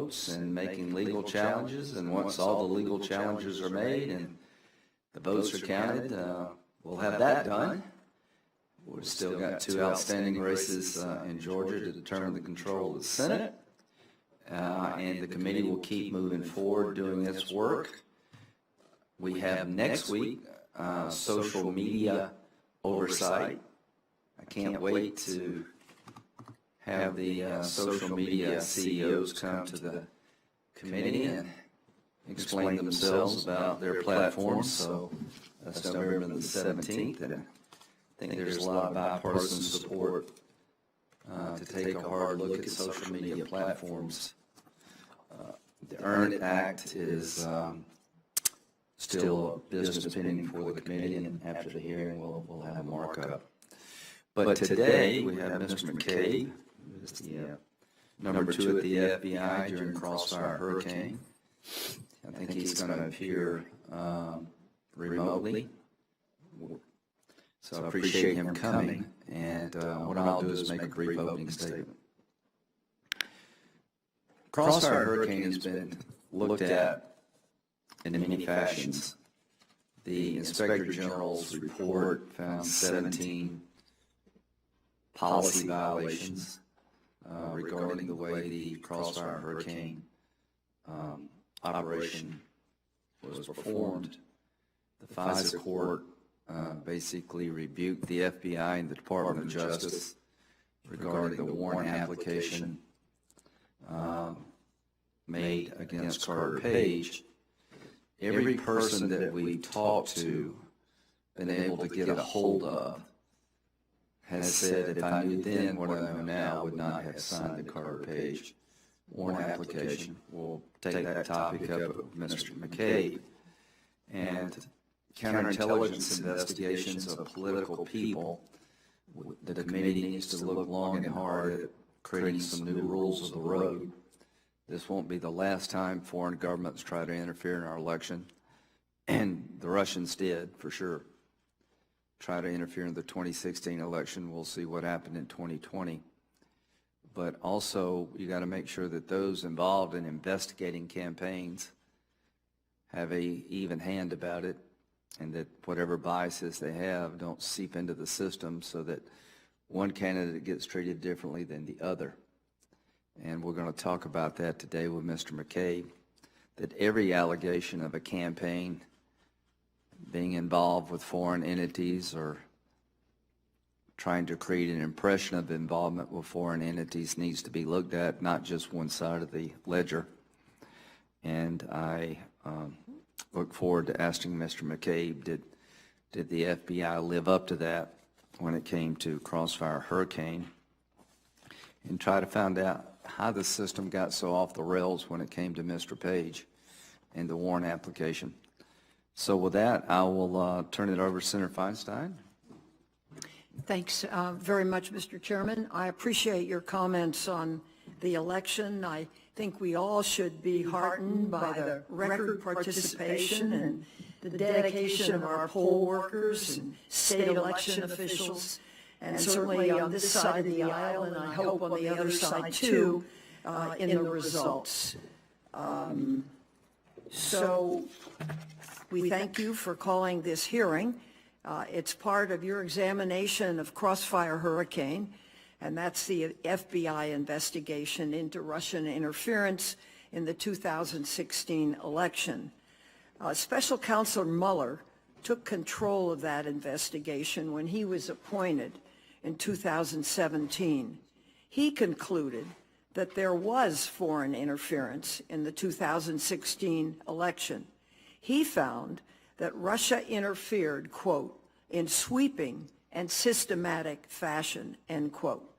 votes and making legal challenges, and once all the legal challenges are made and the votes are counted, we'll have that done. We've still got 2 outstanding races in Georgia to determine the control of the Senate, and the committee will keep moving forward doing its work. We have next week social media oversight. I can't wait to have the social media CEOs come to the committee and explain themselves about their platforms. So that's November the 17th, and I think there's a lot of bipartisan support to take a hard look at social media platforms. The Earn It Act is still a business pending before the committee, and after the hearing we'll have a markup. But today we have Mr. McCabe, who is the number 2 at the FBI during Crossfire Hurricane. I think he's going to appear remotely. So I appreciate him coming, and what I'll do is make a brief opening statement. Crossfire Hurricane has been looked at in many fashions. The Inspector General's report found 17 policy violations regarding the way the Crossfire Hurricane operation was performed. The FISA court basically rebuked the FBI and the Department of Justice regarding the warrant application made against Carter Page. Every person that we talked to, been able to get a hold of, has said, if I knew then what I know now, I would not have signed the Carter Page warrant application. We'll take that topic up with Mr. McCabe. And counterintelligence investigations of political people, the committee needs to look long and hard at creating some new rules of the road. This won't be the last time foreign governments try to interfere in our election, and the Russians did, for sure. Try to interfere in the 2016 election. We'll see what happened in 2020. But also, you got to make sure that those involved in investigating campaigns have a even hand about it, and that whatever biases they have don't seep into the system so that one candidate gets treated differently than the other. And we're going to talk about that today with Mr. McCabe, that every allegation of a campaign being involved with foreign entities or trying to create an impression of involvement with foreign entities needs to be looked at, not just one side of the ledger. And I look forward to asking Mr. McCabe, did the FBI live up to that when it came to Crossfire Hurricane, and try to find out how the system got so off the rails when it came to Mr. Page and the warrant application. So with that, I will turn it over to Senator Feinstein. Thanks very much, Mr. Chairman. I appreciate your comments on the election. I think we all should be heartened by the record participation and the dedication of our poll workers and state election officials, and certainly on this side of the aisle, and I hope on the other side too, in the results. So we thank you for calling this hearing. It's part of your examination of Crossfire Hurricane, and that's the FBI investigation into Russian interference in the 2016 election. Special Counsel Mueller took control of that investigation when he was appointed in 2017. He concluded that there was foreign interference in the 2016 election. He found that Russia interfered, quote, in sweeping and systematic fashion, end quote.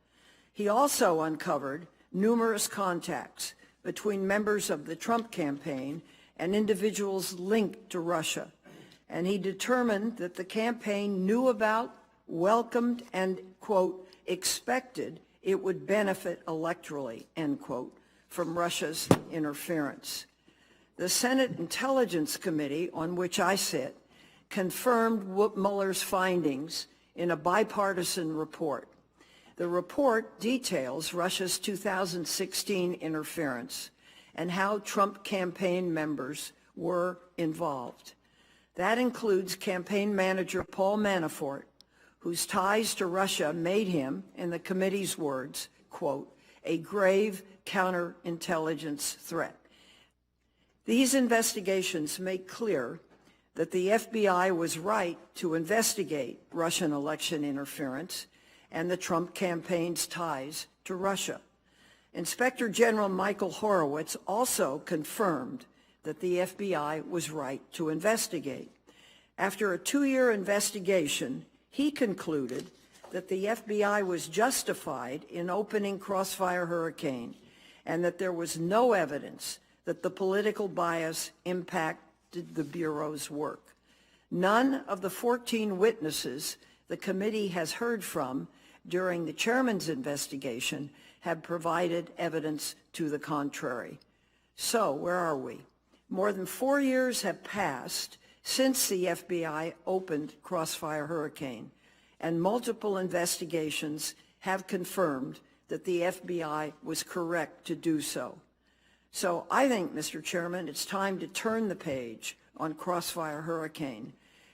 He also uncovered numerous contacts between members of the Trump campaign and individuals linked to Russia, and he determined that the campaign knew about, welcomed, and, quote, expected it would benefit electorally, end quote, from Russia's interference. The Senate Intelligence Committee, on which I sit, confirmed Mueller's findings in a bipartisan report. The report details Russia's 2016 interference and how Trump campaign members were involved. That includes campaign manager Paul Manafort, whose ties to Russia made him, in the committee's words, quote, a grave counterintelligence threat. These investigations make clear that the FBI was right to investigate Russian election interference and the Trump campaign's ties to Russia. Inspector General Michael Horowitz also confirmed that the FBI was right to investigate. After a 2-year investigation, he concluded that the FBI was justified in opening Crossfire Hurricane and that there was no evidence that the political bias impacted the Bureau's work. None of the 14 witnesses the committee has heard from during the chairman's investigation have provided evidence to the contrary. So, where are we? More than 4 years have passed since the FBI opened Crossfire Hurricane, and multiple investigations have confirmed that the FBI was correct to do so. So I think, Mr. Chairman, it's time to turn the page on Crossfire Hurricane.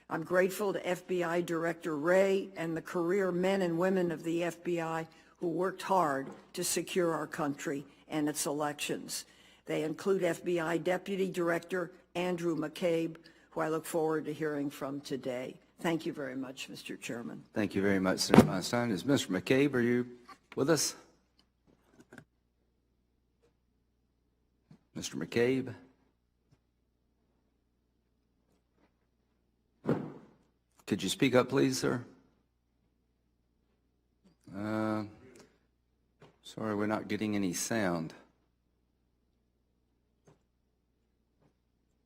I'm grateful to FBI Director Wray and the career men and women of the FBI who worked hard to secure our country and its elections. They include FBI Deputy Director Andrew McCabe, who I look forward to hearing from today. Thank you very much, Mr. Chairman. Thank you very much, Senator Feinstein. Is Mr. McCabe, are you with us? Mr. McCabe? Could you speak up, please, sir? Sorry, we're not getting any sound.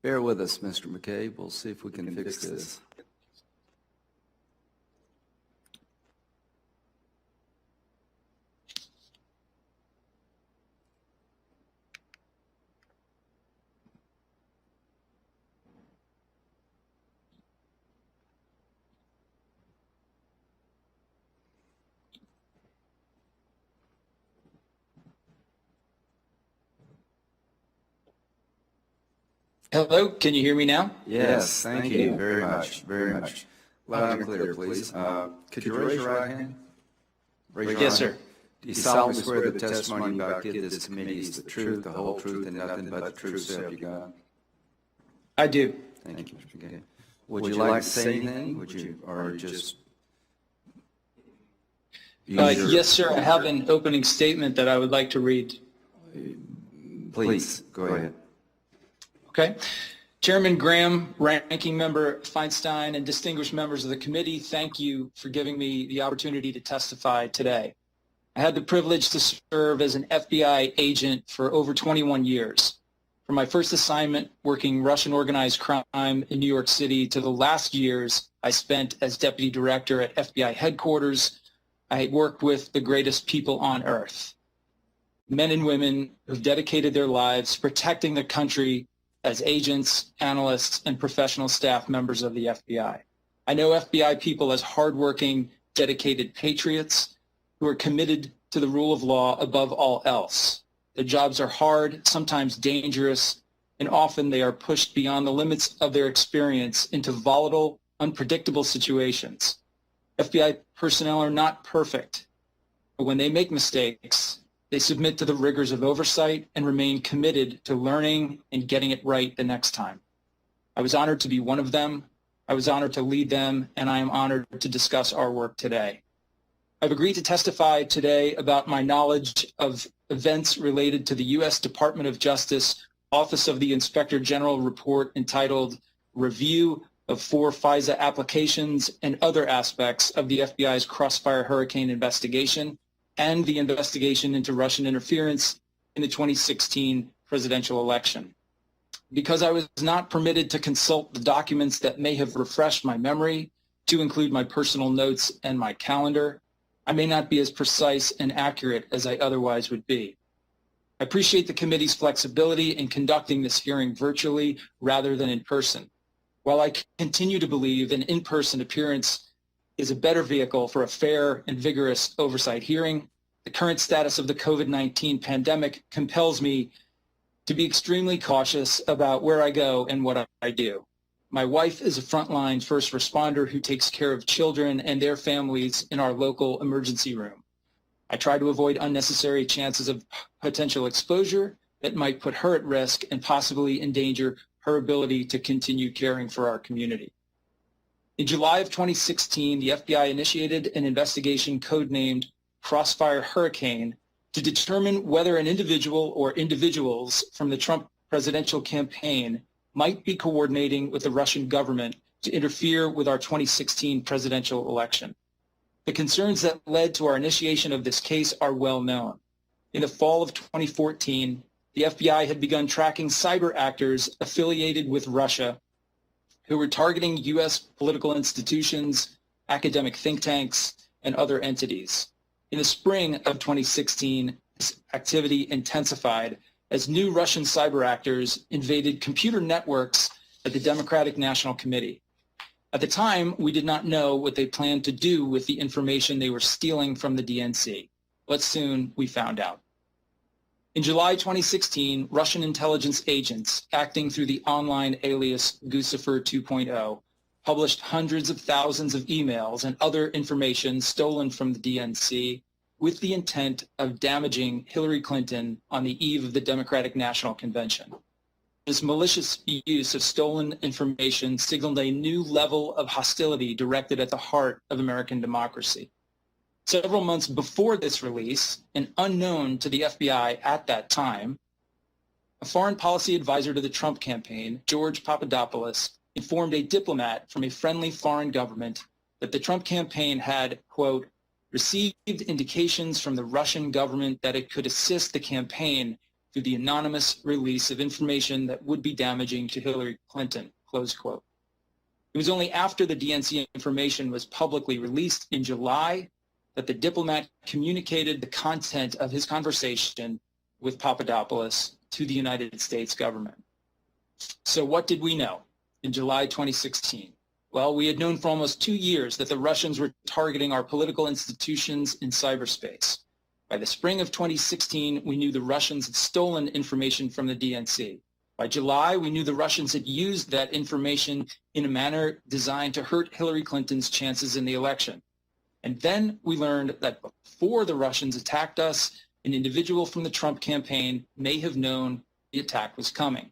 Bear with us, Mr. McCabe. We'll see if we can fix this. Hello, can you hear me now? Yes, thank you very much, very much. Loud and clear, please. Could you raise your right hand? Yes, sir. Do you solemnly swear that the testimony you about to give this committee is the truth, the whole truth, and nothing but the truth, so help you God? I do. Thank you, Mr. McCabe. Would you like to say anything? Would you, or just? Yes, sir. I have an opening statement that I would like to read. Please, go ahead. Okay. Chairman Graham, Ranking Member Feinstein, and distinguished members of the committee, thank you for giving me the opportunity to testify today. I had the privilege to serve as an FBI agent for over 21 years. From my first assignment working Russian organized crime in New York City to the last years I spent as deputy director at FBI headquarters, I worked with the greatest people on earth. Men and women who've dedicated their lives protecting the country as agents, analysts, and professional staff members of the FBI. I know FBI people as hardworking, dedicated patriots who are committed to the rule of law above all else. Their jobs are hard, sometimes dangerous, and often they are pushed beyond the limits of their experience into volatile, unpredictable situations. FBI personnel are not perfect, but when they make mistakes, they submit to the rigors of oversight and remain committed to learning and getting it right the next time. I was honored to be one of them. I was honored to lead them, and I am honored to discuss our work today. I've agreed to testify today about my knowledge of events related to the U.S. Department of Justice Office of the Inspector General report entitled Review of 4 FISA Applications and Other Aspects of the FBI's Crossfire Hurricane Investigation and the investigation into Russian interference in the 2016 presidential election. Because I was not permitted to consult the documents that may have refreshed my memory, to include my personal notes and my calendar, I may not be as precise and accurate as I otherwise would be. I appreciate the committee's flexibility in conducting this hearing virtually rather than in person. While I continue to believe an in-person appearance is a better vehicle for a fair and vigorous oversight hearing, the current status of the COVID-19 pandemic compels me to be extremely cautious about where I go and what I do. My wife is a frontline first responder who takes care of children and their families in our local emergency room. I try to avoid unnecessary chances of potential exposure that might put her at risk and possibly endanger her ability to continue caring for our community. In July of 2016, the FBI initiated an investigation codenamed Crossfire Hurricane to determine whether an individual or individuals from the Trump presidential campaign might be coordinating with the Russian government to interfere with our 2016 presidential election. The concerns that led to our initiation of this case are well known. In the fall of 2014, the FBI had begun tracking cyber actors affiliated with Russia who were targeting U.S. political institutions, academic think tanks, and other entities. In the spring of 2016, this activity intensified as new Russian cyber actors invaded computer networks at the Democratic National Committee. At the time, we did not know what they planned to do with the information they were stealing from the DNC, but soon we found out. In July 2016, Russian intelligence agents, acting through the online alias Guccifer 2.0, published hundreds of thousands of emails and other information stolen from the DNC with the intent of damaging Hillary Clinton on the eve of the Democratic National Convention. This malicious use of stolen information signaled a new level of hostility directed at the heart of American democracy. Several months before this release, and unknown to the FBI at that time, a foreign policy advisor to the Trump campaign, George Papadopoulos, informed a diplomat from a friendly foreign government that the Trump campaign had, quote, received indications from the Russian government that it could assist the campaign through the anonymous release of information that would be damaging to Hillary Clinton, close quote. It was only after the DNC information was publicly released in July that the diplomat communicated the content of his conversation with Papadopoulos to the United States government. So what did we know in July 2016? Well, we had known for almost 2 years that the Russians were targeting our political institutions in cyberspace. By the spring of 2016, we knew the Russians had stolen information from the DNC. By July, we knew the Russians had used that information in a manner designed to hurt Hillary Clinton's chances in the election. And then we learned that before the Russians attacked us, an individual from the Trump campaign may have known the attack was coming.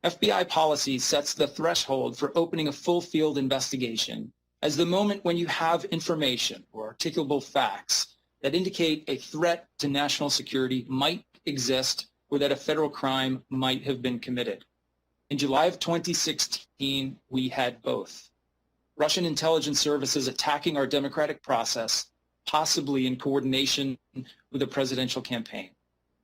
FBI policy sets the threshold for opening a full field investigation as the moment when you have information or articulable facts that indicate a threat to national security might exist or that a federal crime might have been committed. In July of 2016, we had both. Russian intelligence services attacking our democratic process, possibly in coordination with the presidential campaign.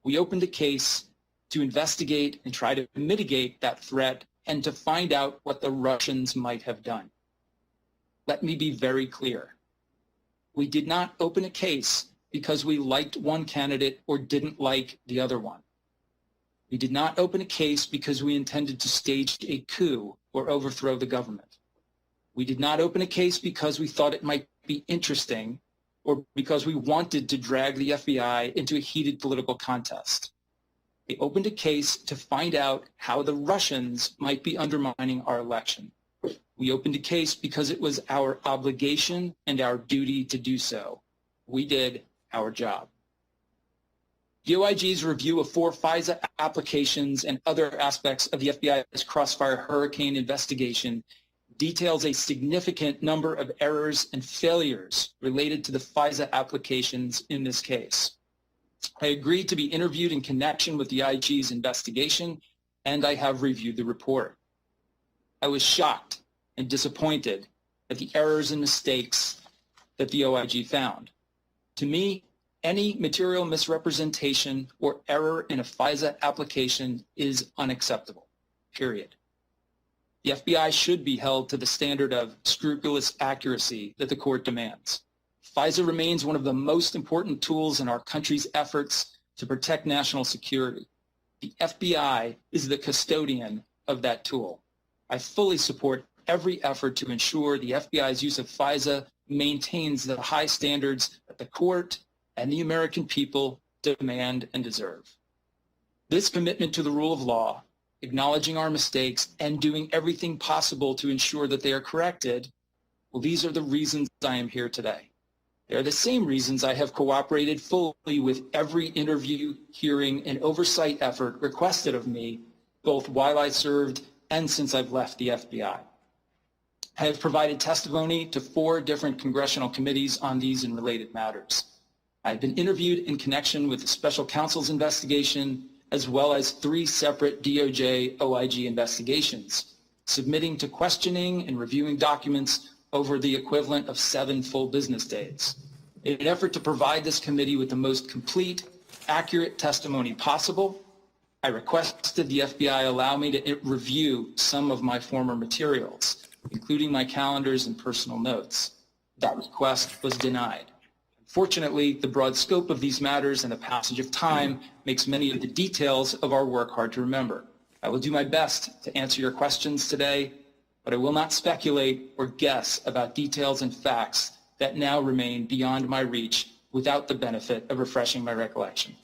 We opened a case to investigate and try to mitigate that threat and to find out what the Russians might have done. Let me be very clear. We did not open a case because we liked one candidate or didn't like the other one. We did not open a case because we intended to stage a coup or overthrow the government. We did not open a case because we thought it might be interesting or because we wanted to drag the FBI into a heated political contest. We opened a case to find out how the Russians might be undermining our election. We opened a case because it was our obligation and our duty to do so. We did our job. The OIG's review of 4 FISA applications and other aspects of the FBI's Crossfire Hurricane investigation details a significant number of errors and failures related to the FISA applications in this case. I agreed to be interviewed in connection with the IG's investigation, and I have reviewed the report. I was shocked and disappointed at the errors and mistakes that the OIG found. To me, any material misrepresentation or error in a FISA application is unacceptable, period. The FBI should be held to the standard of scrupulous accuracy that the court demands. FISA remains one of the most important tools in our country's efforts to protect national security. The FBI is the custodian of that tool. I fully support every effort to ensure the FBI's use of FISA maintains the high standards that the court and the American people demand and deserve. This commitment to the rule of law, acknowledging our mistakes, and doing everything possible to ensure that they are corrected, well, these are the reasons I am here today. They are the same reasons I have cooperated fully with every interview, hearing, and oversight effort requested of me, both while I served and since I've left the FBI. I have provided testimony to 4 different congressional committees on these and related matters. I've been interviewed in connection with the special counsel's investigation, as well as 3 separate DOJ OIG investigations, submitting to questioning and reviewing documents over the equivalent of 7 full business days. In an effort to provide this committee with the most complete, accurate testimony possible, I requested the FBI allow me to review some of my former materials, including my calendars and personal notes. That request was denied. Fortunately, the broad scope of these matters and the passage of time makes many of the details of our work hard to remember. I will do my best to answer your questions today, but I will not speculate or guess about details and facts that now remain beyond my reach without the benefit of refreshing my recollection.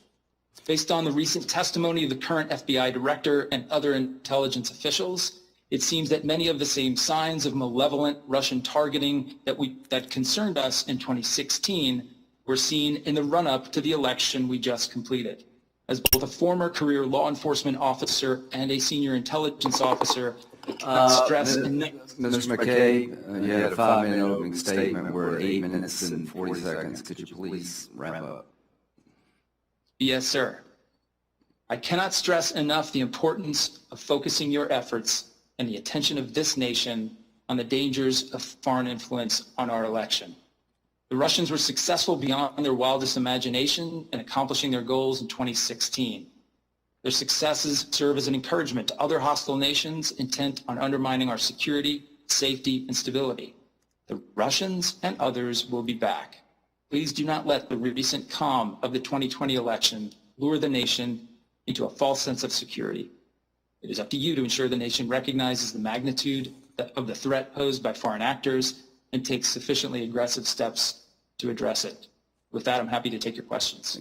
Based on the recent testimony of the current FBI director and other intelligence officials, it seems that many of the same signs of malevolent Russian targeting that concerned us in 2016 were seen in the run-up to the election we just completed. As both a former career law enforcement officer and a senior intelligence officer, Mr. McCabe, you had a 5-minute opening statement. We're at 8 minutes and 40 seconds. Could you please wrap up? Yes, sir. I cannot stress enough the importance of focusing your efforts and the attention of this nation on the dangers of foreign influence on our election. The Russians were successful beyond their wildest imagination in accomplishing their goals in 2016. Their successes serve as an encouragement to other hostile nations intent on undermining our security, safety, and stability. The Russians and others will be back. Please do not let the recent calm of the 2020 election lure the nation into a false sense of security. It is up to you to ensure the nation recognizes the magnitude of the threat posed by foreign actors and takes sufficiently aggressive steps to address it. With that, I'm happy to take your questions.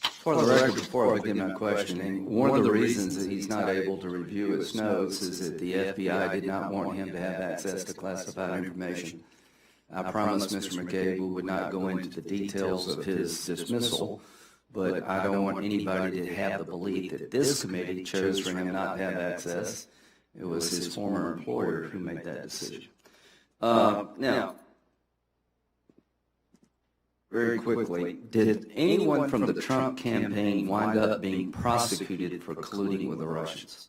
For the record, before I begin my questioning, one of the reasons that he's not able to review his notes is that the FBI did not want him to have access to classified information. I promised Mr. McCabe we would not go into the details of his dismissal, but I don't want anybody to have the belief that this committee chose for him not to have access. It was his former employer who made that decision. Now, very quickly, did anyone from the Trump campaign wind up being prosecuted for colluding with the Russians?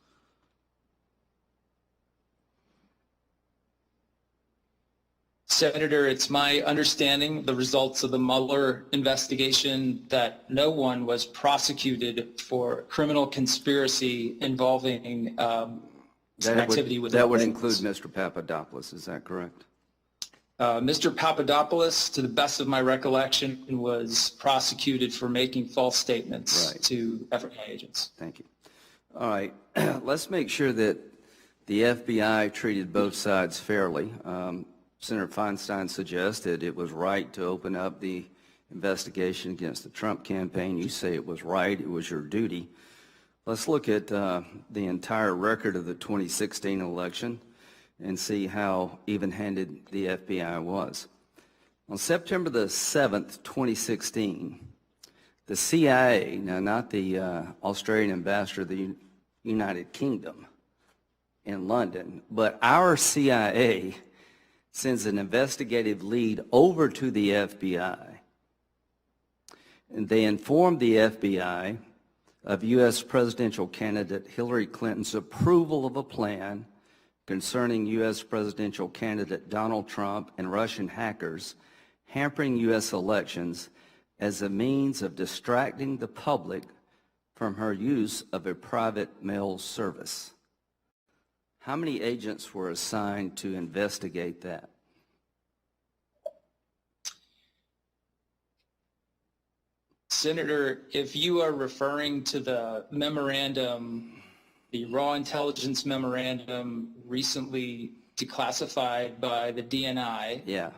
Senator, it's my understanding, the results of the Mueller investigation, that no one was prosecuted for criminal conspiracy involving activity with that would include Mr. Papadopoulos, is that correct? Mr. Papadopoulos, to the best of my recollection, was prosecuted for making false statements to FBI agents. Thank you. All right, let's make sure that the FBI treated both sides fairly. Senator Feinstein suggested it was right to open up the investigation against the Trump campaign. You say it was right, it was your duty. Let's look at the entire record of the 2016 election and see how even-handed the FBI was. On September the 7th, 2016, the CIA, now not the Australian ambassador to the United Kingdom in London, but our CIA sends an investigative lead over to the FBI, and they informed the FBI of U.S. presidential candidate Hillary Clinton's approval of a plan concerning U.S. presidential candidate Donald Trump and Russian hackers hampering U.S. elections as a means of distracting the public from her use of a private mail service. How many agents were assigned to investigate that? Senator, if you are referring to the memorandum, the raw intelligence memorandum recently declassified by the DNI,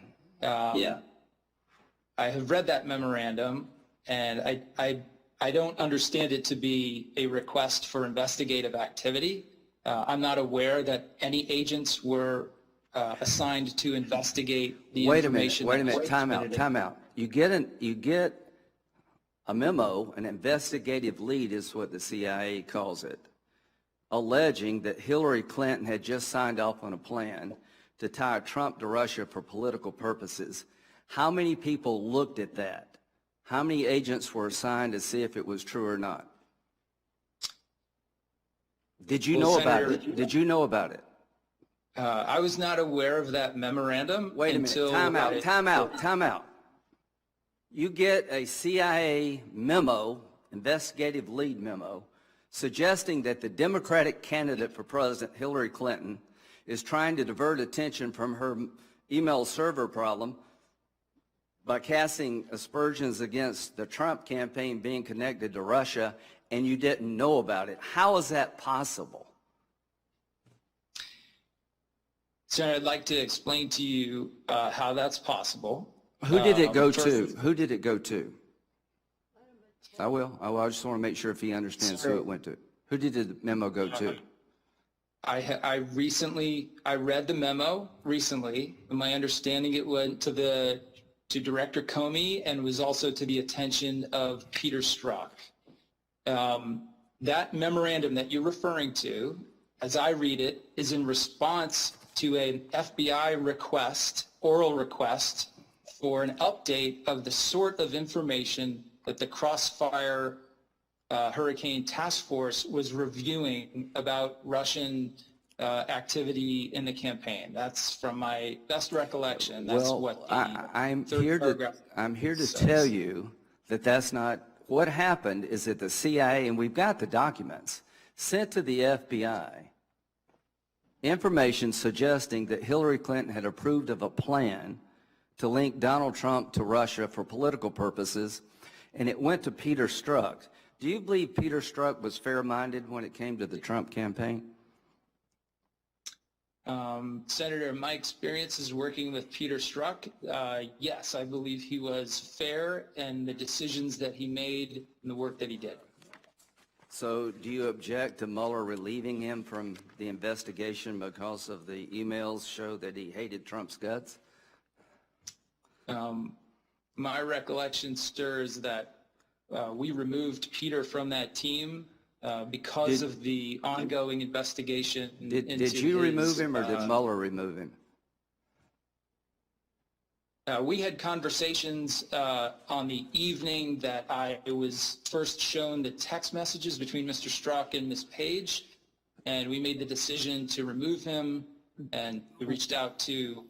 I have read that memorandum, and I don't understand it to be a request for investigative activity. I'm not aware that any agents were assigned to investigate the information. Wait a minute, time out. You get a memo, an investigative lead is what the CIA calls it, alleging that Hillary Clinton had just signed off on a plan to tie Trump to Russia for political purposes. How many people looked at that? How many agents were assigned to see if it was true or not? Did you know about it? Did you know about it? I was not aware of that memorandum. Wait a minute, time out. You get a CIA memo, investigative lead memo, suggesting that the Democratic candidate for president, Hillary Clinton, is trying to divert attention from her email server problem by casting aspersions against the Trump campaign being connected to Russia, and you didn't know about it. How is that possible? Senator, I'd like to explain to you how that's possible. Who did it go to? Who did it go to? I will. I just want to make sure if he understands who it went to. Who did the memo go to? I read the memo recently. My understanding it went to Director Comey and was also to the attention of Peter Strzok. That memorandum that you're referring to, as I read it, is in response to an FBI request, oral request, for an update of the sort of information that the Crossfire Hurricane Task Force was reviewing about Russian activity in the campaign. That's from my best recollection. That's what the I'm third paragraph here to says. tell you that that's not what happened. Is that the CIA, and we've got the documents, sent to the FBI information suggesting that Hillary Clinton had approved of a plan to link Donald Trump to Russia for political purposes, and it went to Peter Strzok. Do you believe Peter Strzok was fair-minded when it came to the Trump campaign? Senator, my experience is working with Peter Strzok. Yes, I believe he was fair in the decisions that he made and the work that he did. So do you object to Mueller relieving him from the investigation because of the emails show that he hated Trump's guts? My recollection stirs that we removed Peter from that team because of the ongoing investigation. Did you remove him, or did Mueller remove him? We had conversations on the evening that I was first shown the text messages between Mr. Strzok and Ms. Page, and we made the decision to remove him, and we reached out to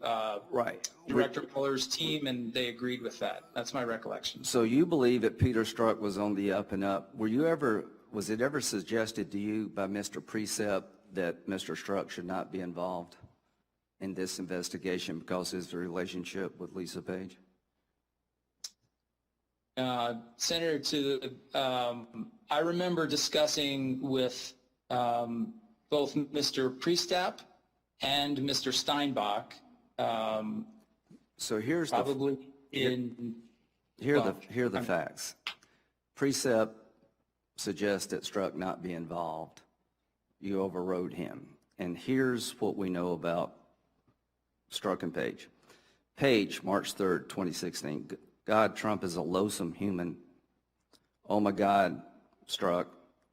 Director Mueller's team, and they agreed with that. That's my recollection. So you believe that Peter Strzok was on the up and up. Was it ever suggested to you by Mr. Precept that Mr. Strzok should not be involved in this investigation because of his relationship with Lisa Page? Senator, I remember discussing with both Mr. Precept and Mr. Steinbach. So here's probably here are the facts. Precept suggests that Strzok not be involved. You overrode him. And here's what we know about Strzok and Page. Page, March 3rd, 2016. God, Trump is a loathsome human. Oh my God, Strzok.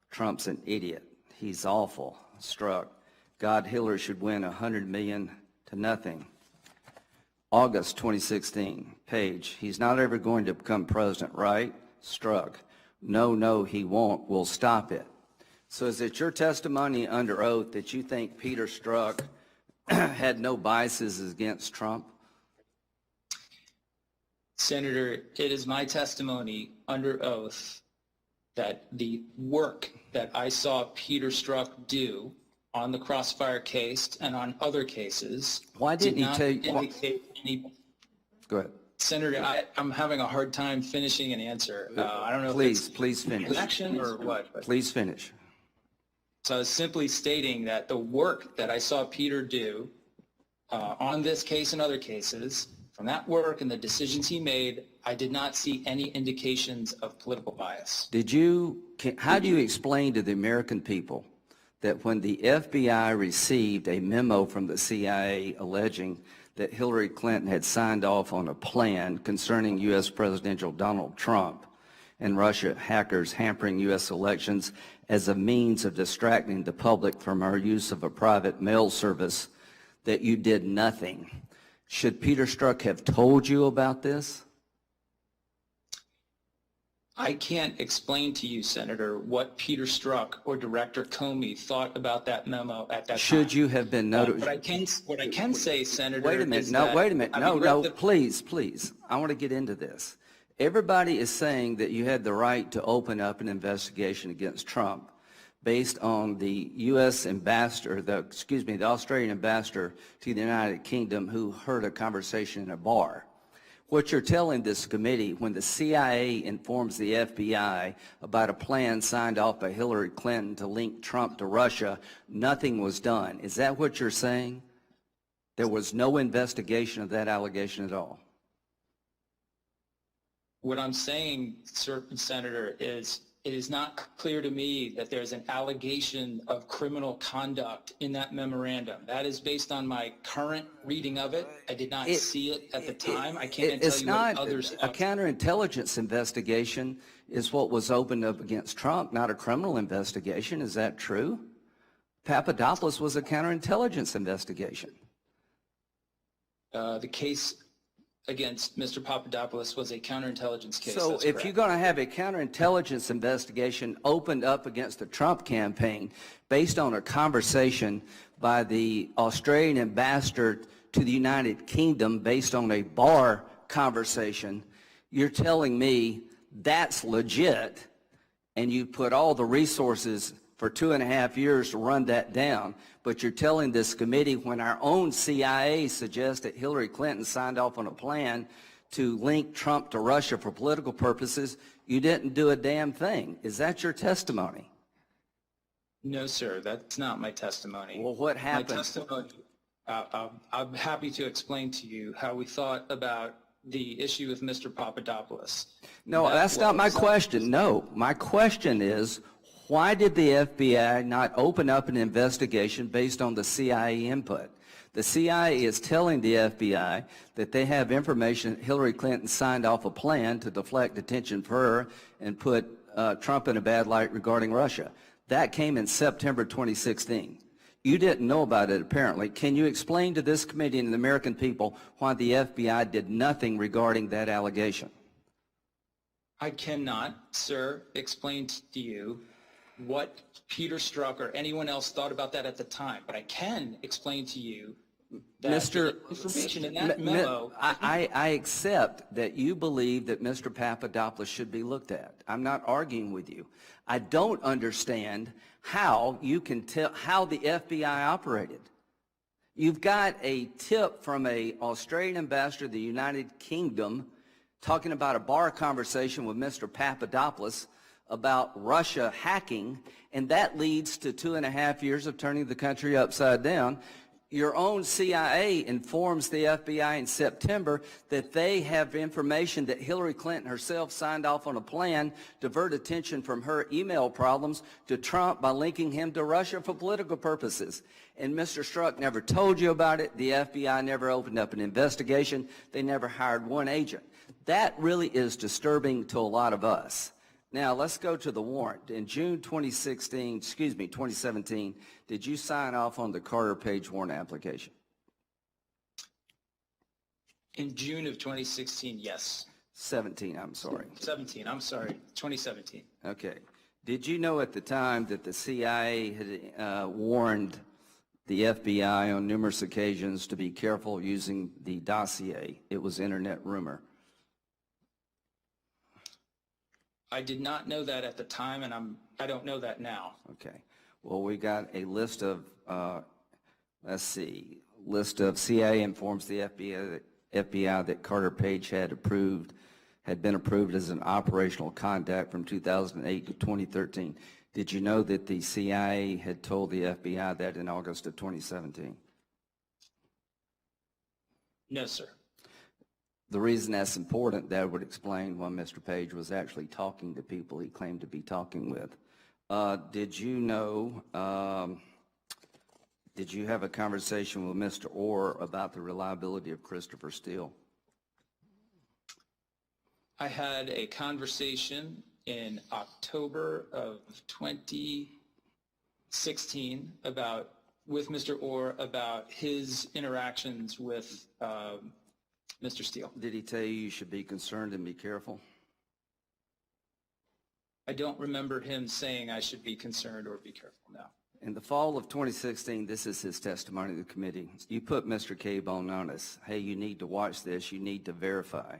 Trump's an idiot. He's awful. Strzok. God, Hillary should win 100 million to nothing. August 2016. Page. He's not ever going to become president, right? Strzok. No, he won't. We'll stop it. So is it your testimony under oath that you think Peter Strzok had no biases against Trump? Senator, it is my testimony under oath that the work that I saw Peter Strzok do on the Crossfire case and on other cases. Why didn't he tell you? Go ahead. Senator, I'm having a hard time finishing an answer. I don't know please, if it's please finish. Connection or what. Please finish. So I was simply stating that the work that I saw Peter do on this case and other cases From that work and the decisions he made, I did not see any indications of political bias. How do you explain to the American people that when the FBI received a memo from the CIA alleging that Hillary Clinton had signed off on a plan concerning U.S. Presidential Donald Trump and Russia hackers hampering U.S. elections as a means of distracting the public from our use of a private mail service, that you did nothing? Should Peter Strzok have told you about this? I can't explain to you, Senator, what Peter Strzok or Director Comey thought about that memo at that time. Should you have been notified? What I can say, Senator, wait a minute. is No, that, wait a minute. I No, mean, no, please. I want to get into this. Everybody is saying that you had the right to open up an investigation against Trump based on the U.S. ambassador, the Australian ambassador to the United Kingdom who heard a conversation in a bar. What you're telling this committee, when the CIA informs the FBI about a plan signed off by Hillary Clinton to link Trump to Russia, nothing was done. Is that what you're saying? There was no investigation of that allegation at all? What I'm saying, Senator, is it is not clear to me that there's an allegation of criminal conduct in that memorandum. That is based on my current reading of it. I did not see it at the time. I can't tell you what others thought. A counterintelligence investigation is what was opened up against Trump, not a criminal investigation. Is that true? Papadopoulos was a counterintelligence investigation. The case against Mr. Papadopoulos was a counterintelligence case. So if you're going to have a counterintelligence investigation opened up against the Trump campaign based on a conversation by the Australian ambassador to the United Kingdom based on a bar conversation, you're telling me that's legit, and you put all the resources for 2.5 years to run that down, but you're telling this committee when our own CIA suggests that Hillary Clinton signed off on a plan to link Trump to Russia for political purposes, you didn't do a damn thing. Is that your testimony? No, sir, that's not my testimony. Well, what happened? My testimony, I'm happy to explain to you how we thought about the issue with Mr. Papadopoulos. No, that's not my question. No, my question is, why did the FBI not open up an investigation based on the CIA input? The CIA is telling the FBI that they have information that Hillary Clinton signed off a plan to deflect attention for her and put Trump in a bad light regarding Russia. That came in September 2016. You didn't know about it, apparently. Can you explain to this committee and the American people why the FBI did nothing regarding that allegation? I cannot, sir, explain to you what Peter Strzok or anyone else thought about that at the time, but I can explain to you that the information in that memo. I accept that you believe that Mr. Papadopoulos should be looked at. I'm not arguing with you. I don't understand how you can tell how the FBI operated. You've got a tip from an Australian ambassador to the United Kingdom talking about a bar conversation with Mr. Papadopoulos about Russia hacking, and that leads to 2.5 years of turning the country upside down. Your own CIA informs the FBI in September that they have information that Hillary Clinton herself signed off on a plan to divert attention from her email problems to Trump by linking him to Russia for political purposes. And Mr. Strzok never told you about it. The FBI never opened up an investigation. They never hired one agent. That really is disturbing to a lot of us. Now, let's go to the warrant. In June 2017, did you sign off on the Carter Page warrant application? In June of 2016, yes. 17, I'm sorry. 17, I'm sorry, 2017. Okay. Did you know at the time that the CIA had warned the FBI on numerous occasions to be careful using the Dossier? It was internet rumor. I did not know that at the time, and I don't know that now. Okay. Well, we got a list of, list of CIA informs the FBI that Carter Page had been approved as an operational contact from 2008 to 2013. Did you know that the CIA had told the FBI that in August of 2017? No, sir. The reason that's important, that would explain why Mr. Page was actually talking to people he claimed to be talking with. Did you know, did you have a conversation with Mr. Orr about the reliability of Christopher Steele? I had a conversation in October of 2016 with Mr. Orr about his interactions with Mr. Steele. Did he tell you should be concerned and be careful? I don't remember him saying I should be concerned or be careful, no. In the fall of 2016, this is his testimony to the committee. You put Mr. McCabe on notice. Hey, you need to watch this. You need to verify.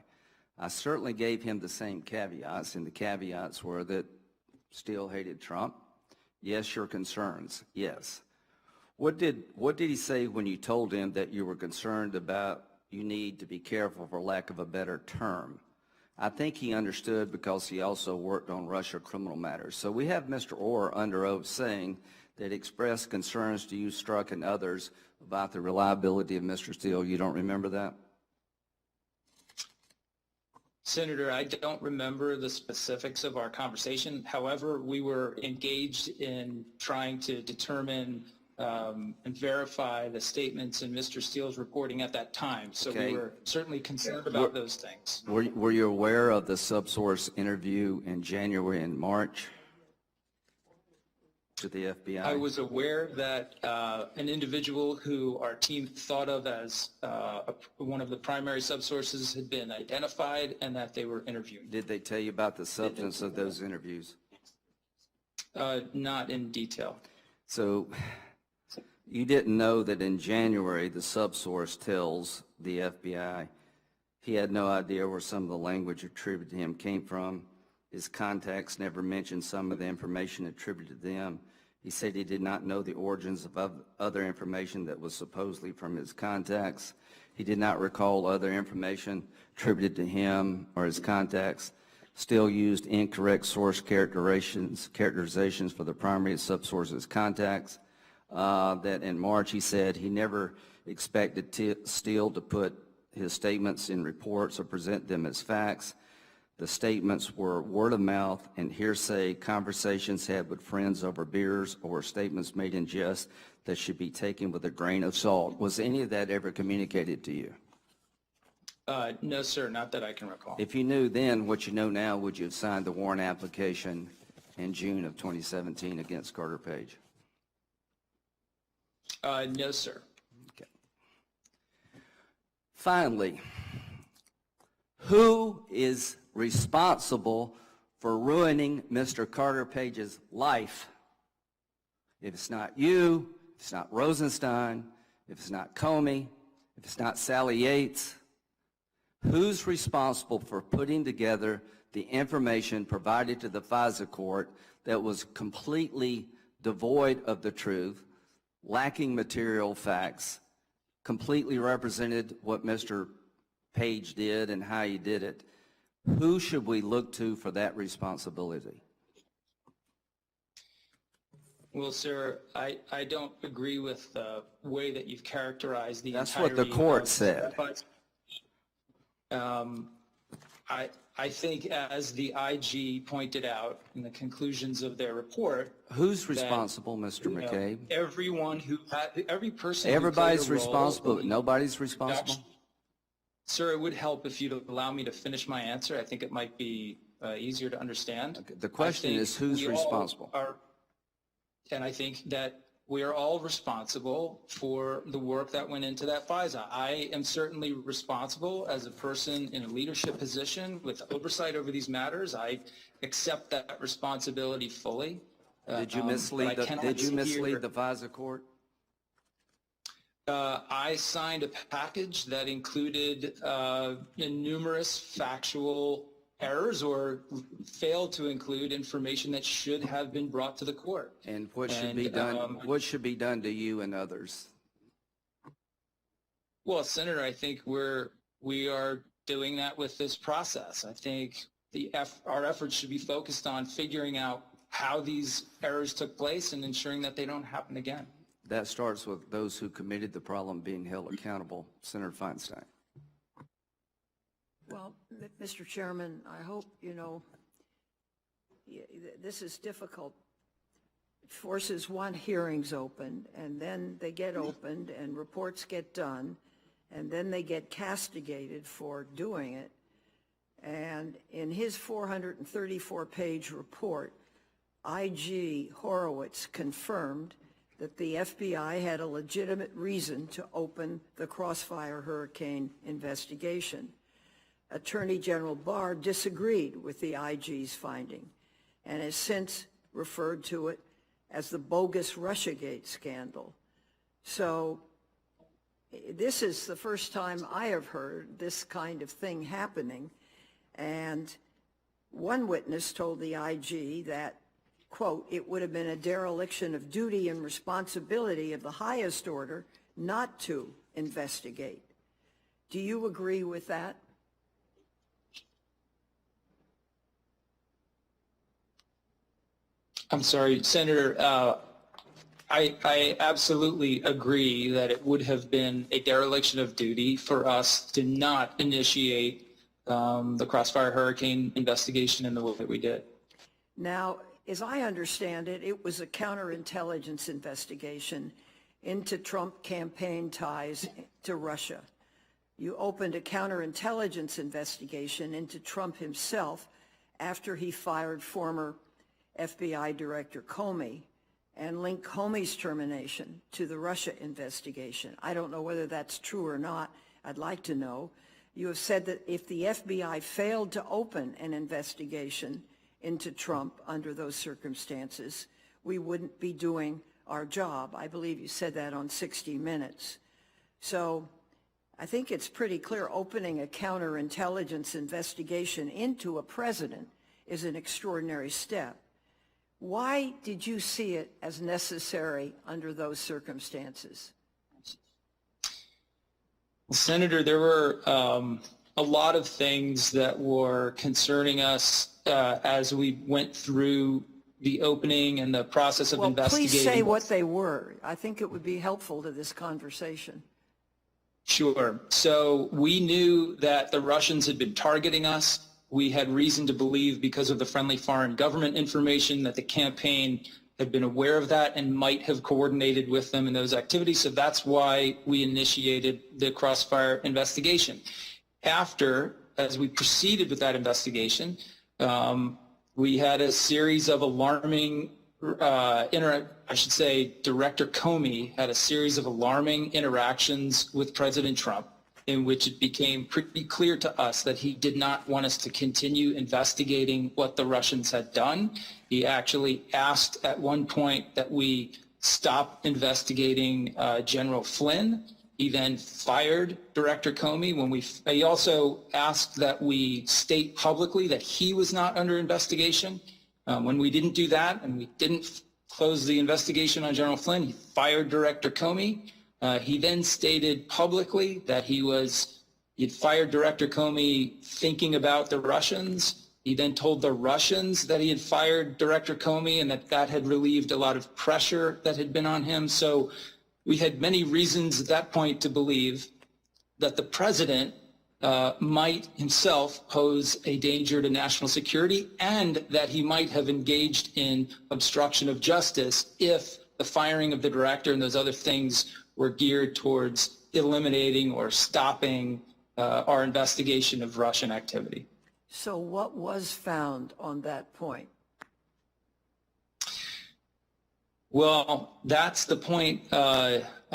I certainly gave him the same caveats, and the caveats were that Steele hated Trump. Yes, your concerns. Yes. What did he say when you told him that you were concerned about you need to be careful, for lack of a better term? I think he understood because he also worked on Russia criminal matters. So we have Mr. Orr under oath saying that expressed concerns to you, Strzok, and others about the reliability of Mr. Steele. You don't remember that? Senator, I don't remember the specifics of our conversation. However, we were engaged in trying to determine and verify the statements in Mr. Steele's reporting at that time. So we were certainly concerned about those things. Were you aware of the subsource interview in January and March to the FBI? I was aware that an individual who our team thought of as one of the primary subsources had been identified and that they were interviewing. Did they tell you about the substance of those interviews? Not in detail. So you didn't know that in January the subsource tells the FBI he had no idea where some of the language attributed to him came from. His contacts never mentioned some of the information attributed to them. He said he did not know the origins of other information that was supposedly from his contacts. He did not recall other information attributed to him or his contacts. Still used incorrect source characterizations for the primary subsource's contacts. That in March he said he never expected Steele to put his statements in reports or present them as facts. The statements were word of mouth and hearsay, conversations had with friends over beers, or statements made in jest that should be taken with a grain of salt. Was any of that ever communicated to you? No, sir, not that I can recall. If you knew then what you know now, would you have signed the warrant application in June of 2017 against Carter Page? No, sir. Okay. Finally, who is responsible for ruining Mr. Carter Page's life? If it's not you, if it's not Rosenstein, if it's not Comey, if it's not Sally Yates, who's responsible for putting together the information provided to the FISA court that was completely devoid of the truth, lacking material facts, completely represented what Mr. Page did and how he did it? Who should we look to for that responsibility? Well, sir, I don't agree with the way that you've characterized the That's entirety. what the court said. I think, as the IG pointed out in the conclusions of their report, Who's responsible, Mr. McCabe? every person. Everybody's who played a role, responsible, but nobody's responsible? Sir, it would help if you'd allow me to finish my answer. I think it might be easier to understand. Okay. The question is, who's responsible? And I think that we are all responsible for the work that went into that FISA. I am certainly responsible as a person in a leadership position with oversight over these matters. I accept that responsibility fully. Did you mislead the FISA court? I signed a package that included numerous factual errors or failed to include information that should have been brought to the court. And what should be done? What should be done to you and others? Well, Senator, I think we are doing that with this process. I think our efforts should be focused on figuring out how these errors took place and ensuring that they don't happen again. That starts with those who committed the problem being held accountable. Senator Feinstein. Well, Mr. Chairman, I hope, you know, this is difficult. It forces one hearings open, and then they get opened, and reports get done, and then they get castigated for doing it. And in his 434-page report, IG Horowitz confirmed that the FBI had a legitimate reason to open the Crossfire Hurricane investigation. Attorney General Barr disagreed with the IG's finding and has since referred to it as the bogus Russiagate scandal. So this is the first time I have heard this kind of thing happening. And one witness told the IG that, quote, it would have been a dereliction of duty and responsibility of the highest order not to investigate. Do you agree with that? I'm sorry, Senator, I absolutely agree that it would have been a dereliction of duty for us to not initiate the Crossfire Hurricane investigation in the way that we did. Now, as I understand it, it was a counterintelligence investigation into Trump campaign ties to Russia. You opened a counterintelligence investigation into Trump himself after he fired former FBI Director Comey and linked Comey's termination to the Russia investigation. I don't know whether that's true or not. I'd like to know. You have said that if the FBI failed to open an investigation into Trump under those circumstances, we wouldn't be doing our job. I believe you said that on 60 Minutes. So I think it's pretty clear opening a counterintelligence investigation into a president is an extraordinary step. Why did you see it as necessary under those circumstances? Well, Senator, there were a lot of things that were concerning us as we went through the opening and the process of investigating. Please say what they were. I think it would be helpful to this conversation. Sure. So we knew that the Russians had been targeting us. We had reason to believe, because of the friendly foreign government information, that the campaign had been aware of that and might have coordinated with them in those activities. So that's why we initiated the Crossfire investigation. After, as we proceeded with that investigation, we had a series of alarming, Director Comey had a series of alarming interactions with President Trump, in which it became pretty clear to us that he did not want us to continue investigating what the Russians had done. He actually asked at one point that we stop investigating General Flynn. He then fired Director Comey. He also asked that we state publicly that he was not under investigation. When we didn't do that and we didn't close the investigation on General Flynn, he fired Director Comey. He then stated publicly that he'd fired Director Comey thinking about the Russians. He then told the Russians that he had fired Director Comey and that had relieved a lot of pressure that had been on him. So we had many reasons at that point to believe that the president might himself pose a danger to national security and that he might have engaged in obstruction of justice if the firing of the director and those other things were geared towards eliminating or stopping our investigation of Russian activity. So what was found on that point? Well, that's the point,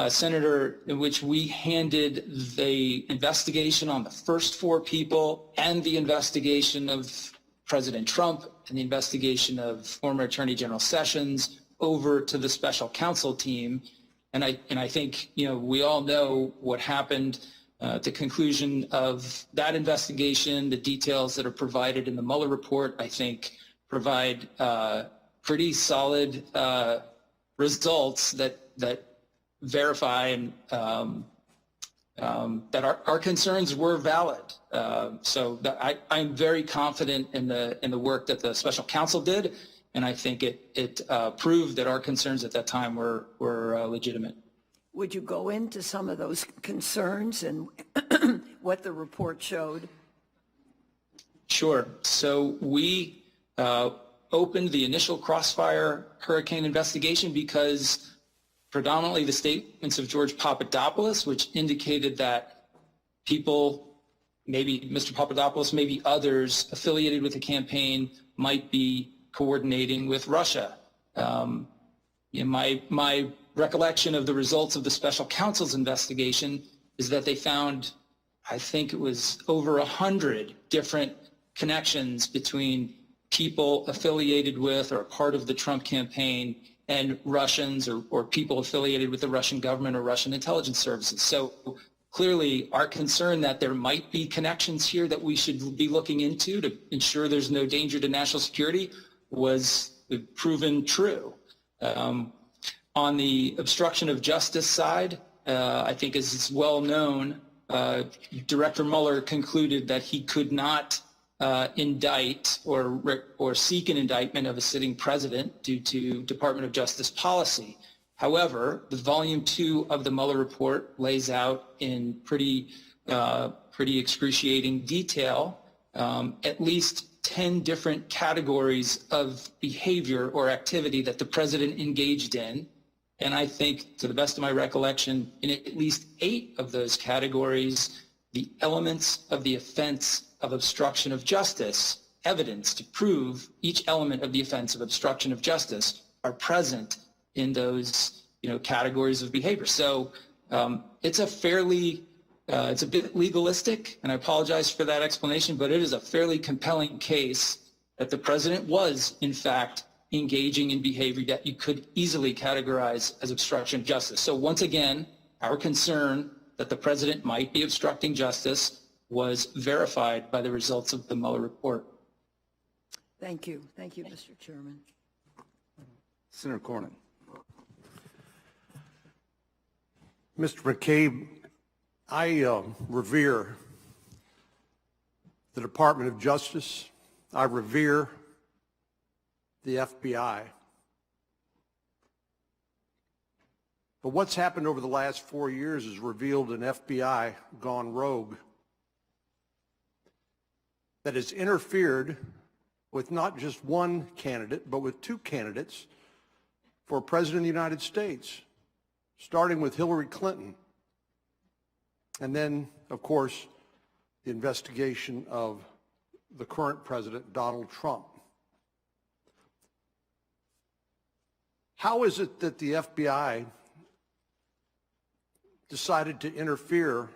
Senator, in which we handed the investigation on the first four people and the investigation of President Trump and the investigation of former Attorney General Sessions over to the special counsel team. And I think, we all know what happened. The conclusion of that investigation, the details that are provided in the Mueller report, I think provide pretty solid results that verify and that our concerns were valid. So I'm very confident in the work that the special counsel did. And I think it proved that our concerns at that time were legitimate. Would you go into some of those concerns and what the report showed? Sure. So we opened the initial Crossfire hurricane investigation because predominantly the statements of George Papadopoulos, which indicated that people, maybe Mr. Papadopoulos, maybe others affiliated with the campaign might be coordinating with Russia. My recollection of the results of the special counsel's investigation is that they found, I think it was over 100 different connections between people affiliated with or part of the Trump campaign and Russians or people affiliated with the Russian government or Russian intelligence services. So clearly our concern that there might be connections here that we should be looking into to ensure there's no danger to national security was proven true. On the obstruction of justice side, I think as is well known, Director Mueller concluded that he could not indict or seek an indictment of a sitting president due to Department of Justice policy. However, the volume 2 of the Mueller report lays out in pretty excruciating detail at least 10 different categories of behavior or activity that the president engaged in. And I think, to the best of my recollection, in at least 8 of those categories, the elements of the offense of obstruction of justice, evidence to prove each element of the offense of obstruction of justice, are present in those categories of behavior. So it's a bit legalistic, and I apologize for that explanation, but it is a fairly compelling case that the president was, in fact, engaging in behavior that you could easily categorize as obstruction of justice. So once again, our concern that the president might be obstructing justice was verified by the results of the Mueller report. Thank you. Thank you, Mr. Chairman. Senator Cornyn. Mr. McCabe, I revere the Department of Justice. I revere the FBI. But what's happened over the last 4 years has revealed an FBI gone rogue that has interfered with not just one candidate, but with 2 candidates for President of the United States, starting with Hillary Clinton. And then, of course, the investigation of the current president, Donald Trump. How is it that the FBI decided to interfere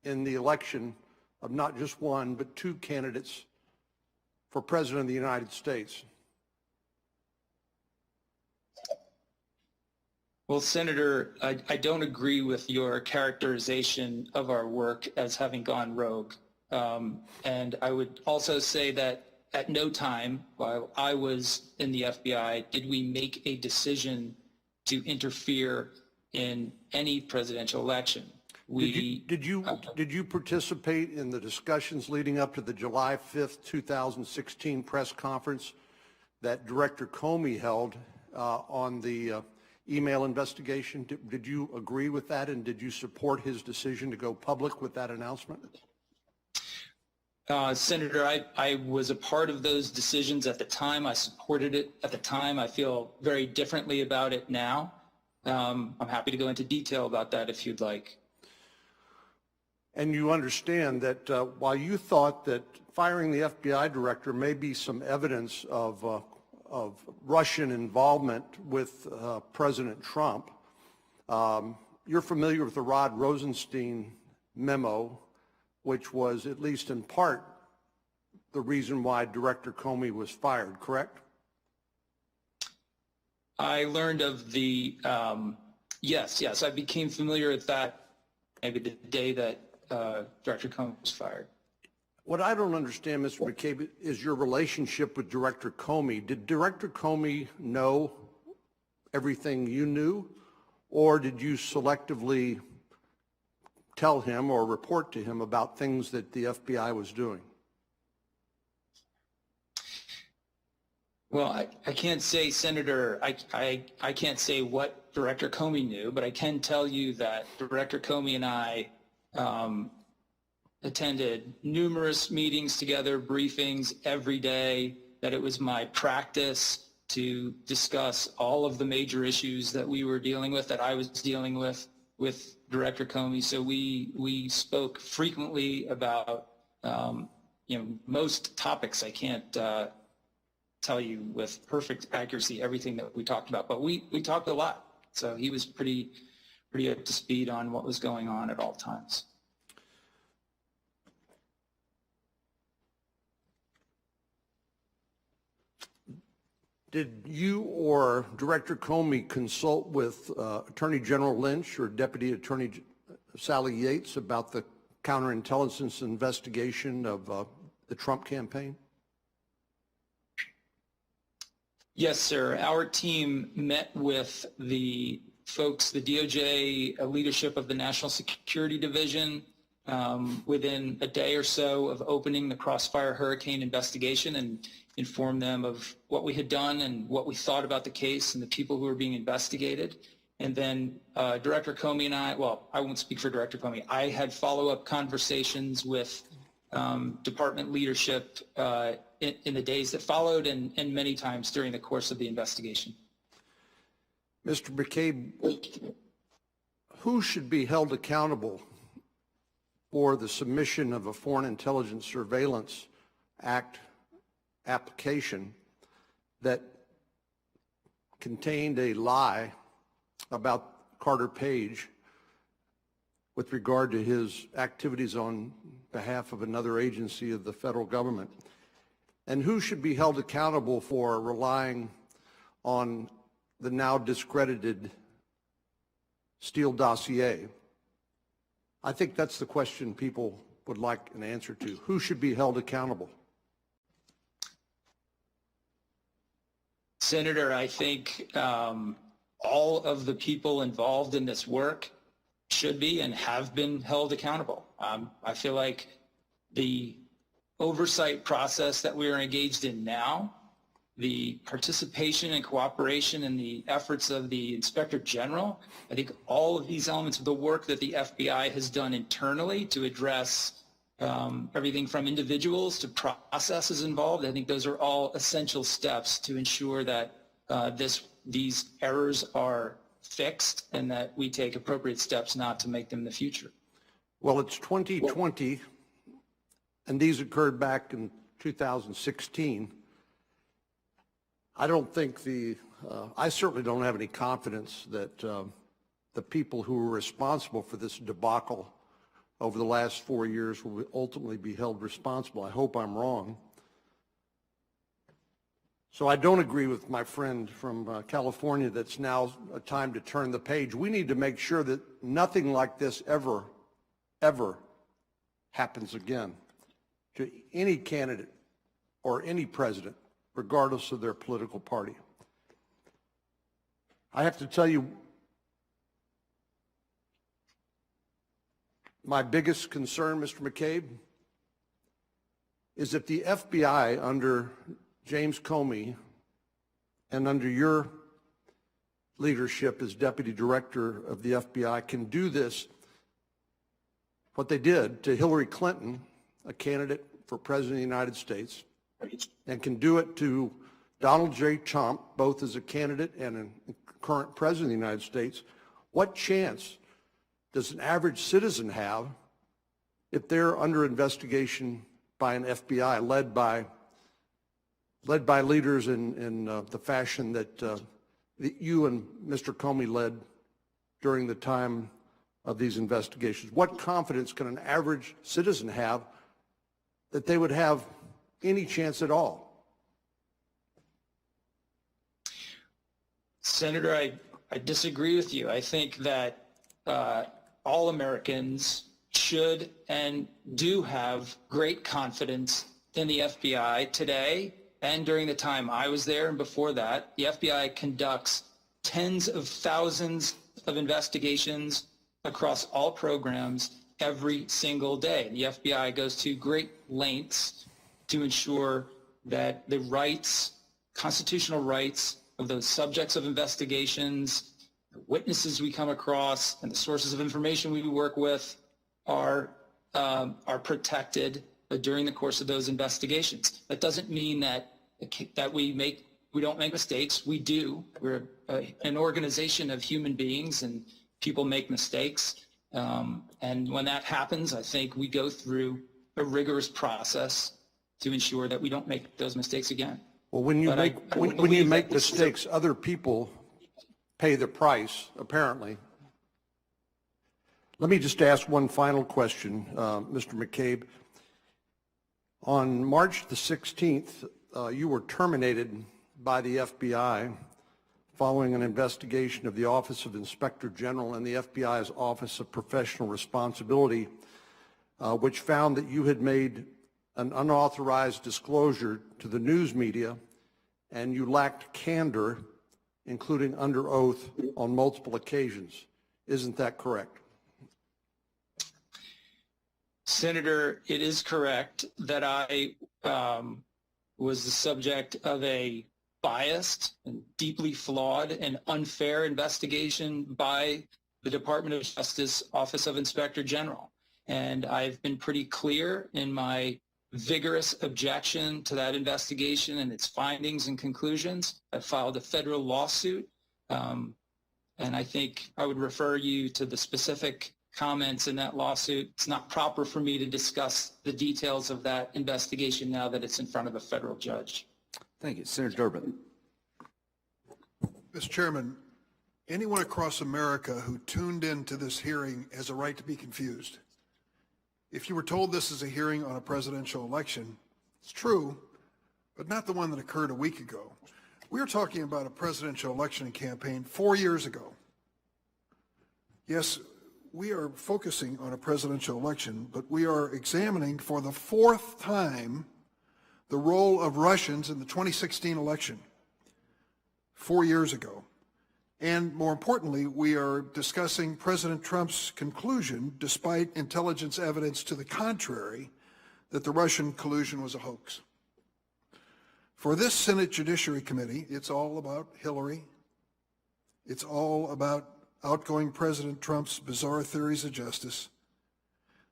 in the election of not just one, but 2 candidates for President of the United States? Well, Senator, I don't agree with your characterization of our work as having gone rogue. And I would also say that at no time while I was in the FBI did we make a decision to interfere in any presidential election. Did you participate in the discussions leading up to the July 5th, 2016 press conference that Director Comey held on the email investigation? Did you agree with that, and did you support his decision to go public with that announcement? Senator, I was a part of those decisions at the time. I supported it at the time. I feel very differently about it now. I'm happy to go into detail about that if you'd like. And you understand that while you thought that firing the FBI director may be some evidence of Russian involvement with President Trump, you're familiar with the Rod Rosenstein memo, which was at least in part the reason why Director Comey was fired, correct? I learned of the, yes, I became familiar with that maybe the day that Director Comey was fired. What I don't understand, Mr. McCabe, is your relationship with Director Comey. Did Director Comey know everything you knew, or did you selectively tell him or report to him about things that the FBI was doing? Well, I can't say, Senator, I can't say what Director Comey knew, but I can tell you that Director Comey and I attended numerous meetings together, briefings every day, that it was my practice to discuss all of the major issues that we were dealing with, that I was dealing with Director Comey. So we spoke frequently about most topics. I can't tell you with perfect accuracy everything that we talked about, but we talked a lot. So he was pretty up to speed on what was going on at all times. Did you or Director Comey consult with Attorney General Lynch or Deputy Attorney Sally Yates about the counterintelligence investigation of the Trump campaign? Yes, sir. Our team met with the folks, the DOJ leadership of the National Security Division, within a day or so of opening the Crossfire Hurricane investigation, and informed them of what we had done and what we thought about the case and the people who were being investigated. And then Director Comey and I won't speak for Director Comey. I had follow-up conversations with department leadership in the days that followed and many times during the course of the investigation. Mr. McCabe, who should be held accountable for the submission of a Foreign Intelligence Surveillance Act application that contained a lie about Carter Page with regard to his activities on behalf of another agency of the federal government? And who should be held accountable for relying on the now discredited Steele dossier? I think that's the question people would like an answer to. Who should be held accountable? Senator, I think all of the people involved in this work should be and have been held accountable. I feel like the oversight process that we are engaged in now, the participation and cooperation in the efforts of the Inspector General, I think all of these elements of the work that the FBI has done internally to address everything from individuals to processes involved, I think those are all essential steps to ensure that these errors are fixed and that we take appropriate steps not to make them in the future. Well, it's 2020, and these occurred back in 2016. I don't think I certainly don't have any confidence that the people who were responsible for this debacle over the last 4 years will ultimately be held responsible. I hope I'm wrong. So I don't agree with my friend from California that's now a time to turn the page. We need to make sure that nothing like this ever happens again to any candidate or any president, regardless of their political party. I have to tell you, my biggest concern, Mr. McCabe, is if the FBI under James Comey and under your leadership as Deputy Director of the FBI can do this, what they did to Hillary Clinton, a candidate for President of the United States, and can do it to Donald J. Trump, both as a candidate and a current President of the United States, what chance does an average citizen have if they're under investigation by an FBI led by leaders in the fashion that you and Mr. Comey led during the time of these investigations? What confidence can an average citizen have that they would have any chance at all? Senator, I disagree with you. I think that all Americans should and do have great confidence in the FBI today and during the time I was there and before that. The FBI conducts tens of thousands of investigations across all programs every single day. The FBI goes to great lengths to ensure that the rights, constitutional rights of those subjects of investigations, the witnesses we come across, and the sources of information we work with are are protected during the course of those investigations. That doesn't mean that we don't make mistakes. We do. We're an organization of human beings, and people make mistakes. And when that happens, I think we go through a rigorous process to ensure that we don't make those mistakes again. Well, when you make mistakes, other people pay the price, apparently. Let me just ask one final question, Mr. McCabe. On March the 16th, you were terminated by the FBI following an investigation of the Office of Inspector General and the FBI's Office of Professional Responsibility, which found that you had made an unauthorized disclosure to the news media and you lacked candor, including under oath, on multiple occasions. Isn't that correct? Senator, it is correct that I was the subject of a biased and deeply flawed and unfair investigation by the Department of Justice Office of Inspector General. And I've been pretty clear in my vigorous objection to that investigation and its findings and conclusions. I filed a federal lawsuit, and I think I would refer you to the specific comments in that lawsuit. It's not proper for me to discuss the details of that investigation now that it's in front of a federal judge. Thank you. Senator Durbin. Mr. Chairman, anyone across America who tuned into this hearing has a right to be confused. If you were told this is a hearing on a presidential election, it's true, but not the one that occurred a week ago. We are talking about a presidential election campaign 4 years ago. Yes, we are focusing on a presidential election, but we are examining for the fourth time the role of Russians in the 2016 election 4 years ago. And more importantly, we are discussing President Trump's conclusion, despite intelligence evidence to the contrary, that the Russian collusion was a hoax. For this Senate Judiciary Committee, it's all about Hillary. It's all about outgoing President Trump's bizarre theories of justice.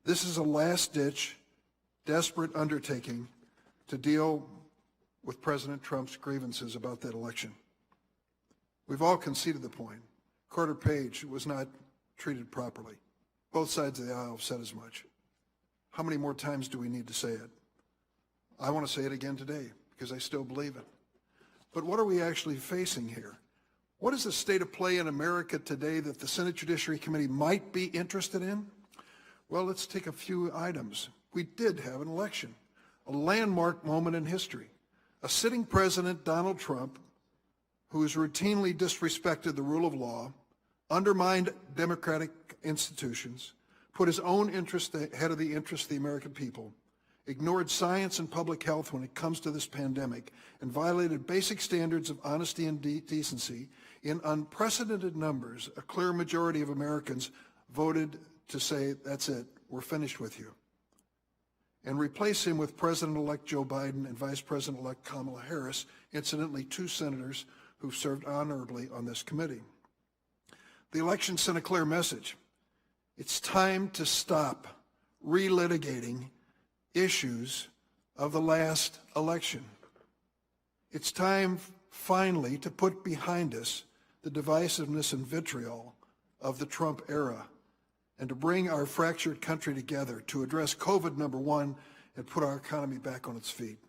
This is a last-ditch, desperate undertaking to deal with President Trump's grievances about that election. We've all conceded the point. Carter Page was not treated properly. Both sides of the aisle have said as much. How many more times do we need to say it? I want to say it again today because I still believe it. But what are we actually facing here? What is the state of play in America today that the Senate Judiciary Committee might be interested in? Well, let's take a few items. We did have an election, a landmark moment in history. A sitting president, Donald Trump, who has routinely disrespected the rule of law, undermined democratic institutions, put his own interest ahead of the interest of the American people, ignored science and public health when it comes to this pandemic, and violated basic standards of honesty and decency. In unprecedented numbers, a clear majority of Americans voted to say, that's it, we're finished with you, and replace him with President-elect Joe Biden and Vice President-elect Kamala Harris, incidentally 2 senators who've served honorably on this committee. The election sent a clear message. It's time to stop relitigating issues of the last election. It's time finally to put behind us the divisiveness and vitriol of the Trump era and to bring our fractured country together to address COVID, number one, and put our economy back on its feet.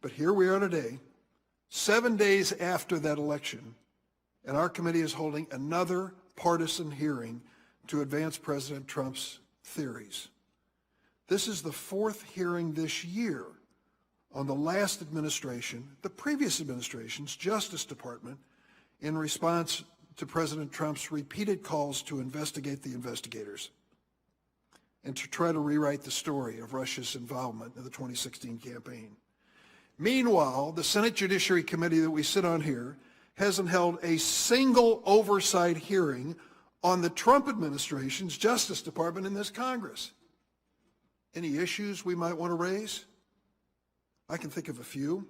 But here we are today, 7 days after that election, and our committee is holding another partisan hearing to advance President Trump's theories. This is the 4th hearing this year on the last administration, the previous administration's Justice Department, in response to President Trump's repeated calls to investigate the investigators and to try to rewrite the story of Russia's involvement in the 2016 campaign. Meanwhile, the Senate Judiciary Committee that we sit on here hasn't held a single oversight hearing on the Trump administration's Justice Department in this Congress. Any issues we might want to raise? I can think of a few.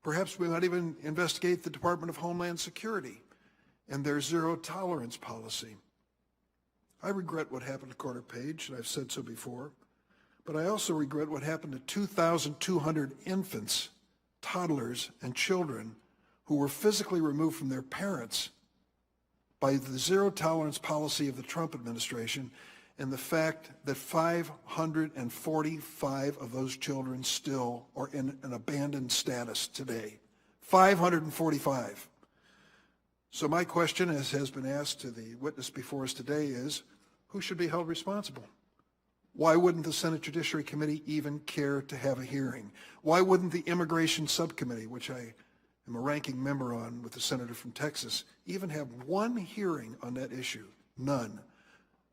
Perhaps we might even investigate the Department of Homeland Security and their zero tolerance policy. I regret what happened to Carter Page, and I've said so before, but I also regret what happened to 2,200 infants, toddlers, and children who were physically removed from their parents by the zero-tolerance policy of the Trump administration, and the fact that 545 of those children still are in an abandoned status today. 545. So my question, as has been asked to the witness before us today, is who should be held responsible? Why wouldn't the Senate Judiciary Committee even care to have a hearing? Why wouldn't the Immigration Subcommittee, which I am a ranking member on with the senator from Texas, even have one hearing on that issue? None.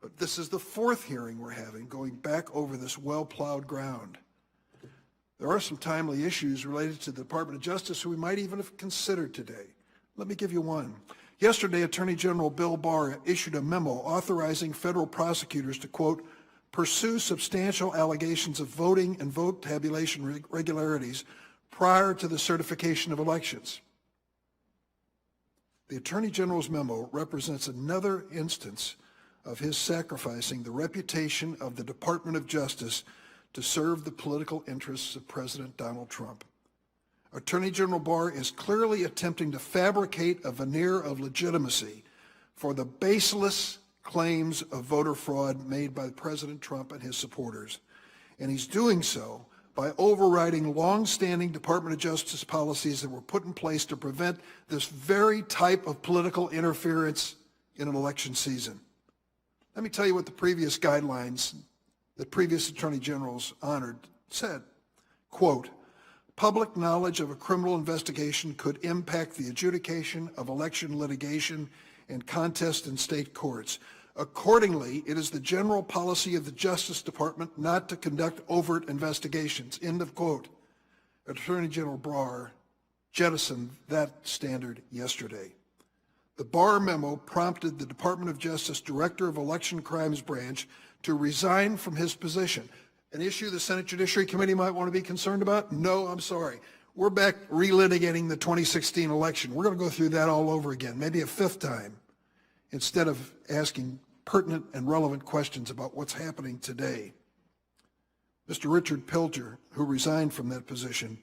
But this is the fourth hearing we're having, going back over this well-plowed ground. There are some timely issues related to the Department of Justice we might even have considered today. Let me give you one. Yesterday, Attorney General Bill Barr issued a memo authorizing federal prosecutors to, quote, pursue substantial allegations of voting and vote tabulation irregularities prior to the certification of elections. The Attorney General's memo represents another instance of his sacrificing the reputation of the Department of Justice to serve the political interests of President Donald Trump. Attorney General Barr is clearly attempting to fabricate a veneer of legitimacy for the baseless claims of voter fraud made by President Trump and his supporters. And he's doing so by overriding long-standing Department of Justice policies that were put in place to prevent this very type of political interference in an election season. Let me tell you what the previous guidelines that previous attorney generals honored said. Quote, public knowledge of a criminal investigation could impact the adjudication of election litigation and contest in state courts. Accordingly, it is the general policy of the Justice Department not to conduct overt investigations. End of quote. Attorney General Barr jettisoned that standard yesterday. The Barr memo prompted the Department of Justice Director of Election Crimes Branch to resign from his position. An issue the Senate Judiciary Committee might want to be concerned about? No, I'm sorry. We're back relitigating the 2016 election. We're going to go through that all over again, maybe a fifth time, instead of asking pertinent and relevant questions about what's happening today. Mr. Richard Pilger, who resigned from that position,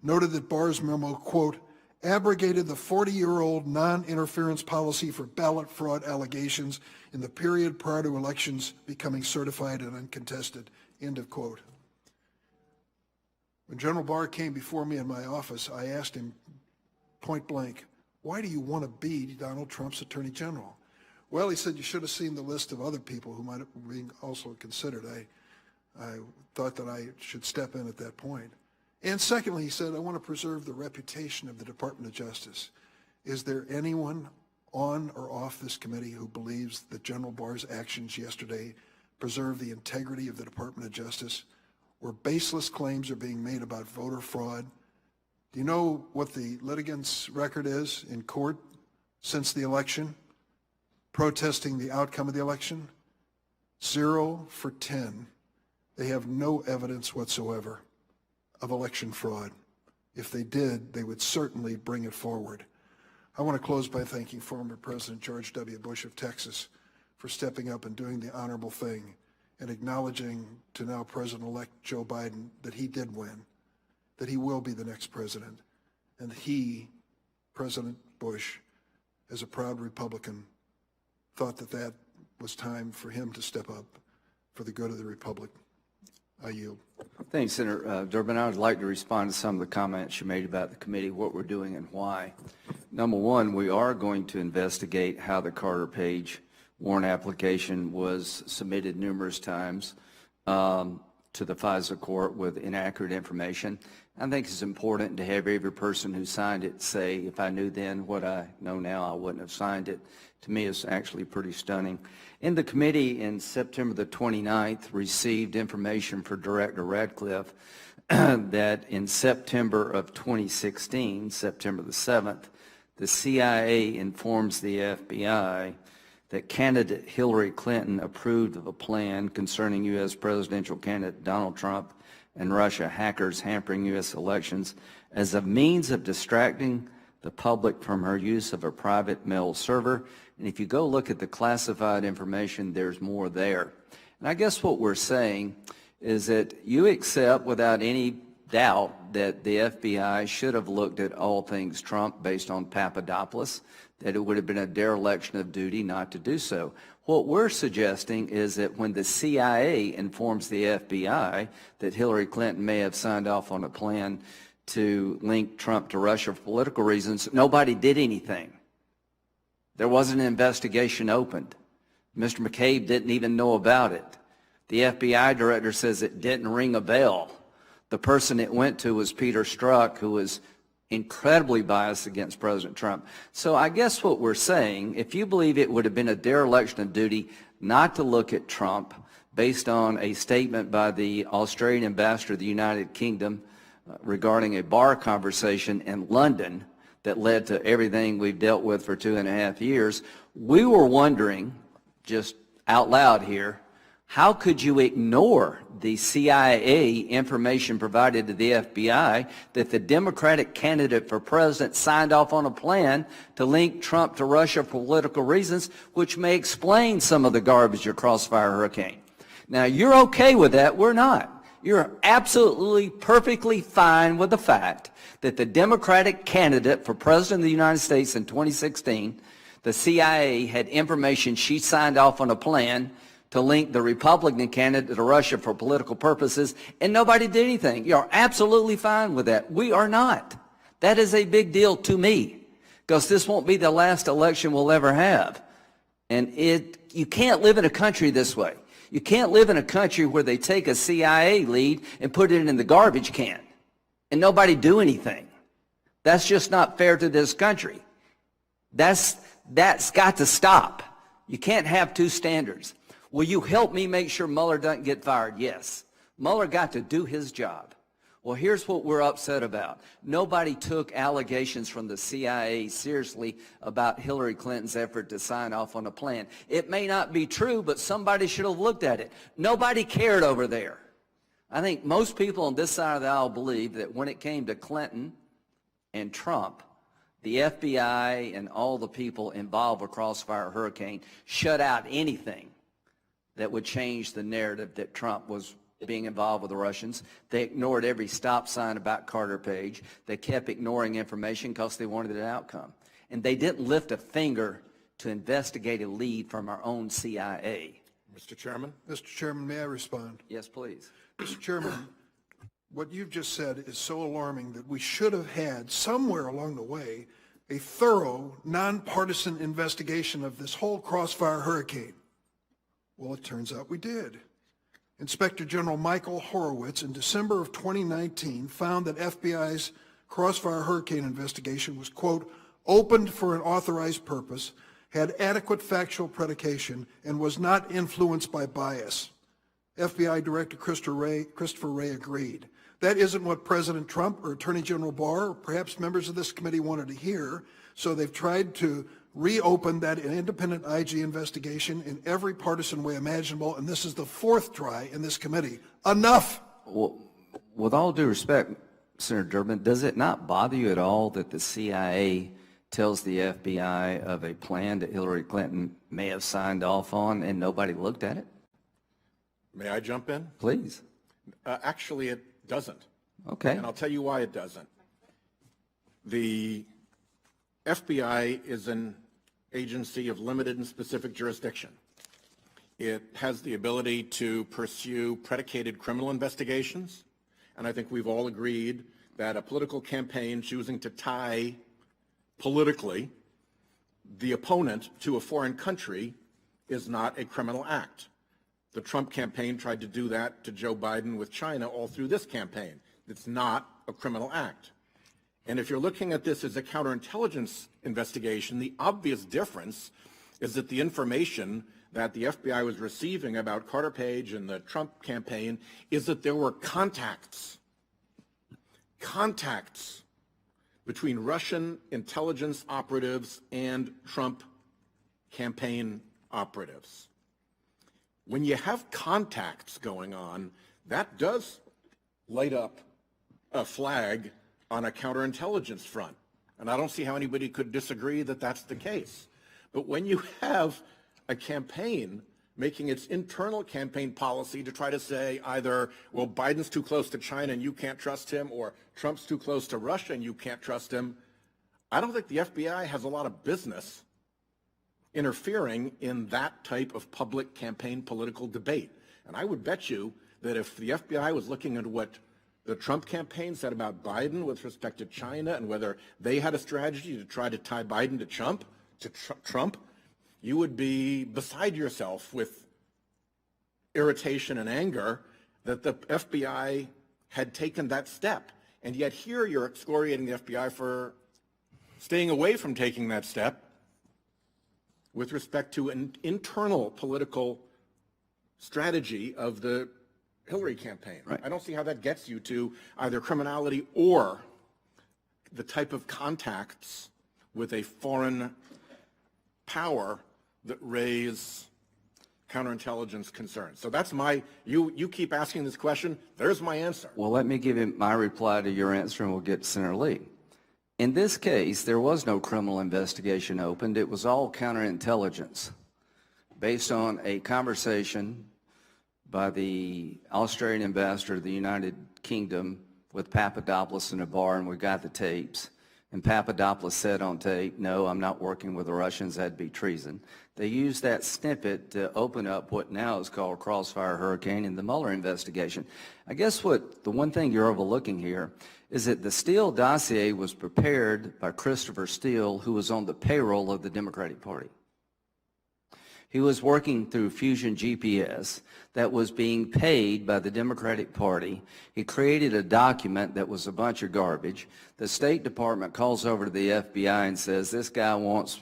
noted that Barr's memo, quote, abrogated the 40-year-old non-interference policy for ballot fraud allegations in the period prior to elections becoming certified and uncontested, end of quote. When General Barr came before me in my office, I asked him point blank, why do you want to be Donald Trump's Attorney General? Well, he said, you should have seen the list of other people who might have been also considered. I thought that I should step in at that point. And secondly, he said, I want to preserve the reputation of the Department of Justice. Is there anyone on or off this committee who believes that General Barr's actions yesterday preserve the integrity of the Department of Justice, where baseless claims are being made about voter fraud? Do you know what the litigants' record is in court since the election, protesting the outcome of the election? 0 for 10. They have no evidence whatsoever of election fraud. If they did, they would certainly bring it forward. I want to close by thanking former President George W. Bush of Texas for stepping up and doing the honorable thing and acknowledging to now President-elect Joe Biden that he did win, that he will be the next president, and he, President Bush, as a proud Republican, thought that that was time for him to step up for the good of the Republic. I yield. Thanks, Senator Durbin. I would like to respond to some of the comments you made about the committee, what we're doing and why. Number one, we are going to investigate how the Carter Page warrant application was submitted numerous times to the FISA court with inaccurate information. I think it's important to have every person who signed it say, if I knew then what I know now, I wouldn't have signed it. To me, it's actually pretty stunning. And the committee in September the 29th received information for Director Radcliffe that in September of 2016, September the 7th, the CIA informs the FBI that candidate Hillary Clinton approved of a plan concerning U.S. presidential candidate Donald Trump and Russia hackers hampering U.S. elections as a means of distracting the public from her use of a private mail server And if you go look at the classified information, there's more there. And I guess what we're saying is that you accept without any doubt that the FBI should have looked at all things Trump based on Papadopoulos, that it would have been a dereliction of duty not to do so. What we're suggesting is that when the CIA informs the FBI that Hillary Clinton may have signed off on a plan to link Trump to Russia for political reasons, nobody did anything. There wasn't an investigation opened. Mr. McCabe didn't even know about it. The FBI director says it didn't ring a bell. The person it went to was Peter Strzok, who was incredibly biased against President Trump. So I guess what we're saying, if you believe it would have been a dereliction of duty not to look at Trump based on a statement by the Australian ambassador to the United Kingdom regarding a bar conversation in London that led to everything we've dealt with for 2.5 years, we were wondering, just out loud here, how could you ignore the CIA information provided to the FBI that the Democratic candidate for president signed off on a plan to link Trump to Russia for political reasons, which may explain some of the garbage of Crossfire Hurricane? Now, you're okay with that. We're not. You're absolutely, perfectly fine with the fact that the Democratic candidate for president of the United States in 2016, the CIA had information she signed off on a plan to link the Republican candidate to Russia for political purposes, and nobody did anything. You're absolutely fine with that. We are not. That is a big deal to me, because this won't be the last election we'll ever have. And you can't live in a country this way. You can't live in a country where they take a CIA lead and put it in the garbage can, and nobody do anything. That's just not fair to this country. That's got to stop. You can't have two standards. Will you help me make sure Mueller doesn't get fired? Yes. Mueller got to do his job. Well, here's what we're upset about. Nobody took allegations from the CIA seriously about Hillary Clinton's effort to sign off on a plan. It may not be true, but somebody should have looked at it. Nobody cared over there. I think most people on this side of the aisle believe that when it came to Clinton and Trump, the FBI and all the people involved with Crossfire Hurricane shut out anything that would change the narrative that Trump was being involved with the Russians. They ignored every stop sign about Carter Page. They kept ignoring information because they wanted an outcome. And they didn't lift a finger to investigate a lead from our own CIA. Mr. Chairman? Mr. Chairman, may I respond? Yes, please. Mr. Chairman, what you've just said is so alarming that we should have had somewhere along the way a thorough, nonpartisan investigation of this whole Crossfire Hurricane. Well, it turns out we did. Inspector General Michael Horowitz in December of 2019 found that FBI's Crossfire Hurricane investigation was, quote, opened for an authorized purpose, had adequate factual predication, and was not influenced by bias. FBI Director Christopher Wray agreed. That isn't what President Trump or Attorney General Barr or perhaps members of this committee wanted to hear, so they've tried to reopen that independent IG investigation in every partisan way imaginable, and this is the fourth try in this committee. Enough! Well, with all due respect, Senator Durbin, does it not bother you at all that the CIA tells the FBI of a plan that Hillary Clinton may have signed off on and nobody looked at it? May I jump in? Please. Actually, it doesn't. Okay. And I'll tell you why it doesn't. The FBI is an agency of limited and specific jurisdiction. It has the ability to pursue predicated criminal investigations, and I think we've all agreed that a political campaign choosing to tie politically the opponent to a foreign country is not a criminal act. The Trump campaign tried to do that to Joe Biden with China all through this campaign. It's not a criminal act. And if you're looking at this as a counterintelligence investigation, the obvious difference is that the information that the FBI was receiving about Carter Page and the Trump campaign is that there were contacts between Russian intelligence operatives and Trump campaign operatives. When you have contacts going on, that does light up a flag on a counterintelligence front. And I don't see how anybody could disagree that that's the case. But when you have a campaign making its internal campaign policy to try to say either, well, Biden's too close to China and you can't trust him, or Trump's too close to Russia and you can't trust him, I don't think the FBI has a lot of business interfering in that type of public campaign political debate. And I would bet you that if the FBI was looking at what the Trump campaign said about Biden with respect to China and whether they had a strategy to try to tie Biden to Trump, you would be beside yourself with irritation and anger that the FBI had taken that step. And yet here you're excoriating the FBI for staying away from taking that step with respect to an internal political strategy of the Hillary campaign. Right. I don't see how that gets you to either criminality or the type of contacts with a foreign power that raise counterintelligence concerns. So that's you keep asking this question, there's my answer. Well, let me give you my reply to your answer and we'll get to Senator Lee. In this case, there was no criminal investigation opened. It was all counterintelligence based on a conversation by the Australian ambassador to the United Kingdom with Papadopoulos in a bar, and we got the tapes. And Papadopoulos said on tape, no, I'm not working with the Russians, that'd be treason. They used that snippet to open up what now is called Crossfire Hurricane in the Mueller investigation. I guess the one thing you're overlooking here is that the Steele dossier was prepared by Christopher Steele, who was on the payroll of the Democratic Party. He was working through Fusion GPS that was being paid by the Democratic Party. He created a document that was a bunch of garbage. The State Department calls over to the FBI and says, this guy wants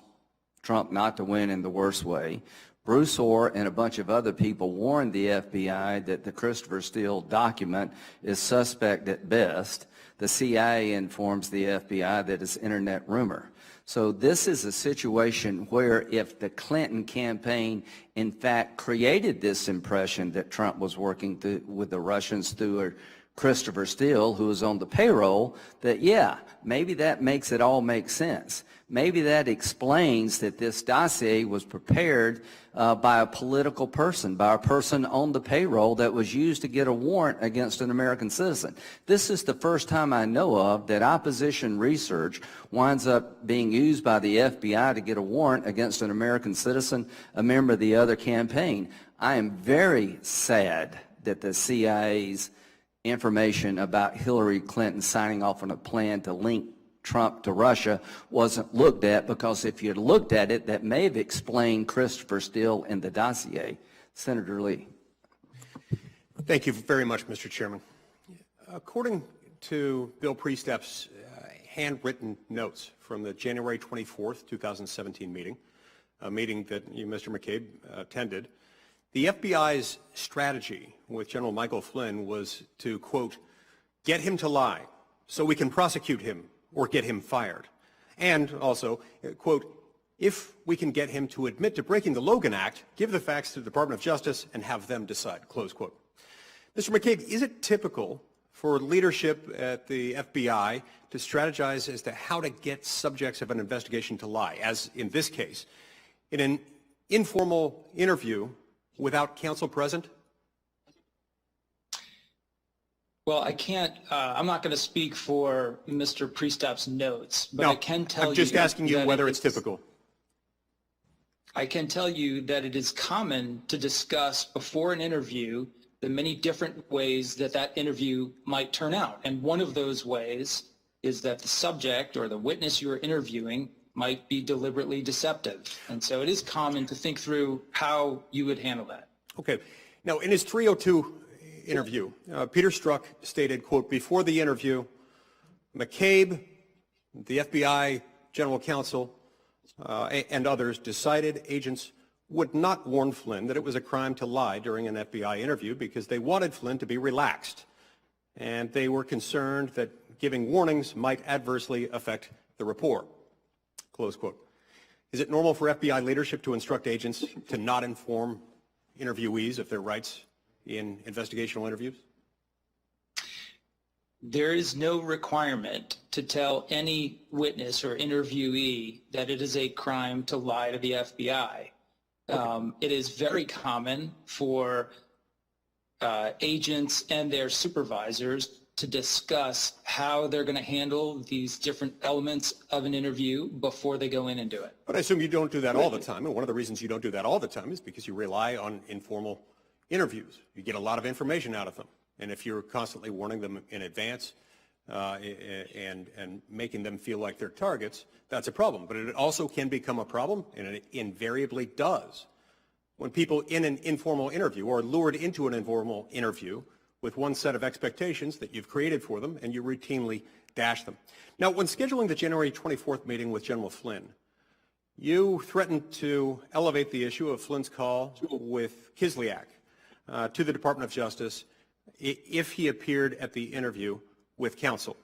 Trump not to win in the worst way. Bruce Orr and a bunch of other people warned the FBI that the Christopher Steele document is suspect at best. The CIA informs the FBI that it's internet rumor. So this is a situation where if the Clinton campaign in fact created this impression that Trump was working with the Russians through Christopher Steele, who was on the payroll, that yeah, maybe that makes it all make sense. Maybe that explains that this dossier was prepared by a political person, by a person on the payroll that was used to get a warrant against an American citizen. This is the first time I know of that opposition research winds up being used by the FBI to get a warrant against an American citizen, a member of the other campaign. I am very sad that the CIA's information about Hillary Clinton signing off on a plan to link Trump to Russia wasn't looked at, because if you had looked at it, that may have explained Christopher Steele in the dossier. Senator Lee. Thank you very much, Mr. Chairman. According to Bill Priestup's handwritten notes from the January 24th, 2017 meeting, a meeting that you, Mr. McCabe, attended, the FBI's strategy with General Michael Flynn was to, quote, get him to lie so we can prosecute him or get him fired. And also, quote, if we can get him to admit to breaking the Logan Act, give the facts to the Department of Justice and have them decide, close quote. Mr. McCabe, is it typical for leadership at the FBI to strategize as to how to get subjects of an investigation to lie, as in this case, in an informal interview without counsel present? Well, I can't, I'm not going to speak for Mr. Priestup's notes, but No, I can tell you. I'm just asking you whether it's typical. I can tell you that it is common to discuss before an interview the many different ways that that interview might turn out. And one of those ways is that the subject or the witness you are interviewing might be deliberately deceptive. And so it is common to think through how you would handle that. Okay. Now, in his 302 interview, Peter Strzok stated, quote, before the interview, McCabe, the FBI general counsel, and others decided agents would not warn Flynn that it was a crime to lie during an FBI interview because they wanted Flynn to be relaxed. And they were concerned that giving warnings might adversely affect the rapport, close quote. Is it normal for FBI leadership to instruct agents to not inform interviewees of their rights in investigational interviews? There is no requirement to tell any witness or interviewee that it is a crime to lie to the FBI. It is very common for agents and their supervisors to discuss how they're going to handle these different elements of an interview before they go in and do it. But I assume you don't do that all the time, and one of the reasons you don't do that all the time is because you rely on informal interviews. You get a lot of information out of them, and if you're constantly warning them in advance and making them feel like they're targets, that's a problem. But it also can become a problem, and it invariably does, when people in an informal interview are lured into an informal interview with one set of expectations that you've created for them, and you routinely dash them. Now, when scheduling the January 24th meeting with General Flynn, you threatened to elevate the issue of Flynn's call with Kislyak to the Department of Justice if he appeared at the interview with counsel.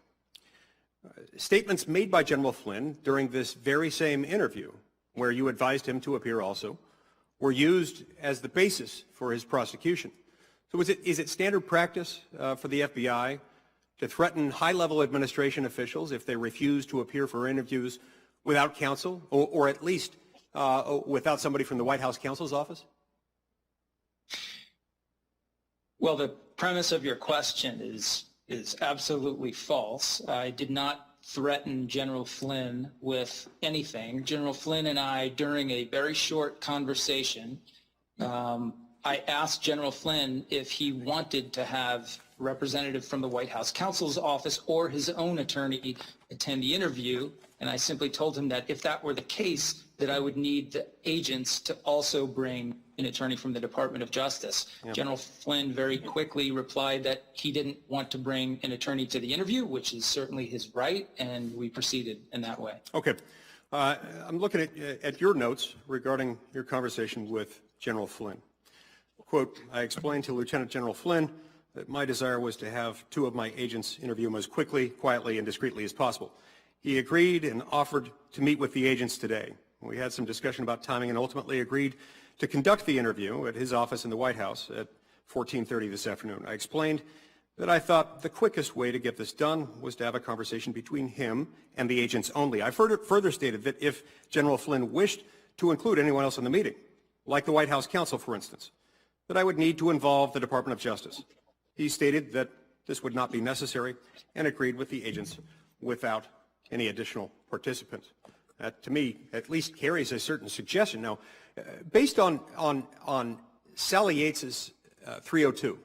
Statements made by General Flynn during this very same interview, where you advised him to appear also, were used as the basis for his prosecution. So is it standard practice for the FBI to threaten high-level administration officials if they refuse to appear for interviews without counsel, or at least without somebody from the White House counsel's office? Well, the premise of your question is absolutely false. I did not threaten General Flynn with anything. General Flynn and I, during a very short conversation, I asked General Flynn if he wanted to have a representative from the White House counsel's office or his own attorney attend the interview, and I simply told him that if that were the case, that I would need the agents to also bring an attorney from the Department of Justice. Yep. General Flynn very quickly replied that he didn't want to bring an attorney to the interview, which is certainly his right, and we proceeded in that way. Okay. I'm looking at your notes regarding your conversation with General Flynn. Quote, I explained to Lieutenant General Flynn that my desire was to have two of my agents interview him as quickly, quietly, and discreetly as possible. He agreed and offered to meet with the agents today. We had some discussion about timing and ultimately agreed to conduct the interview at his office in the White House at 14:30 this afternoon. I explained that I thought the quickest way to get this done was to have a conversation between him and the agents only. I further stated that if General Flynn wished to include anyone else in the meeting, like the White House counsel, for instance, that I would need to involve the Department of Justice. He stated that this would not be necessary and agreed with the agents without any additional participants. That, to me, at least carries a certain suggestion. Now, based on Sally Yates's 302,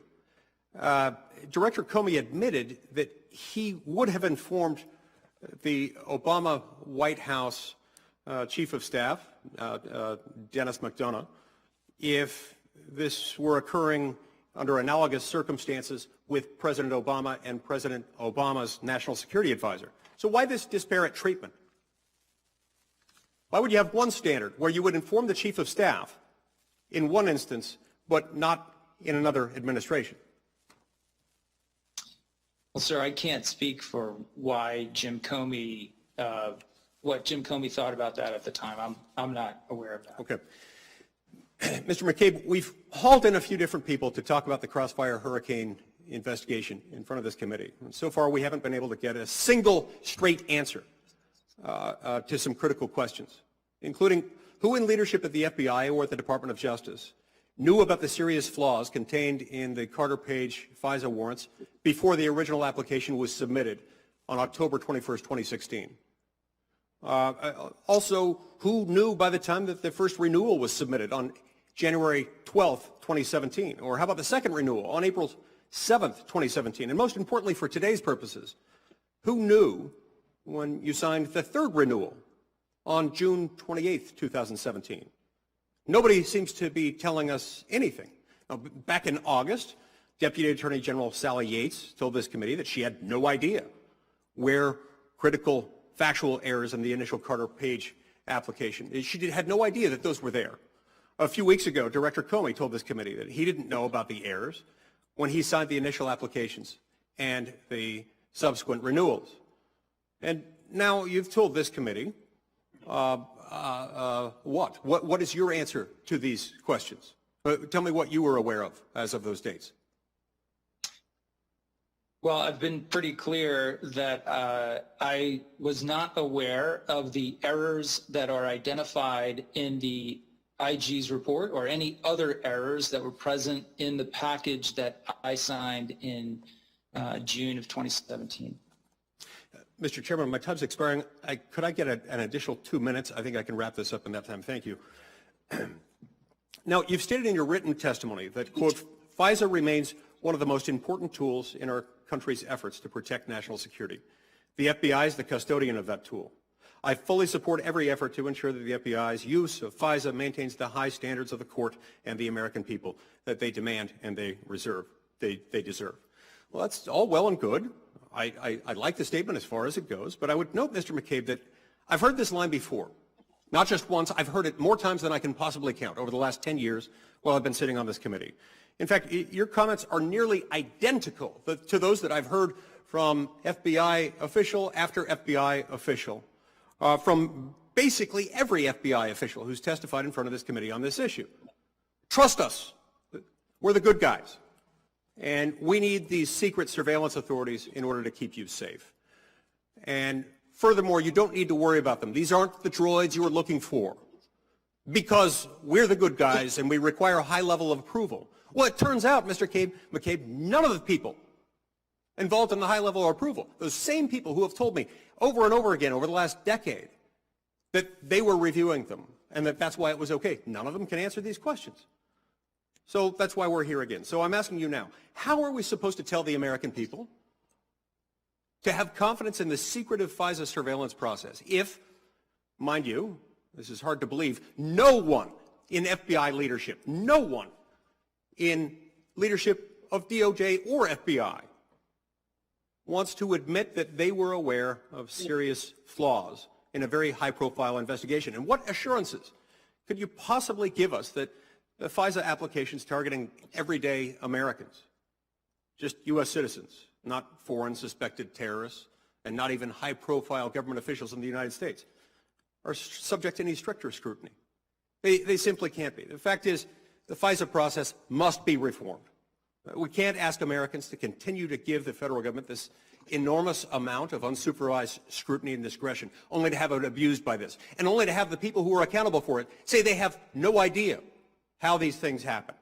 Director Comey admitted that he would have informed the Obama White House Chief of Staff, Dennis McDonough, if this were occurring under analogous circumstances with President Obama and President Obama's National Security Advisor. So why this disparate treatment? Why would you have one standard where you would inform the Chief of Staff in one instance, but not in another administration? Well, sir, I can't speak for why Jim Comey, what Jim Comey thought about that at the time. I'm not aware of that. Okay. Mr. McCabe, we've hauled in a few different people to talk about the Crossfire Hurricane investigation in front of this committee. And so far, we haven't been able to get a single straight answer to some critical questions, including who in leadership at the FBI or at the Department of Justice knew about the serious flaws contained in the Carter Page FISA warrants before the original application was submitted on October 21st, 2016. Also, who knew by the time that the first renewal was submitted on January 12th, 2017? Or how about the second renewal on April 7th, 2017? And most importantly for today's purposes, who knew when you signed the third renewal on June 28th, 2017? Nobody seems to be telling us anything. Now, back in August, Deputy Attorney General Sally Yates told this committee that she had no idea where critical factual errors in the initial Carter Page application. She had no idea that those were there. A few weeks ago, Director Comey told this committee that he didn't know about the errors when he signed the initial applications and the subsequent renewals. And now you've told this committee what? What is your answer to these questions? Tell me what you were aware of as of those dates. Well, I've been pretty clear that I was not aware of the errors that are identified in the IG's report or any other errors that were present in the package that I signed in June of 2017. Mr. Chairman, my time's expiring. Could I get an additional 2 minutes? I think I can wrap this up in that time. Thank you. Now, you've stated in your written testimony that, quote, FISA remains one of the most important tools in our country's efforts to protect national security. The FBI is the custodian of that tool. I fully support every effort to ensure that the FBI's use of FISA maintains the high standards of the court and the American people that they demand and they deserve. Well, that's all well and good. I like the statement as far as it goes, but I would note, Mr. McCabe, that I've heard this line before. Not just once, I've heard it more times than I can possibly count over the last 10 years while I've been sitting on this committee. In fact, your comments are nearly identical to those that I've heard from FBI official after FBI official, from basically every FBI official who's testified in front of this committee on this issue. Trust us. We're the good guys. And we need these secret surveillance authorities in order to keep you safe. And furthermore, you don't need to worry about them. These aren't the droids you were looking for, because we're the good guys and we require a high level of approval. Well, it turns out, Mr. McCabe, none of the people involved in the high level of approval, those same people who have told me over and over again over the last decade that they were reviewing them and that that's why it was okay, none of them can answer these questions. So that's why we're here again. So I'm asking you now, how are we supposed to tell the American people to have confidence in the secretive FISA surveillance process if, mind you, this is hard to believe, no one in FBI leadership, no one in leadership of DOJ or FBI wants to admit that they were aware of serious flaws in a very high-profile investigation? And what assurances could you possibly give us that the FISA applications targeting everyday Americans, just U.S. citizens, not foreign suspected terrorists, and not even high-profile government officials in the United States, are subject to any stricter scrutiny? They simply can't be. The fact is, the FISA process must be reformed. We can't ask Americans to continue to give the federal government this enormous amount of unsupervised scrutiny and discretion, only to have it abused by this, and only to have the people who are accountable for it say they have no idea how these things happen.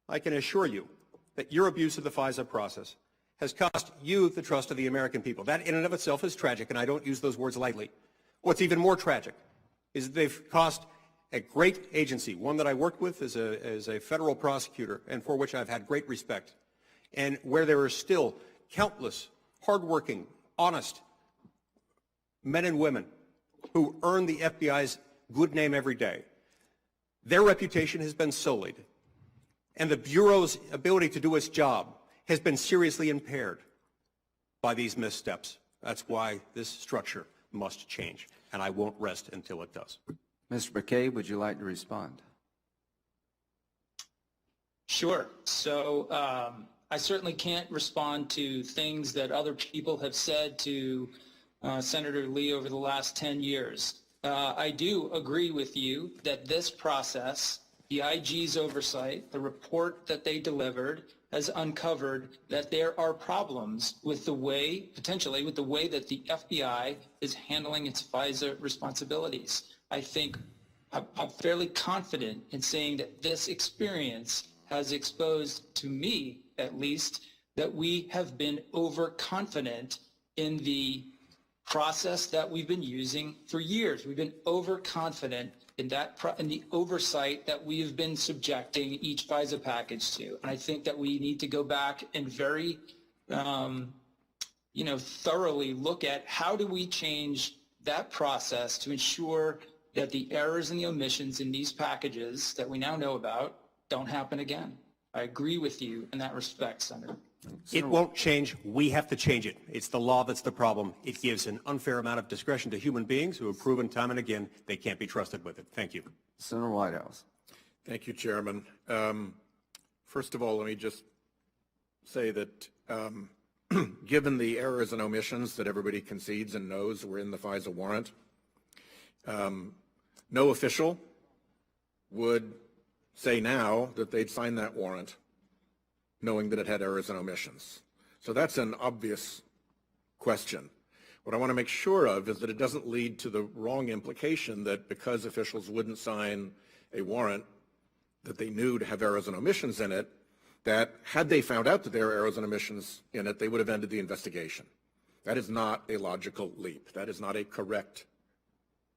I can assure you that your abuse of the FISA process has cost you the trust of the American people. That in and of itself is tragic, and I don't use those words lightly. What's even more tragic is that they've cost a great agency, one that I worked with as a federal prosecutor and for which I've had great respect, and where there are still countless hardworking, honest men and women who earn the FBI's good name every day. Their reputation has been sullied, and the Bureau's ability to do its job has been seriously impaired by these missteps. That's why this structure must change, and I won't rest until it does. Mr. McCabe, would you like to respond? Sure. So I certainly can't respond to things that other people have said to Senator Lee over the last 10 years. I do agree with you that this process, the IG's oversight, the report that they delivered, has uncovered that there are problems with the way, potentially, with the way that the FBI is handling its FISA responsibilities. I think I'm fairly confident in saying that this experience has exposed, to me at least, that we have been overconfident in the process that we've been using for years. We've been overconfident in the oversight that we have been subjecting each FISA package to. And I think that we need to go back and very, thoroughly look at how do we change that process to ensure that the errors and the omissions in these packages that we now know about don't happen again. I agree with you in that respect, Senator. It won't change. We have to change it. It's the law that's the problem. It gives an unfair amount of discretion to human beings who have proven time and again they can't be trusted with it. Thank you. Senator Whitehouse. Thank you, Chairman. First of all, let me just say that given the errors and omissions that everybody concedes and knows were in the FISA warrant, no official would say now that they'd sign that warrant knowing that it had errors and omissions. So that's an obvious question. What I want to make sure of is that it doesn't lead to the wrong implication that because officials wouldn't sign a warrant that they knew to have errors and omissions in it, that had they found out that there were errors and omissions in it, they would have ended the investigation. That is not a logical leap. That is not a correct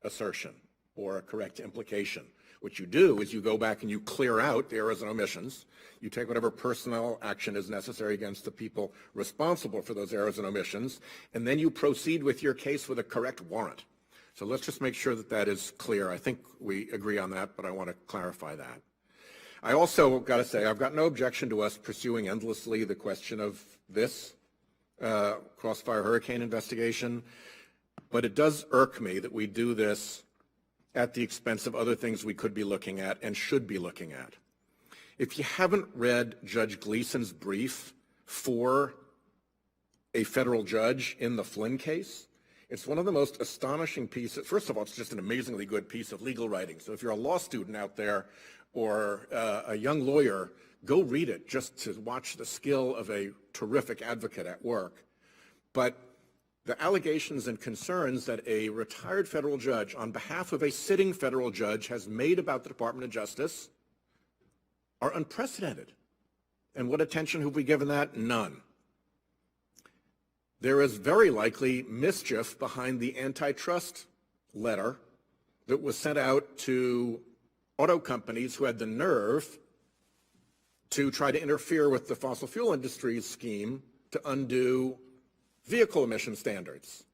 assertion or a correct implication. What you do is you go back and you clear out the errors and omissions. You take whatever personnel action is necessary against the people responsible for those errors and omissions, and then you proceed with your case with a correct warrant. So let's just make sure that that is clear. I think we agree on that, but I want to clarify that. I also got to say, I've got no objection to us pursuing endlessly the question of this Crossfire Hurricane investigation, but it does irk me that we do this at the expense of other things we could be looking at and should be looking at. If you haven't read Judge Gleason's brief for a federal judge in the Flynn case, it's one of the most astonishing pieces. First of all, it's just an amazingly good piece of legal writing. So if you're a law student out there or a young lawyer, go read it just to watch the skill of a terrific advocate at work. But the allegations and concerns that a retired federal judge on behalf of a sitting federal judge has made about the Department of Justice are unprecedented. And what attention have we given that? None. There is very likely mischief behind the antitrust letter that was sent out to auto companies who had the nerve to try to interfere with the fossil fuel industry's scheme to undo vehicle emission standards.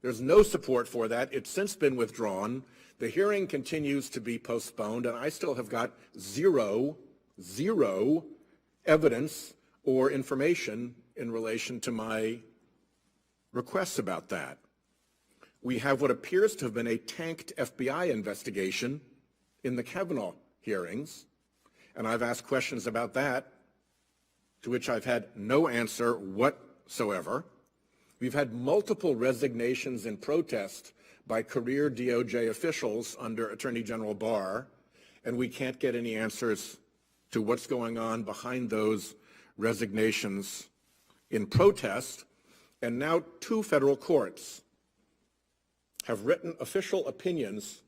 There's no support for that. It's since been withdrawn. The hearing continues to be postponed, and I still have got zero evidence or information in relation to my requests about that. We have what appears to have been a tanked FBI investigation in the Kavanaugh hearings, and I've asked questions about that, to which I've had no answer whatsoever. We've had multiple resignations in protest by career DOJ officials under Attorney General Barr, and we can't get any answers to what's going on behind those resignations in protest. And now 2 federal courts have written official opinions,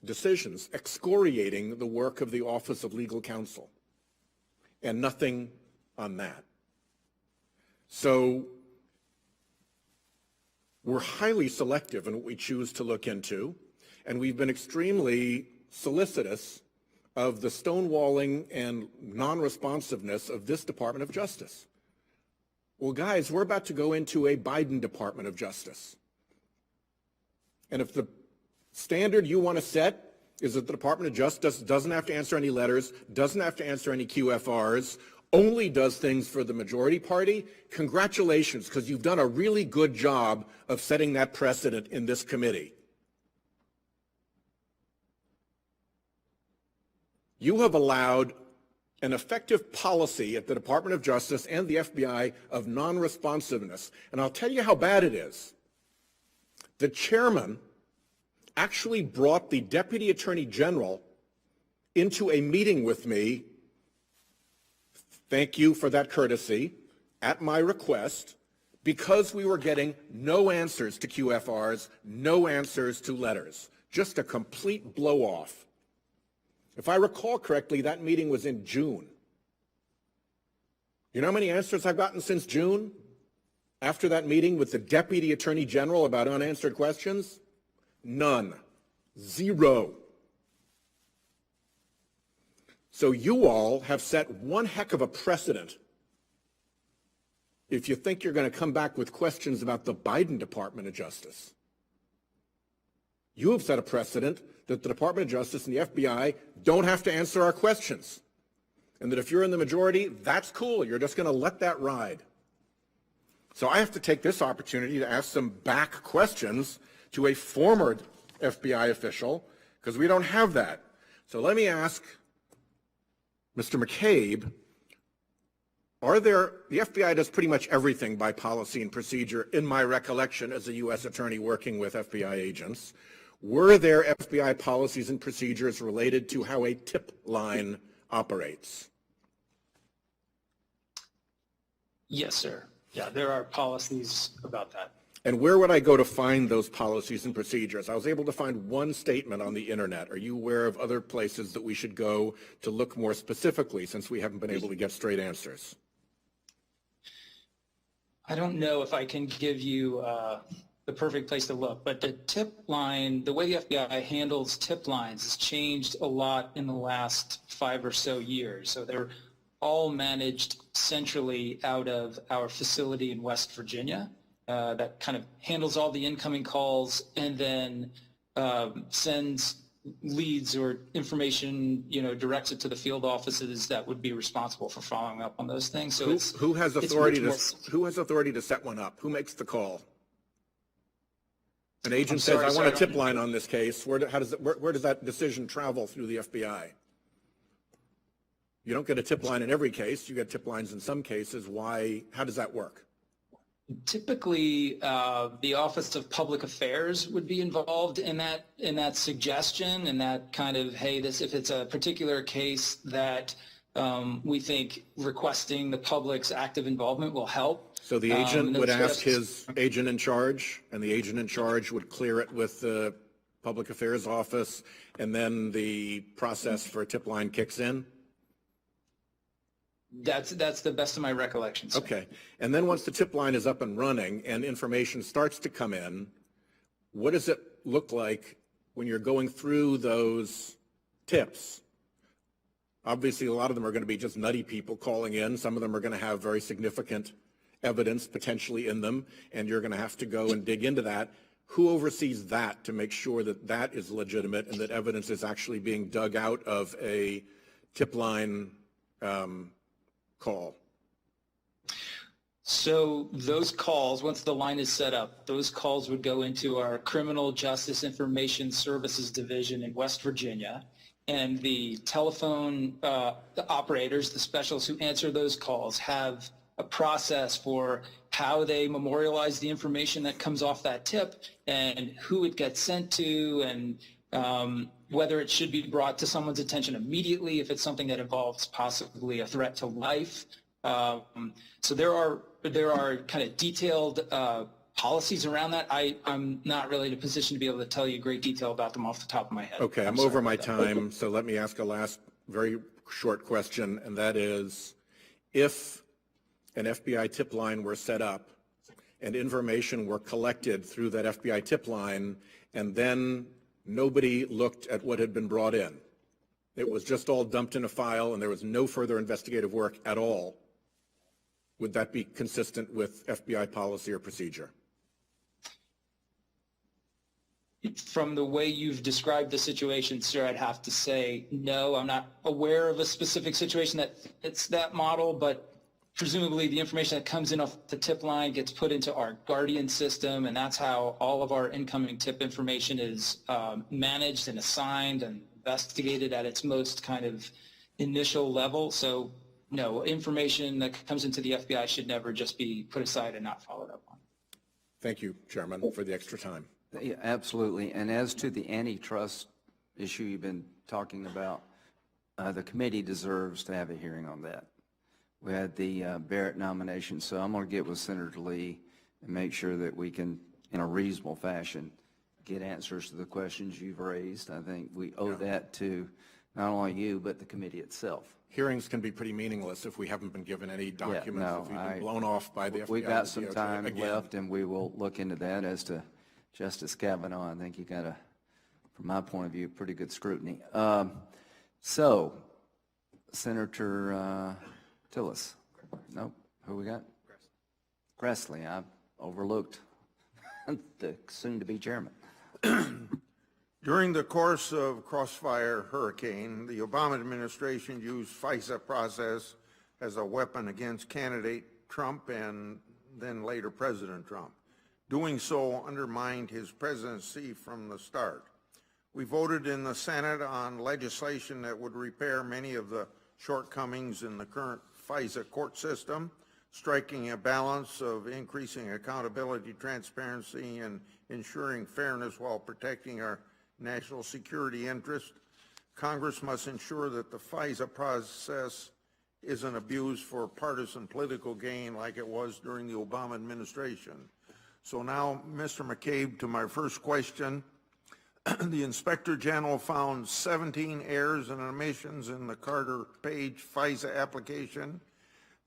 decisions, excoriating the work of the Office of Legal Counsel, and nothing on that. So we're highly selective in what we choose to look into, and we've been extremely solicitous of the stonewalling and non-responsiveness of this Department of Justice. Well, guys, we're about to go into a Biden Department of Justice. And if the standard you want to set is that the Department of Justice doesn't have to answer any letters, doesn't have to answer any QFRs, only does things for the majority party, congratulations, because you've done a really good job of setting that precedent in this committee. You have allowed an effective policy at the Department of Justice and the FBI of non-responsiveness. And I'll tell you how bad it is. The chairman actually brought the Deputy Attorney General into a meeting with me. Thank you for that courtesy, at my request, because we were getting no answers to QFRs, no answers to letters, just a complete blow-off. If I recall correctly, that meeting was in June. You know how many answers I've gotten since June? After that meeting with the Deputy Attorney General about unanswered questions? None. 0. So you all have set one heck of a precedent if you think you're going to come back with questions about the Biden Department of Justice. You have set a precedent that the Department of Justice and the FBI don't have to answer our questions. And that if you're in the majority, that's cool. You're just going to let that ride. So I have to take this opportunity to ask some back questions to a former FBI official, because we don't have that. So let me ask Mr. McCabe, the FBI does pretty much everything by policy and procedure, in my recollection as a U.S. attorney working with FBI agents. Were there FBI policies and procedures related to how a tip line operates? Yes, sir. Yeah, there are policies about that. And where would I go to find those policies and procedures? I was able to find one statement on the internet. Are you aware of other places that we should go to look more specifically, since we haven't been able to get straight answers? I don't know if I can give you the perfect place to look, but the tip line, the way the FBI handles tip lines has changed a lot in the last 5 or so years. So they're all managed centrally out of our facility in West Virginia. That kind of handles all the incoming calls and then sends leads or information, directs it to the field offices that would be responsible for following up on those things. So who has authority to set one up? Who makes the call? An agent says, I want a tip line on this case. Where does that decision travel through the FBI? You don't get a tip line in every case. You get tip lines in some cases. Why? How does that work? Typically, the Office of Public Affairs would be involved in that suggestion and that kind of, hey, if it's a particular case that we think requesting the public's active involvement will help. So the agent would ask his agent in charge, and the agent in charge would clear it with the Public Affairs Office, and then the process for a tip line kicks in? That's the best of my recollection, sir. Okay. And then once the tip line is up and running and information starts to come in, what does it look like when you're going through those tips? Obviously, a lot of them are going to be just nutty people calling in. Some of them are going to have very significant evidence potentially in them, and you're going to have to go and dig into that. Who oversees that to make sure that that is legitimate and that evidence is actually being dug out of a tip line call? So those calls, once the line is set up, those calls would go into our Criminal Justice Information Services Division in West Virginia, and the telephone the operators, the specialists who answer those calls, have a process for how they memorialize the information that comes off that tip and who it gets sent to, and whether it should be brought to someone's attention immediately if it's something that involves possibly a threat to life. So there are kind of detailed policies around that. I'm not really in a position to be able to tell you great detail about them off the top of my head. Okay, I'm over my time, so let me ask a last very short question, and that is, if an FBI tip line were set up and information were collected through that FBI tip line, and then nobody looked at what had been brought in, it was just all dumped in a file and there was no further investigative work at all, would that be consistent with FBI policy or procedure? From the way you've described the situation, sir, I'd have to say no. I'm not aware of a specific situation that fits that model, but presumably the information that comes in off the tip line gets put into our Guardian system, and that's how all of our incoming tip information is managed and assigned and investigated at its most kind of initial level. So no, information that comes into the FBI should never just be put aside and not followed up on. Thank you, Chairman, for the extra time. Yeah, absolutely. And as to the antitrust issue you've been talking about, the committee deserves to have a hearing on that. We had the Barrett nomination, so I'm going to get with Senator Lee and make sure that we can, in a reasonable fashion, get answers to the questions you've raised. I think we owe that to not only you, but the committee itself. Hearings can be pretty meaningless if we haven't been given any documents, if we've been blown off by the FBI. We've got some time left, and we will look into that. As to Justice Kavanaugh, I think you got a, from my point of view, pretty good scrutiny. So, Senator Tillis. Nope. Who we got? Grassley. I overlooked the soon-to-be chairman. During the course of Crossfire Hurricane, the Obama administration used FISA process as a weapon against candidate Trump and then later President Trump. Doing so undermined his presidency from the start. We voted in the Senate on legislation that would repair many of the shortcomings in the current FISA court system, striking a balance of increasing accountability, transparency, and ensuring fairness while protecting our national security interest. Congress must ensure that the FISA process isn't abused for partisan political gain like it was during the Obama administration. So now, Mr. McCabe, to my first question, the Inspector General found 17 errors and omissions in the Carter Page FISA application.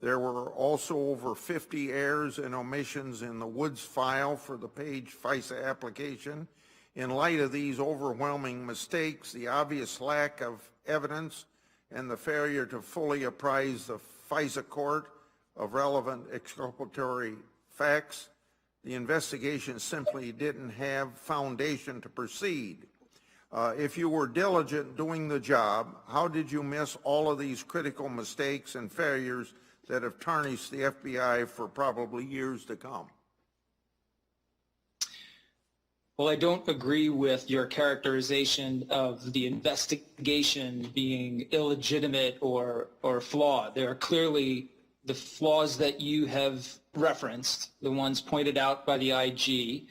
There were also over 50 errors and omissions in the Woods file for the Page FISA application. In light of these overwhelming mistakes, the obvious lack of evidence, and the failure to fully apprise the FISA court of relevant exculpatory facts, the investigation simply didn't have foundation to proceed. If you were diligent doing the job, how did you miss all of these critical mistakes and failures that have tarnished the FBI for probably years to come? Well, I don't agree with your characterization of the investigation being illegitimate or flawed. There are clearly the flaws that you have referenced, the ones pointed out by the IG,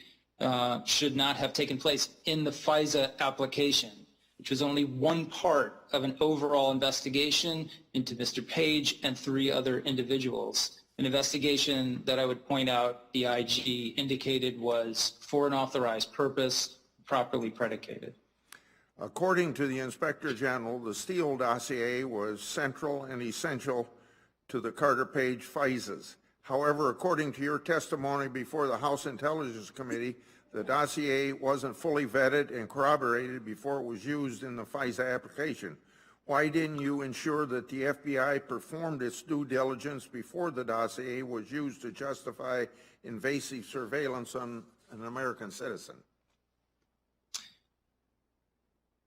should not have taken place in the FISA application, which was only one part of an overall investigation into Mr. Page and 3 other individuals. An investigation that I would point out the IG indicated was for an authorized purpose, properly predicated. According to the Inspector General, the Steele dossier was central and essential to the Carter Page FISAs. However, according to your testimony before the House Intelligence Committee, the dossier wasn't fully vetted and corroborated before it was used in the FISA application. Why didn't you ensure that the FBI performed its due diligence before the dossier was used to justify invasive surveillance on an American citizen?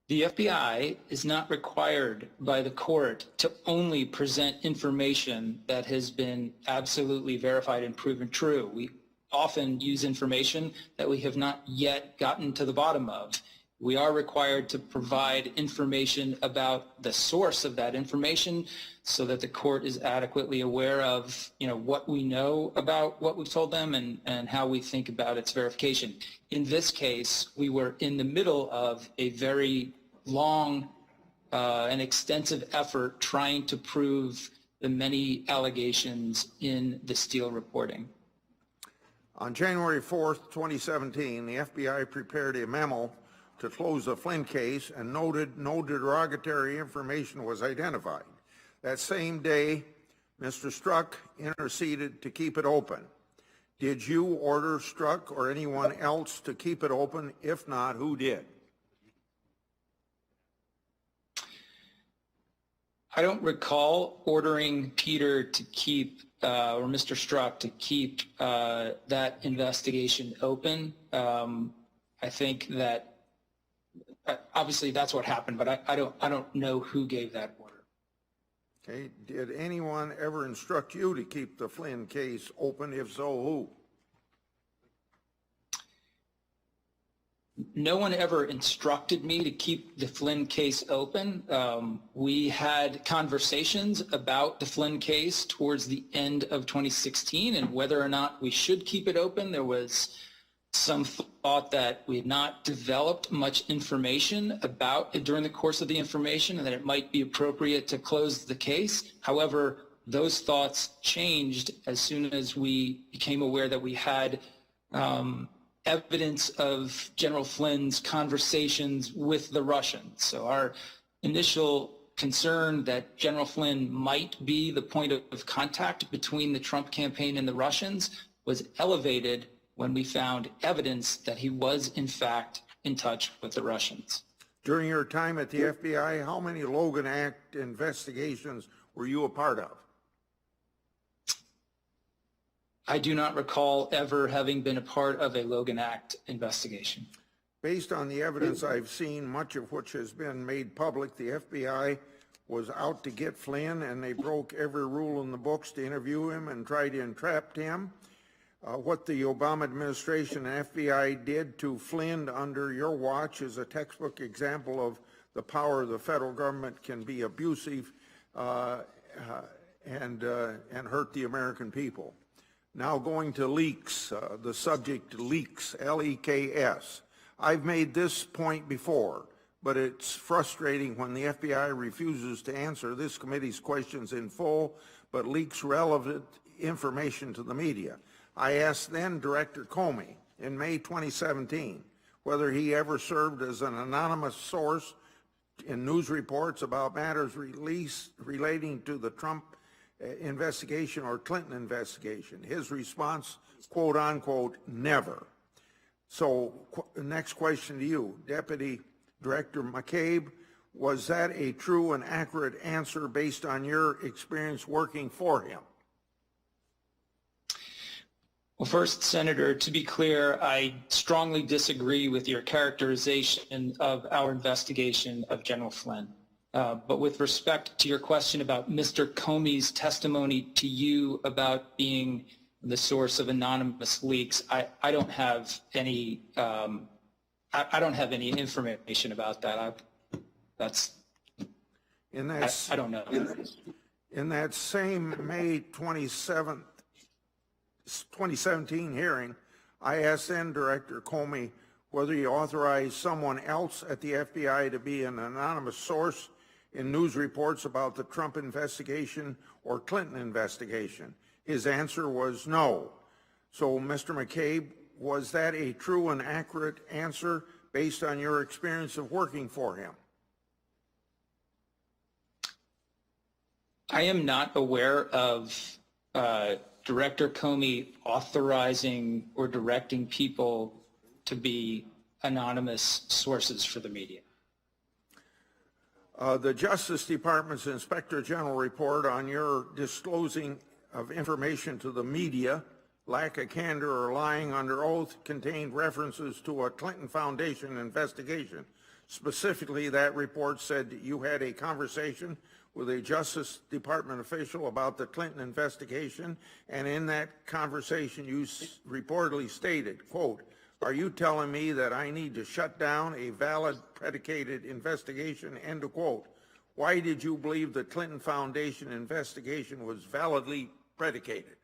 The FBI is not required by the court to only present information that has been absolutely verified and proven true. We often use information that we have not yet gotten to the bottom of. We are required to provide information about the source of that information so that the court is adequately aware of, what we know about what we've told them and how we think about its verification. In this case, we were in the middle of a very long and extensive effort trying to prove the many allegations in the Steele reporting. On January 4th, 2017, the FBI prepared a memo to close the Flynn case and noted no derogatory information was identified. That same day, Mr. Strzok interceded to keep it open. Did you order Strzok or anyone else to keep it open? If not, who did? I don't recall ordering Peter to keep, or Mr. Strzok to keep that investigation open. I think that obviously that's what happened, but I don't know who gave that order. Okay. Did anyone ever instruct you to keep the Flynn case open? If so, who? No one ever instructed me to keep the Flynn case open. We had conversations about the Flynn case towards the end of 2016 and whether or not we should keep it open. There was some thought that we had not developed much information about it during the course of the information and that it might be appropriate to close the case. However, those thoughts changed as soon as we became aware that we had evidence of General Flynn's conversations with the Russians. So our initial concern that General Flynn might be the point of contact between the Trump campaign and the Russians was elevated when we found evidence that he was, in fact, in touch with the Russians. During your time at the FBI, how many Logan Act investigations were you a part of? I do not recall ever having been a part of a Logan Act investigation. Based on the evidence I've seen, much of which has been made public, the FBI was out to get Flynn, and they broke every rule in the books to interview him and try to entrap him. What the Obama administration and FBI did to Flynn under your watch is a textbook example of the power of the federal government can be abusive and hurt the American people. Now going to leaks, the subject leaks, L-E-K-S. I've made this point before. but it's frustrating when the FBI refuses to answer this committee's questions in full, but leaks relevant information to the media. I asked then Director Comey in May 2017 whether he ever served as an anonymous source in news reports about matters relating to the Trump investigation or Clinton investigation. His response, quote unquote, never. So next question to you, Deputy Director McCabe, was that a true and accurate answer based on your experience working for him? Well, first, Senator, to be clear, I strongly disagree with your characterization of our investigation of General Flynn. But with respect to your question about Mr. Comey's testimony to you about being the source of anonymous leaks, I don't have any I don't have any information about that. I don't know. In that same May 2017 hearing, I asked then Director Comey whether he authorized someone else at the FBI to be an anonymous source in news reports about the Trump investigation or Clinton investigation. His answer was no. So, Mr. McCabe, was that a true and accurate answer based on your experience of working for him? I am not aware of Director Comey authorizing or directing people to be anonymous sources for the media. The Justice Department's Inspector General report on your disclosing of information to the media, lack of candor or lying under oath, contained references to a Clinton Foundation investigation. Specifically, that report said that you had a conversation with a Justice Department official about the Clinton investigation, and in that conversation you reportedly stated, quote, "Are you telling me that I need to shut down a valid predicated investigation?" End of quote. Why did you believe the Clinton Foundation investigation was validly predicated?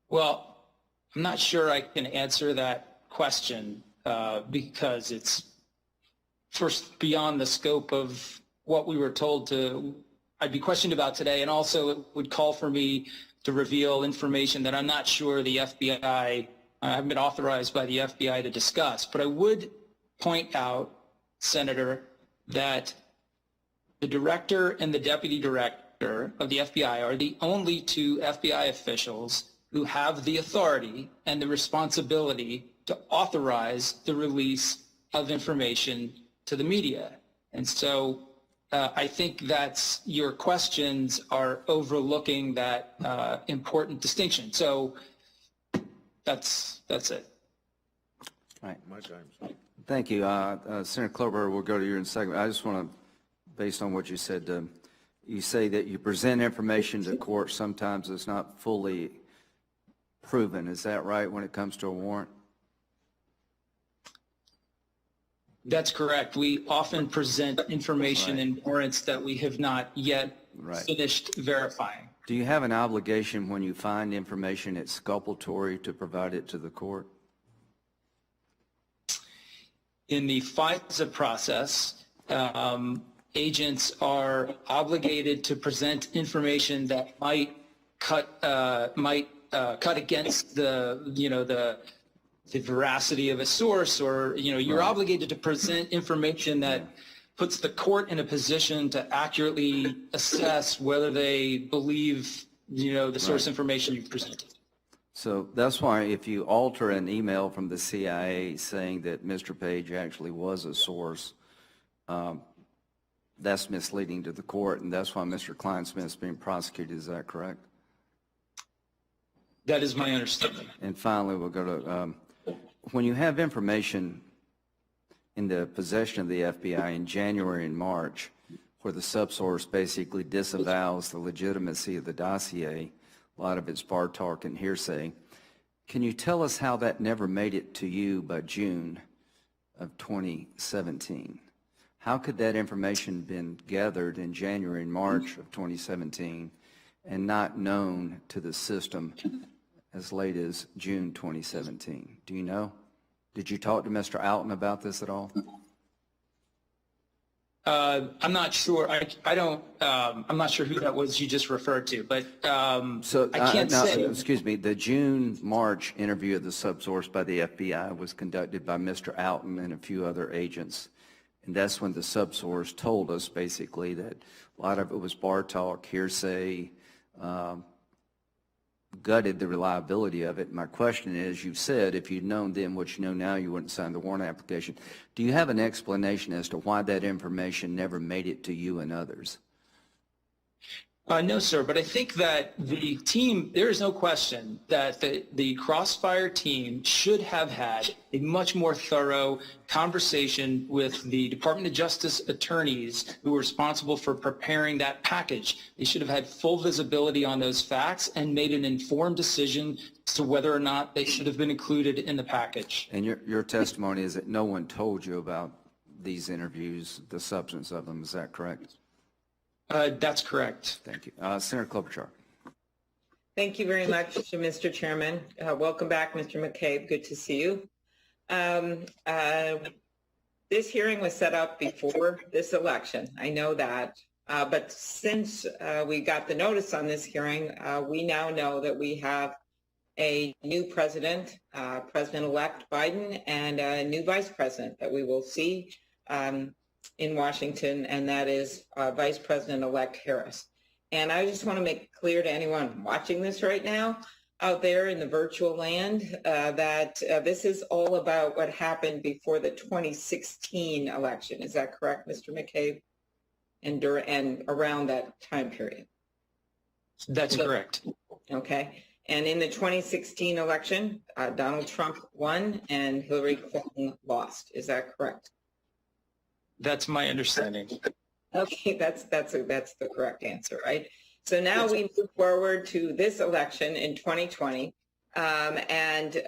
Well, I'm not sure I can answer that question because it's first beyond the scope of what we were told I'd be questioned about today, and also it would call for me to reveal information that I'm not sure the FBI, I haven't been authorized by the FBI to discuss. But I would point out, Senator, that the director and the deputy director of the FBI are the only two FBI officials who have the authority and the responsibility to authorize the release of information to the media. And so I think that's your questions are overlooking that important distinction. So that's it. All right. My time's up. Thank you. Senator Klobuchar, we'll go to you in a second. I just want to, based on what you said, you say that you present information to court. Sometimes it's not fully proven. Is that right when it comes to a warrant? That's correct. We often present information in warrants that we have not yet finished verifying. Do you have an obligation when you find information exculpatory to provide it to the court? In the FISA process, agents are obligated to present information that might cut against the veracity of a source, or you're obligated to present information that puts the court in a position to accurately assess whether they believe the source information you've presented. So that's why if you alter an email from the CIA saying that Mr. Page actually was a source, that's misleading to the court, and that's why Mr. Kleinsmith's being prosecuted. Is that correct? That is my understanding. And finally, we'll go to when you have information in the possession of the FBI in January and March, where the subsource basically disavows the legitimacy of the dossier, a lot of it's bar talk and hearsay, can you tell us how that never made it to you by June of 2017? How could that information been gathered in January and March of 2017 and not known to the system as late as June 2017. Do you know? Did you talk to Mr. Alton about this at all? I'm not sure. I don't. I'm not sure who that was you just referred to, but I can't say. Excuse me. The June-March interview of the subsource by the FBI was conducted by Mr. Alton and a few other agents, and that's when the subsource told us basically that a lot of it was bar talk, hearsay, gutted the reliability of it. My question is, you've said if you'd known then what you know now, you wouldn't sign the warrant application. Do you have an explanation as to why that information never made it to you and others? No, sir, but I think that the team, there is no question that the Crossfire team should have had a much more thorough conversation with the Department of Justice attorneys who were responsible for preparing that package. They should have had full visibility on those facts and made an informed decision as to whether or not they should have been included in the package. And your testimony is that no one told you about these interviews, the substance of them. Is that correct? That's correct. Thank you. Senator Klobuchar. Thank you very much, Mr. Chairman. Welcome back, Mr. McCabe. Good to see you. This hearing was set up before this election. I know that. But since we got the notice on this hearing, we now know that we have a new president, President-elect Biden, and a new vice president that we will see in Washington, and that is Vice President-elect Harris. And I just want to make clear to anyone watching this right now out there in the virtual land that this is all about what happened before the 2016 election. Is that correct, Mr. McCabe? And around that time period? That's correct. Okay. And in the 2016 election, Donald Trump won and Hillary Clinton lost. Is that correct? That's my understanding. Okay, that's the correct answer, right? So now we move forward to this election in 2020, and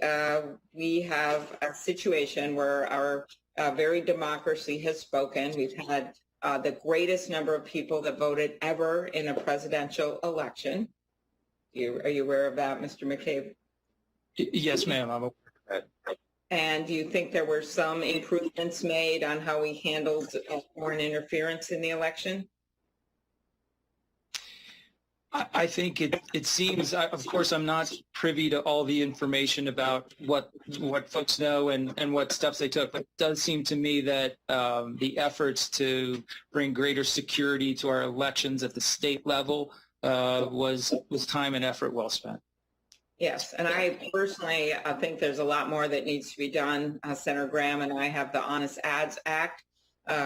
we have a situation where our very democracy has spoken. We've had the greatest number of people that voted ever in a presidential election. Are you aware of that, Mr. McCabe? Yes, ma'am. I'm aware of that. And do you think there were some improvements made on how we handled foreign interference in the election? I think it seems, of course, I'm not privy to all the information about what folks know and what steps they took, but it does seem to me that the efforts to bring greater security to our elections at the state level was time and effort well spent. Yes, and I personally think there's a lot more that needs to be done. Senator Graham and I have the Honest Ads Act,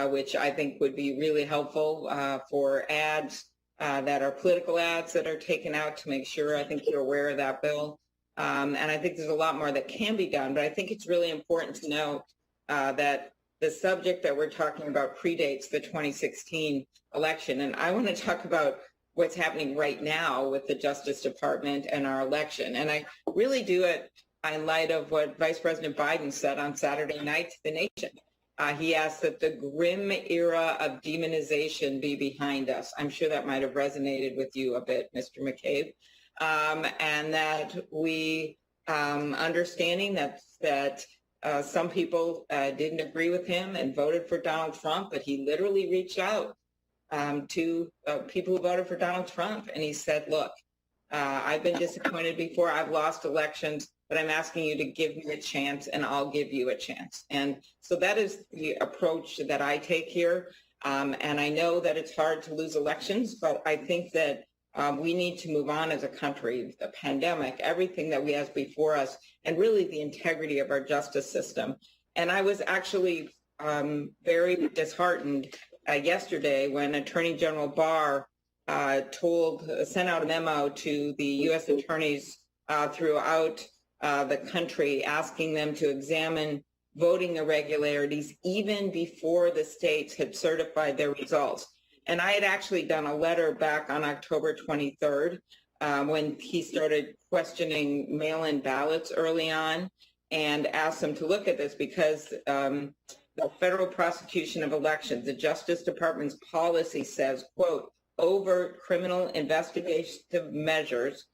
which I think would be really helpful for ads that are political ads that are taken out to make sure. I think you're aware of that bill. And I think there's a lot more that can be done, but I think it's really important to know that the subject that we're talking about predates the 2016 election. And I want to talk about what's happening right now with the Justice Department and our election. And I really do it in light of what Vice President Biden said on Saturday night to the nation. He asked that the grim era of demonization be behind us. I'm sure that might have resonated with you a bit, Mr. McCabe. And that we, understanding that some people didn't agree with him and voted for Donald Trump, but he literally reached out to people who voted for Donald Trump. And he said, look, I've been disappointed before. I've lost elections, but I'm asking you to give me a chance and I'll give you a chance. And so that is the approach that I take here. And I know that it's hard to lose elections, but I think that we need to move on as a country, the pandemic, everything that we have before us, and really the integrity of our justice system. And I was actually very disheartened yesterday when Attorney General Barr sent out a memo to the U.S. attorneys throughout the country asking them to examine voting irregularities even before the states had certified their results. And I had actually done a letter back on October 23rd when he started questioning mail-in ballots early on and asked them to look at this because the federal prosecution of elections, the Justice Department's policy says, quote, overt criminal investigative measures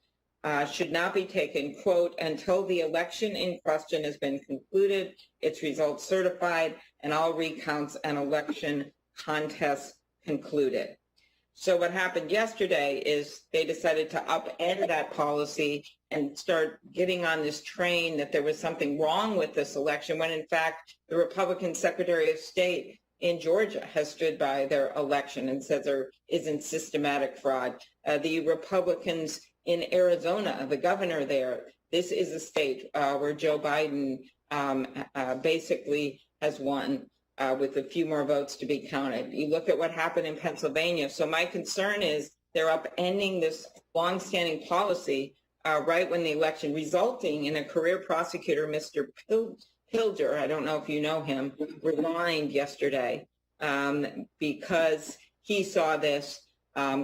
should not be taken, quote, until the election in question has been concluded, its results certified, and all recounts and election contests concluded. So what happened yesterday is they decided to upend that policy and start getting on this train that there was something wrong with this election, when in fact the Republican Secretary of State in Georgia has stood by their election and says there isn't systematic fraud. The Republicans in Arizona, the governor there, this is a state where Joe Biden basically has won with a few more votes to be counted. You look at what happened in Pennsylvania. So my concern is they're upending this longstanding policy right when the election, resulting in a career prosecutor, Mr. Pilger, I don't know if you know him, resigned yesterday because he saw this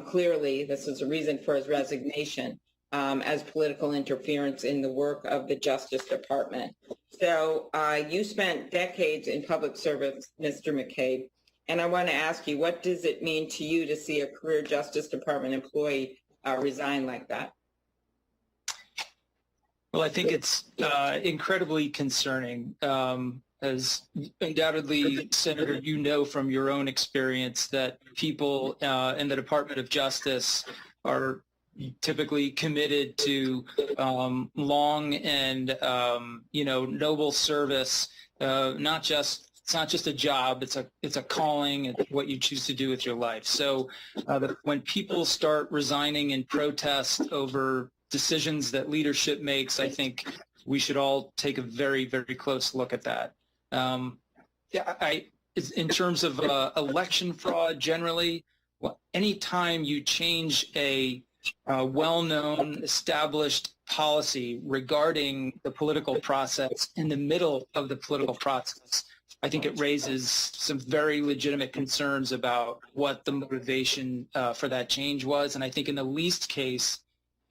clearly, this was a reason for his resignation, as political interference in the work of the Justice Department. So you spent decades in public service, Mr. McCabe, and I want to ask you, what does it mean to you to see a career Justice Department employee resign like that? Well, I think it's incredibly concerning. As undoubtedly, Senator, you know from your own experience that people in the Department of Justice are typically committed to long and noble service. It's not just a job; it's a calling. It's what you choose to do with your life. So when people start resigning in protest over decisions that leadership makes, I think we should all take a very, very close look at that. In terms of election fraud generally, anytime you change a well-known, established policy regarding the political process in the middle of the political process, I think it raises some very legitimate concerns about what the motivation for that change was. And I think in the least case,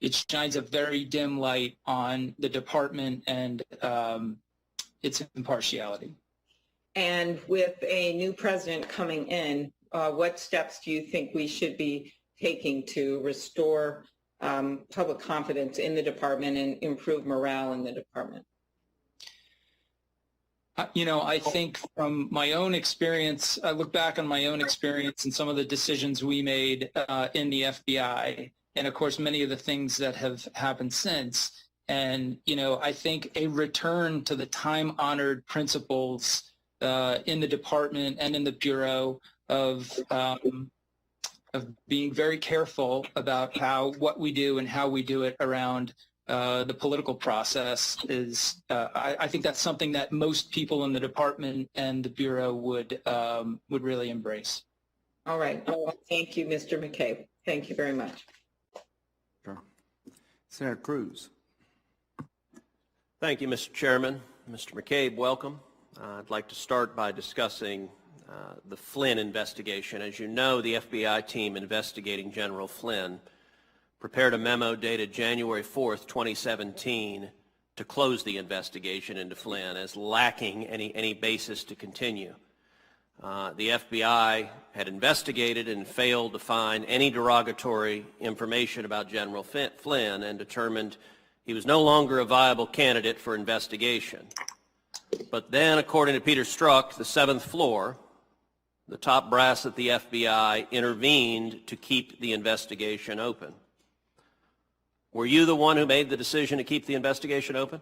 it shines a very dim light on the department and its impartiality. And with a new president coming in, what steps do you think we should be taking to restore public confidence in the department and improve morale in the department? I think from my own experience, I look back on my own experience and some of the decisions we made in the FBI, and of course many of the things that have happened since. And, I think a return to the time-honored principles in the department and in the Bureau of being very careful about what we do and how we do it around the political process is, I think that's something that most people in the department and the Bureau would really embrace. All right. Well, thank you, Mr. McCabe. Thank you very much. Sure. Senator Cruz. Thank you, Mr. Chairman. Mr. McCabe, welcome. I'd like to start by discussing the Flynn investigation. As you know, the FBI team investigating General Flynn prepared a memo dated January 4th, 2017 to close the investigation into Flynn as lacking any basis to continue. The FBI had investigated and failed to find any derogatory information about General Flynn and determined he was no longer a viable candidate for investigation. But then, according to Peter Strzok, the seventh floor, the top brass at the FBI intervened to keep the investigation open. Were you the one who made the decision to keep the investigation open?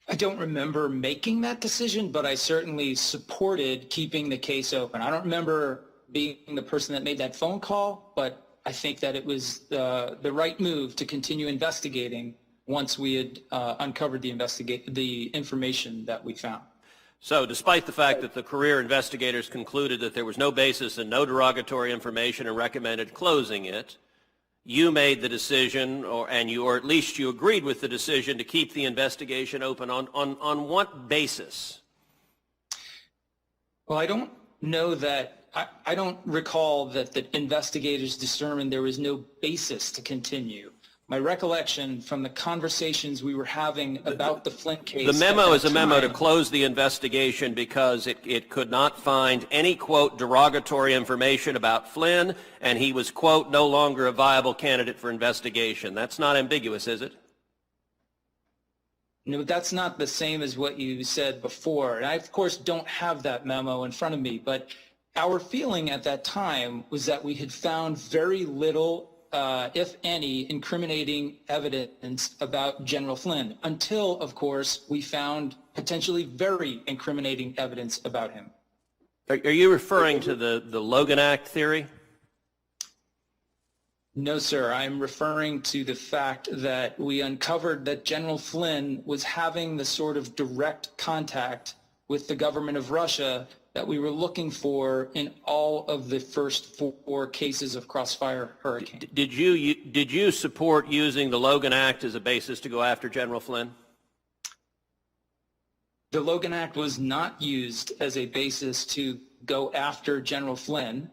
I don't remember making that decision, but I certainly supported keeping the case open. I don't remember being the person that made that phone call, but I think that it was the right move to continue investigating once we had uncovered the information that we found. So despite the fact that the career investigators concluded that there was no basis and no derogatory information and recommended closing it, you made the decision, or at least you agreed with the decision to keep the investigation open on what basis? Well, I don't know that. I don't recall that the investigators determined there was no basis to continue. My recollection from the conversations we were having about the Flynn case. The memo at that is a memo to time- close the investigation because it could not find any, quote, derogatory information about Flynn, and he was, quote, no longer a viable candidate for investigation. That's not ambiguous, is it? No, that's not the same as what you said before. And I, of course, don't have that memo in front of me, but our feeling at that time was that we had found very little, if any, incriminating evidence about General Flynn until, of course, we found potentially very incriminating evidence about him. Are you referring to the Logan Act theory? No, sir. I'm referring to the fact that we uncovered that General Flynn was having the sort of direct contact with the government of Russia that we were looking for in all of the first 4 cases of Crossfire Hurricane. Did you support using the Logan Act as a basis to go after General Flynn? The Logan Act was not used as a basis to go after General Flynn.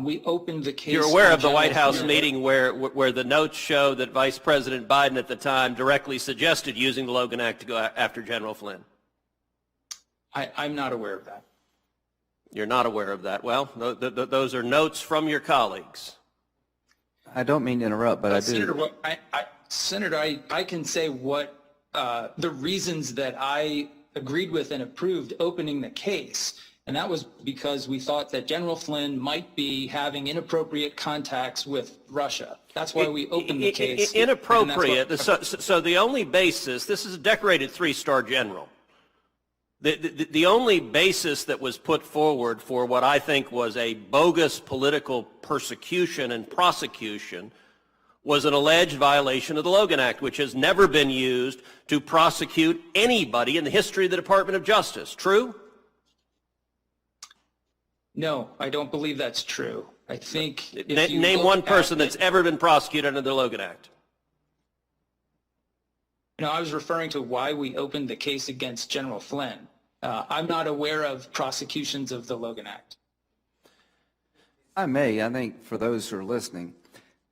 We opened the case. You're aware on of the General White House Flynn. meeting where the notes show that Vice President Biden at the time directly suggested using the Logan Act to go after General Flynn? I'm not aware of that. You're not aware of that. Well, those are notes from your colleagues. I don't mean to interrupt, but I do. Senator, I can say what the reasons that I agreed with and approved opening the case, and that was because we thought that General Flynn might be having inappropriate contacts with Russia. That's why we opened the case. Inappropriate. So the only basis, this is a decorated 3-star general. The only basis that was put forward for what I think was a bogus political persecution and prosecution was an alleged violation of the Logan Act, which has never been used to prosecute anybody in the history of the Department of Justice. True? No, I don't believe that's true. I think Name one person that's ever been prosecuted under the Logan Act. No, I was referring to why we opened the case against General Flynn. I'm not aware of prosecutions of the Logan Act. I think for those who are listening,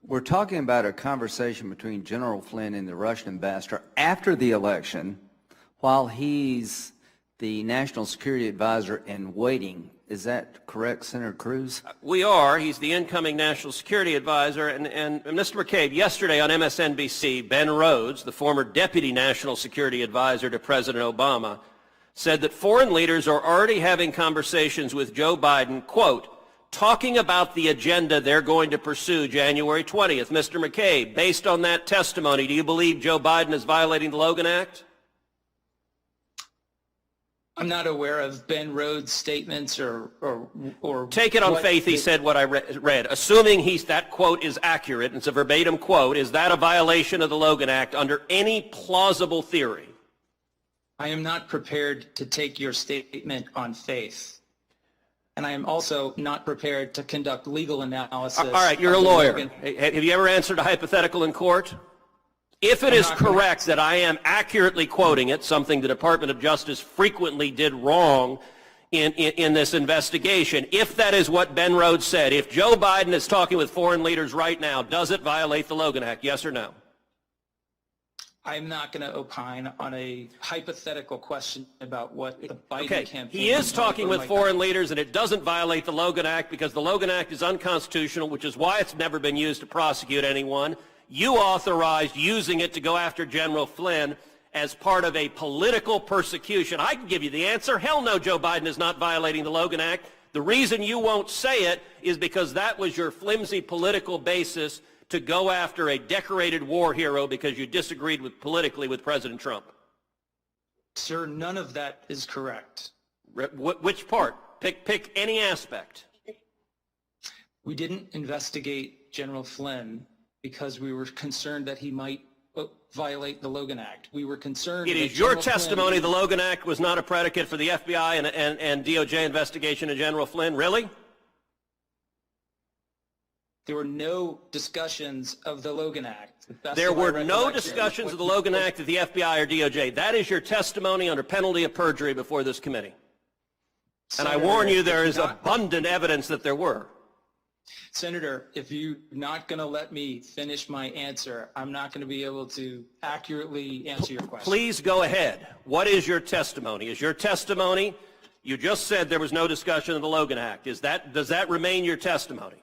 we're talking about a conversation between General Flynn and the Russian ambassador after the election while he's the national security advisor in waiting. Is that correct, Senator Cruz? We are. He's the incoming national security advisor. And Mr. McCabe, yesterday on MSNBC, Ben Rhodes, the former deputy national security advisor to President Obama, said that foreign leaders are already having conversations with Joe Biden, quote, talking about the agenda they're going to pursue January 20th. Mr. McCabe, based on that testimony, do you believe Joe Biden is violating the Logan Act? I'm not aware of Ben Rhodes' statements or Take it on faith he said what I read. Assuming that quote is accurate, it's a verbatim quote, is that a violation of the Logan Act under any plausible theory? I am not prepared to take your statement on faith. And I am also not prepared to conduct legal analysis. All right, you're a lawyer. Have you ever answered a hypothetical in court? If it is correct that I am accurately quoting it, something the Department of Justice frequently did wrong in this investigation, if that is what Ben Rhodes said, if Joe Biden is talking with foreign leaders right now, does it violate the Logan Act, yes or no? I'm not going to opine on a hypothetical question about what the Biden campaign... He is talking with foreign leaders, and it doesn't violate the Logan Act because the Logan Act is unconstitutional, which is why it's never been used to prosecute anyone. You authorized using it to go after General Flynn as part of a political persecution. I can give you the answer. Hell no, Joe Biden is not violating the Logan Act. The reason you won't say it is because that was your flimsy political basis to go after a decorated war hero because you disagreed politically with President Trump. Sir, none of that is correct. Which part? Pick any aspect. We didn't investigate General Flynn because we were concerned that he might violate the Logan Act. We were concerned... It is your testimony the Logan Act was not a predicate for the FBI and DOJ investigation of General Flynn? Really? There were no discussions of the Logan Act. There were no discussions of the Logan Act at the FBI or DOJ. That is your testimony under penalty of perjury before this committee. And I warn you, there is abundant evidence that there were. Senator, if you're not going to let me finish my answer, I'm not going to be able to accurately answer your question. Please go ahead. What is your testimony? Is your testimony, you just said there was no discussion of the Logan Act. Does that remain your testimony?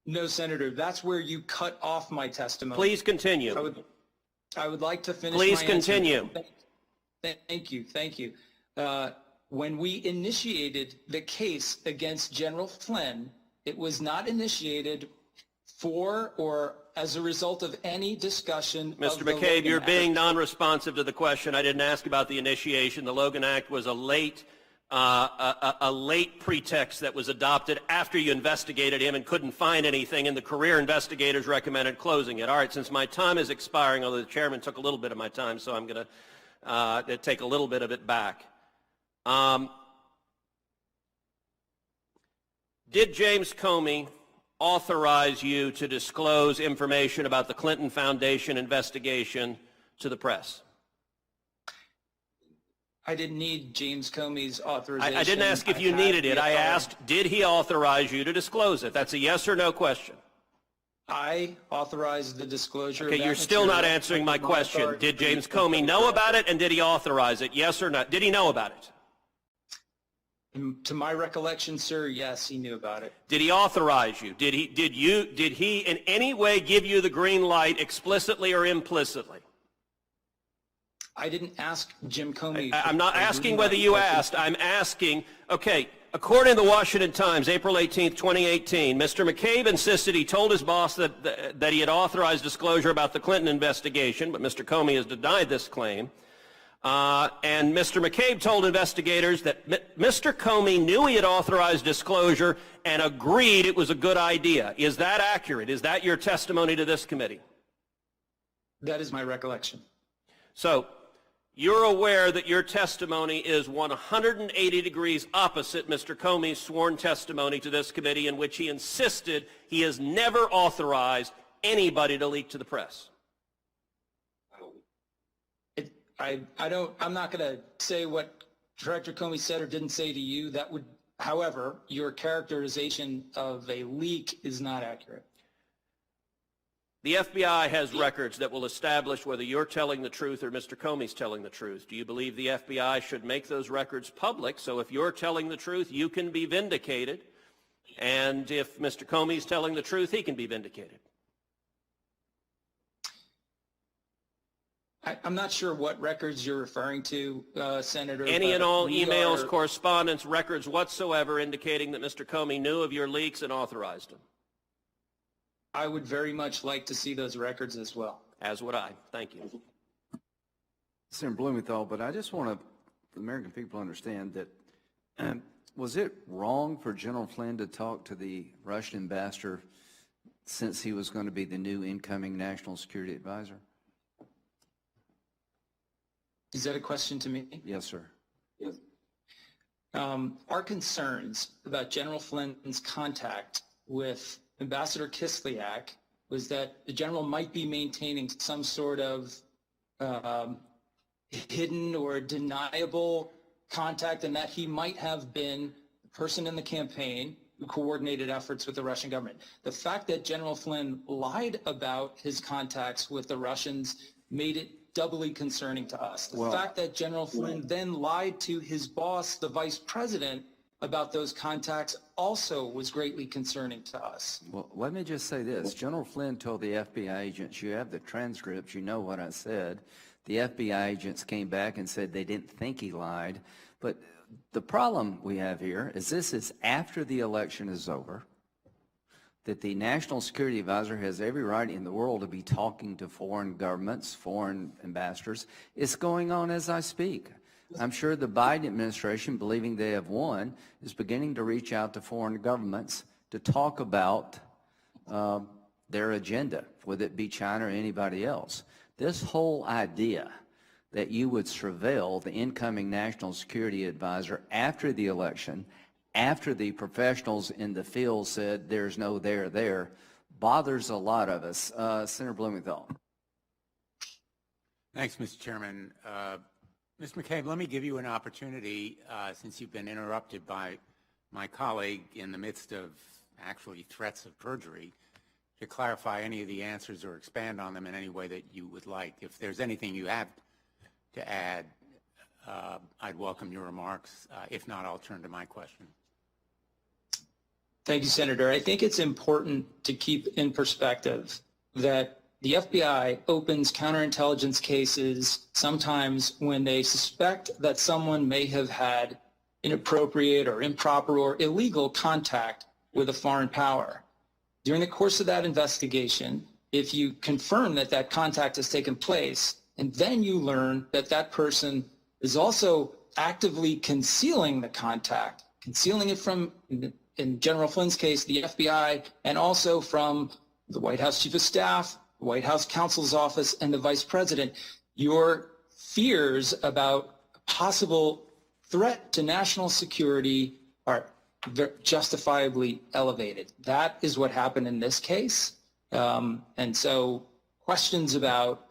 No, Senator, that's where you cut off my testimony. Please continue. I would like to finish Please my continue. answer. Thank you. When we initiated the case against General Flynn, it was not initiated for or as a result of any discussion Mr. of the McCabe, Logan you're Act. being non-responsive to the question. I didn't ask about the initiation. The Logan Act was a late pretext that was adopted after you investigated him and couldn't find anything, and the career investigators recommended closing it. All right, since my time is expiring, although the chairman took a little bit of my time, so I'm going to take a little bit of it back. Did James Comey authorize you to disclose information about the Clinton Foundation investigation to the press? I didn't need James Comey's authorization. I didn't ask if you needed it. I asked, did he authorize you to disclose it? That's a yes or no question. I authorized the disclosure. Okay, you're still not answering my question. Did James Comey know about it, and did he authorize it? Yes or no? Did he know about it? To my recollection, sir, yes, he knew about it. Did he authorize you? Did he in any way give you the green light explicitly or implicitly? I didn't ask Jim Comey. I'm not asking whether you asked. I'm asking, okay, according to the Washington Times, April 18th, 2018, Mr. McCabe insisted he told his boss that he had authorized disclosure about the Clinton investigation, but Mr. Comey has denied this claim. And Mr. McCabe told investigators that Mr. Comey knew he had authorized disclosure and agreed it was a good idea. Is that accurate? Is that your testimony to this committee? That is my recollection. So you're aware that your testimony is 180 degrees opposite Mr. Comey's sworn testimony to this committee, in which he insisted he has never authorized anybody to leak to the press. I'm not going to say what Director Comey said or didn't say to you. That would, however, your characterization of a leak is not accurate. The FBI has records that will establish whether you're telling the truth or Mr. Comey's telling the truth. Do you believe the FBI should make those records public so if you're telling the truth, you can be vindicated, and if Mr. Comey's telling the truth, he can be vindicated? I'm not sure what records you're referring to, Senator. Any and all emails, correspondence, records whatsoever indicating that Mr. Comey knew of your leaks and authorized them. I would very much like to see those records as well. As would I. Thank you. Senator Blumenthal, but I just want the American people to understand that was it wrong for General Flynn to talk to the Russian ambassador since he was going to be the new incoming national security advisor? Is that a question to me? Yes, sir. Yes. Our concerns about General Flynn's contact with Ambassador Kislyak was that the general might be maintaining some sort of hidden or deniable contact, and that he might have been the person in the campaign who coordinated efforts with the Russian government. The fact that General Flynn lied about his contacts with the Russians made it doubly concerning to us. The fact that General Flynn then lied to his boss, the vice president, about those contacts also was greatly concerning to us. Well, let me just say this. General Flynn told the FBI agents, you have the transcripts, you know what I said. The FBI agents came back and said they didn't think he lied. But the problem we have here is this is after the election is over, that the National Security Advisor has every right in the world to be talking to foreign governments, foreign ambassadors. It's going on as I speak. I'm sure the Biden administration, believing they have won, is beginning to reach out to foreign governments to talk about their agenda, whether it be China or anybody else. This whole idea that you would surveil the incoming National Security Advisor after the election, after the professionals in the field said there's no there, bothers a lot of us. Senator Blumenthal. Thanks, Mr. Chairman. Mr. McCabe, let me give you an opportunity, since you've been interrupted by my colleague in the midst of actually threats of perjury, to clarify any of the answers or expand on them in any way that you would like. If there's anything you have to add, I'd welcome your remarks. If not, I'll turn to my question. Thank you, Senator. I think it's important to keep in perspective that the FBI opens counterintelligence cases sometimes when they suspect that someone may have had inappropriate or improper or illegal contact with a foreign power. During the course of that investigation, if you confirm that that contact has taken place, and then you learn that that person is also actively concealing the contact, concealing it from, in General Flynn's case, the FBI, and also from the White House Chief of Staff, the White House Counsel's Office, and the Vice President, your fears about a possible threat to national security are justifiably elevated. That is what happened in this case. And so questions about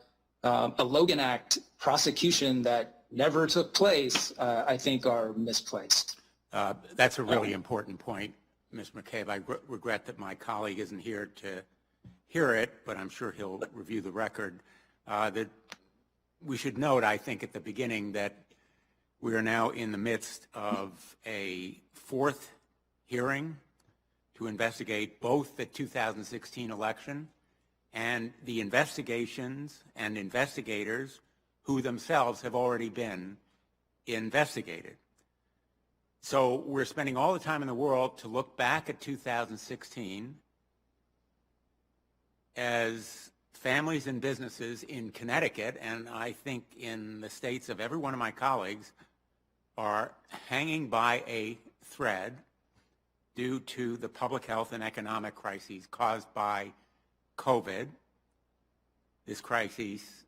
a Logan Act prosecution that never took place, I think, are misplaced. That's a really important point, Ms. McCabe. I regret that my colleague isn't here to hear it, but I'm sure he'll review the record. That we should note, I think, at the beginning that we are now in the midst of a fourth hearing to investigate both the 2016 election and the investigations and investigators who themselves have already been investigated. So we're spending all the time in the world to look back at 2016 as families and businesses in Connecticut, and I think in the states of every one of my colleagues, are hanging by a thread due to the public health and economic crises caused by COVID. This crisis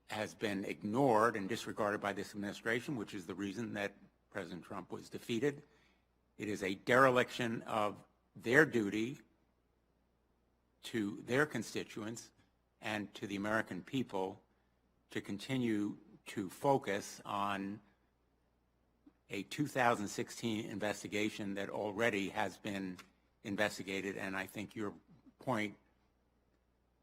has been ignored and disregarded by this administration, which is the reason that President Trump was defeated. It is a dereliction of their duty to their constituents and to the American people to continue to focus on a 2016 investigation that already has been investigated. And I think your point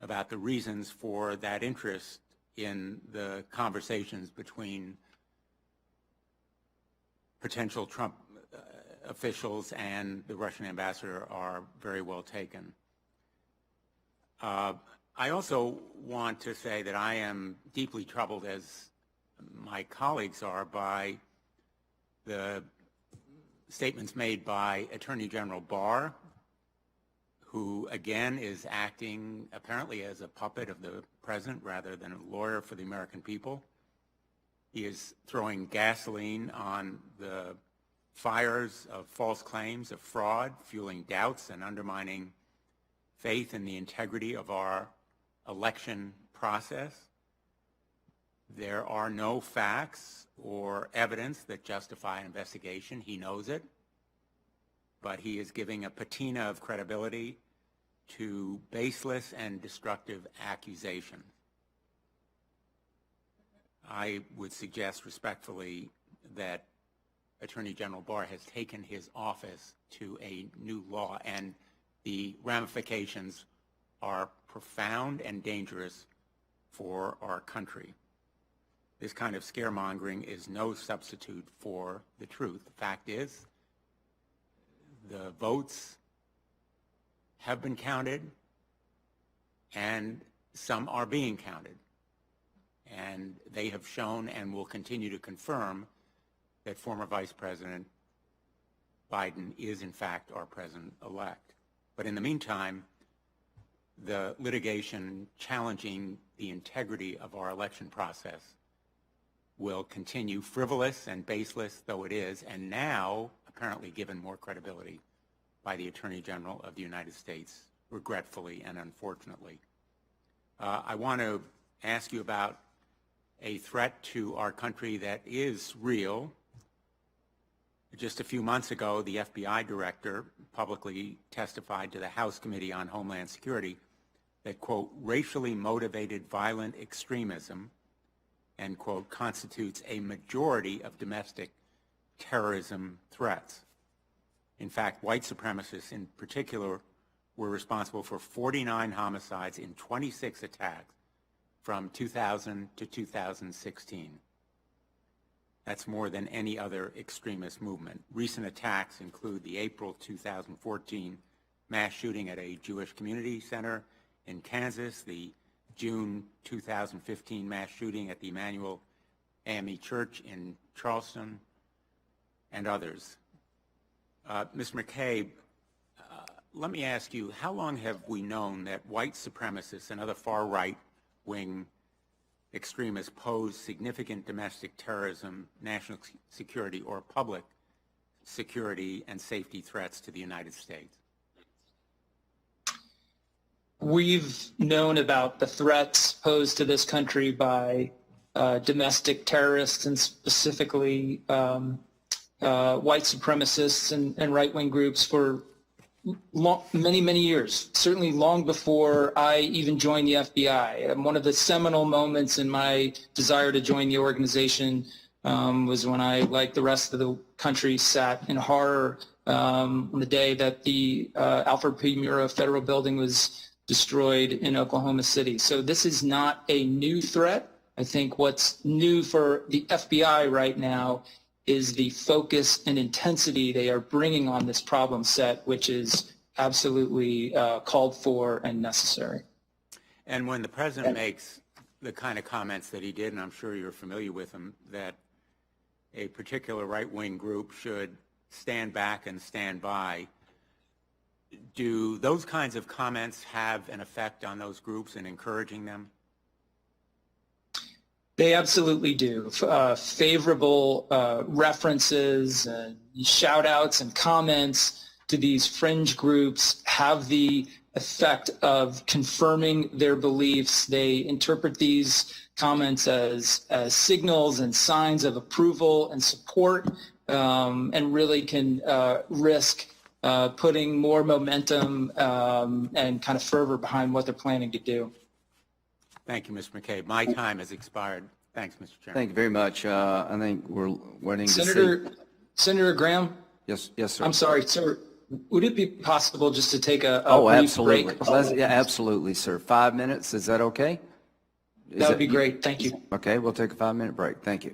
about the reasons for that interest in the conversations between potential Trump officials and the Russian ambassador are very well taken. I also want to say that I am deeply troubled, as my colleagues are, by the statements made by Attorney General Barr, who again is acting apparently as a puppet of the president rather than a lawyer for the American people. He is throwing gasoline on the fires of false claims of fraud, fueling doubts and undermining faith in the integrity of our election process. There are no facts or evidence that justify an investigation. He knows it, but he is giving a patina of credibility to baseless and destructive accusations. I would suggest respectfully that Attorney General Barr has taken his office to a new law, and the ramifications are profound and dangerous for our country. This kind of scaremongering is no substitute for the truth. The fact is, the votes have been counted, and some are being counted. And they have shown and will continue to confirm that former Vice President Biden is, in fact, our president-elect. But in the meantime, the litigation challenging the integrity of our election process will continue, frivolous and baseless though it is, and now apparently given more credibility by the Attorney General of the United States, regretfully and unfortunately. I want to ask you about a threat to our country that is real. Just a few months ago, the FBI director publicly testified to the House Committee on Homeland Security that, quote, racially motivated violent extremism, end quote, constitutes a majority of domestic terrorism threats. In fact, white supremacists in particular were responsible for 49 homicides in 26 attacks from 2000 to 2016. That's more than any other extremist movement. Recent attacks include the April 2014 mass shooting at a Jewish community center in Kansas, the June 2015 mass shooting at the Emmanuel AME Church in Charleston, and others. Mr. McCabe, let me ask you, how long have we known that white supremacists and other far right-wing extremists pose significant domestic terrorism, national security, or public security and safety threats to the United States? We've known about the threats posed to this country by domestic terrorists and specifically white supremacists and right-wing groups for many years, certainly long before I even joined the FBI. And one of the seminal moments in my desire to join the organization was when I, like the rest of the country, sat in horror on the day that the Alfred P. Murrah Federal Building was destroyed in Oklahoma City. So this is not a new threat. I think what's new for the FBI right now is the focus and intensity they are bringing on this problem set, which is absolutely called for and necessary. And when the president makes the kind of comments that he did, and I'm sure you're familiar with them, that a particular right-wing group should stand back and stand by, do those kinds of comments have an effect on those groups in encouraging them? They absolutely do. Favorable references and shout-outs and comments to these fringe groups have the effect of confirming their beliefs. They interpret these comments as signals and signs of approval and support, and really can risk putting more momentum and kind of fervor behind what they're planning to do. Thank you, Mr. McCabe. My time has expired. Thanks, Mr. Chairman. Thank you very much. I think we're waiting to see. Senator Graham? Yes, sir. I'm sorry, sir. Would it be possible just to take a brief absolutely. break? Yeah, absolutely, sir. 5 minutes, is that okay? That would be great. Thank you. Okay, we'll take a 5-minute break. Thank you.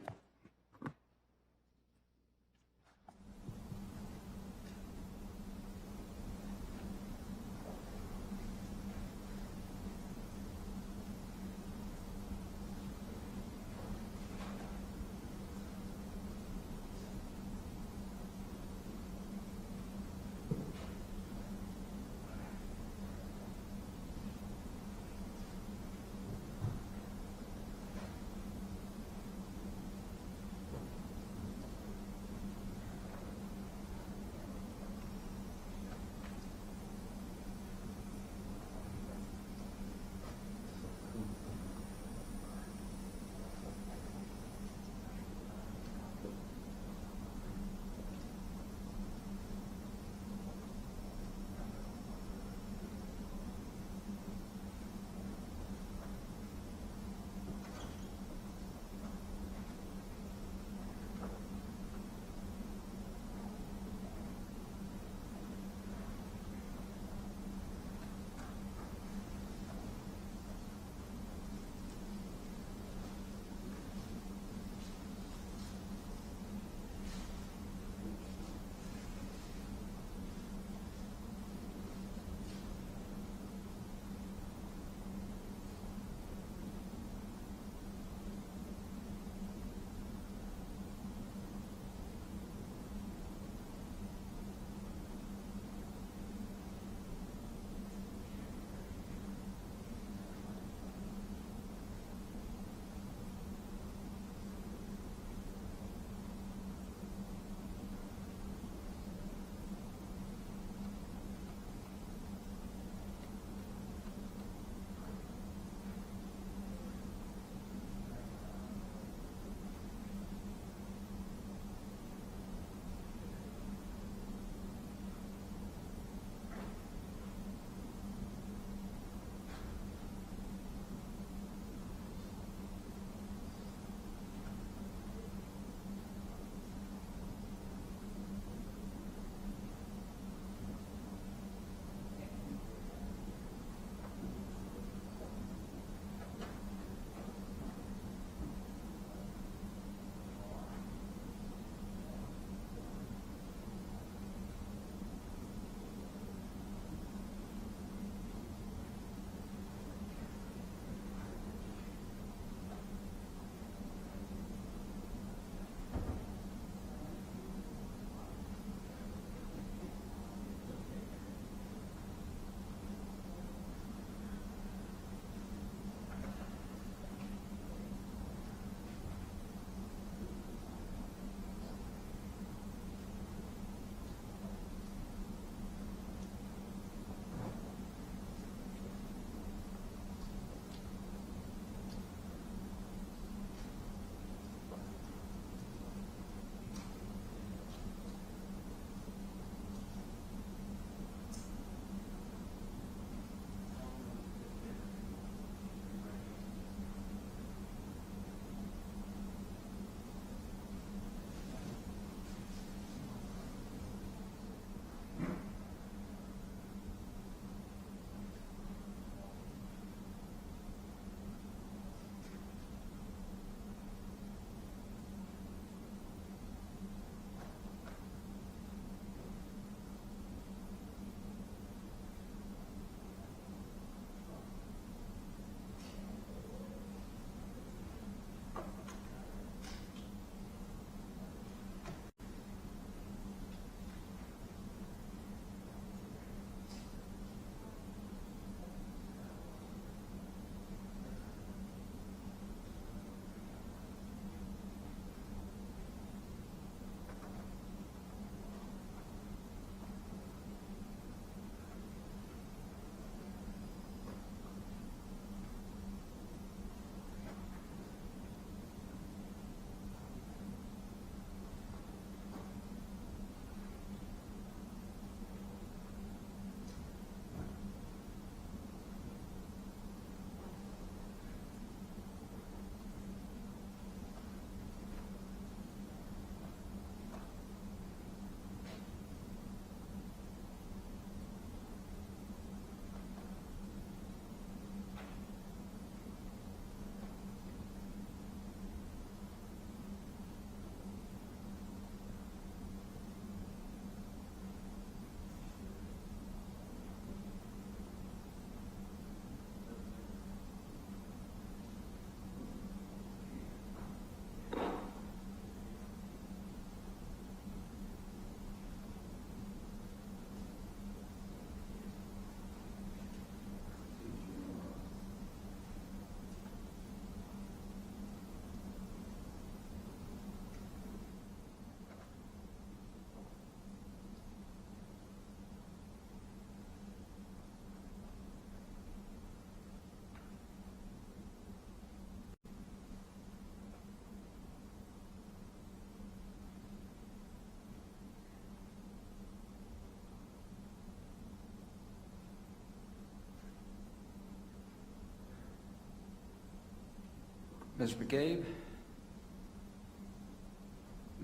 Mr. McCabe?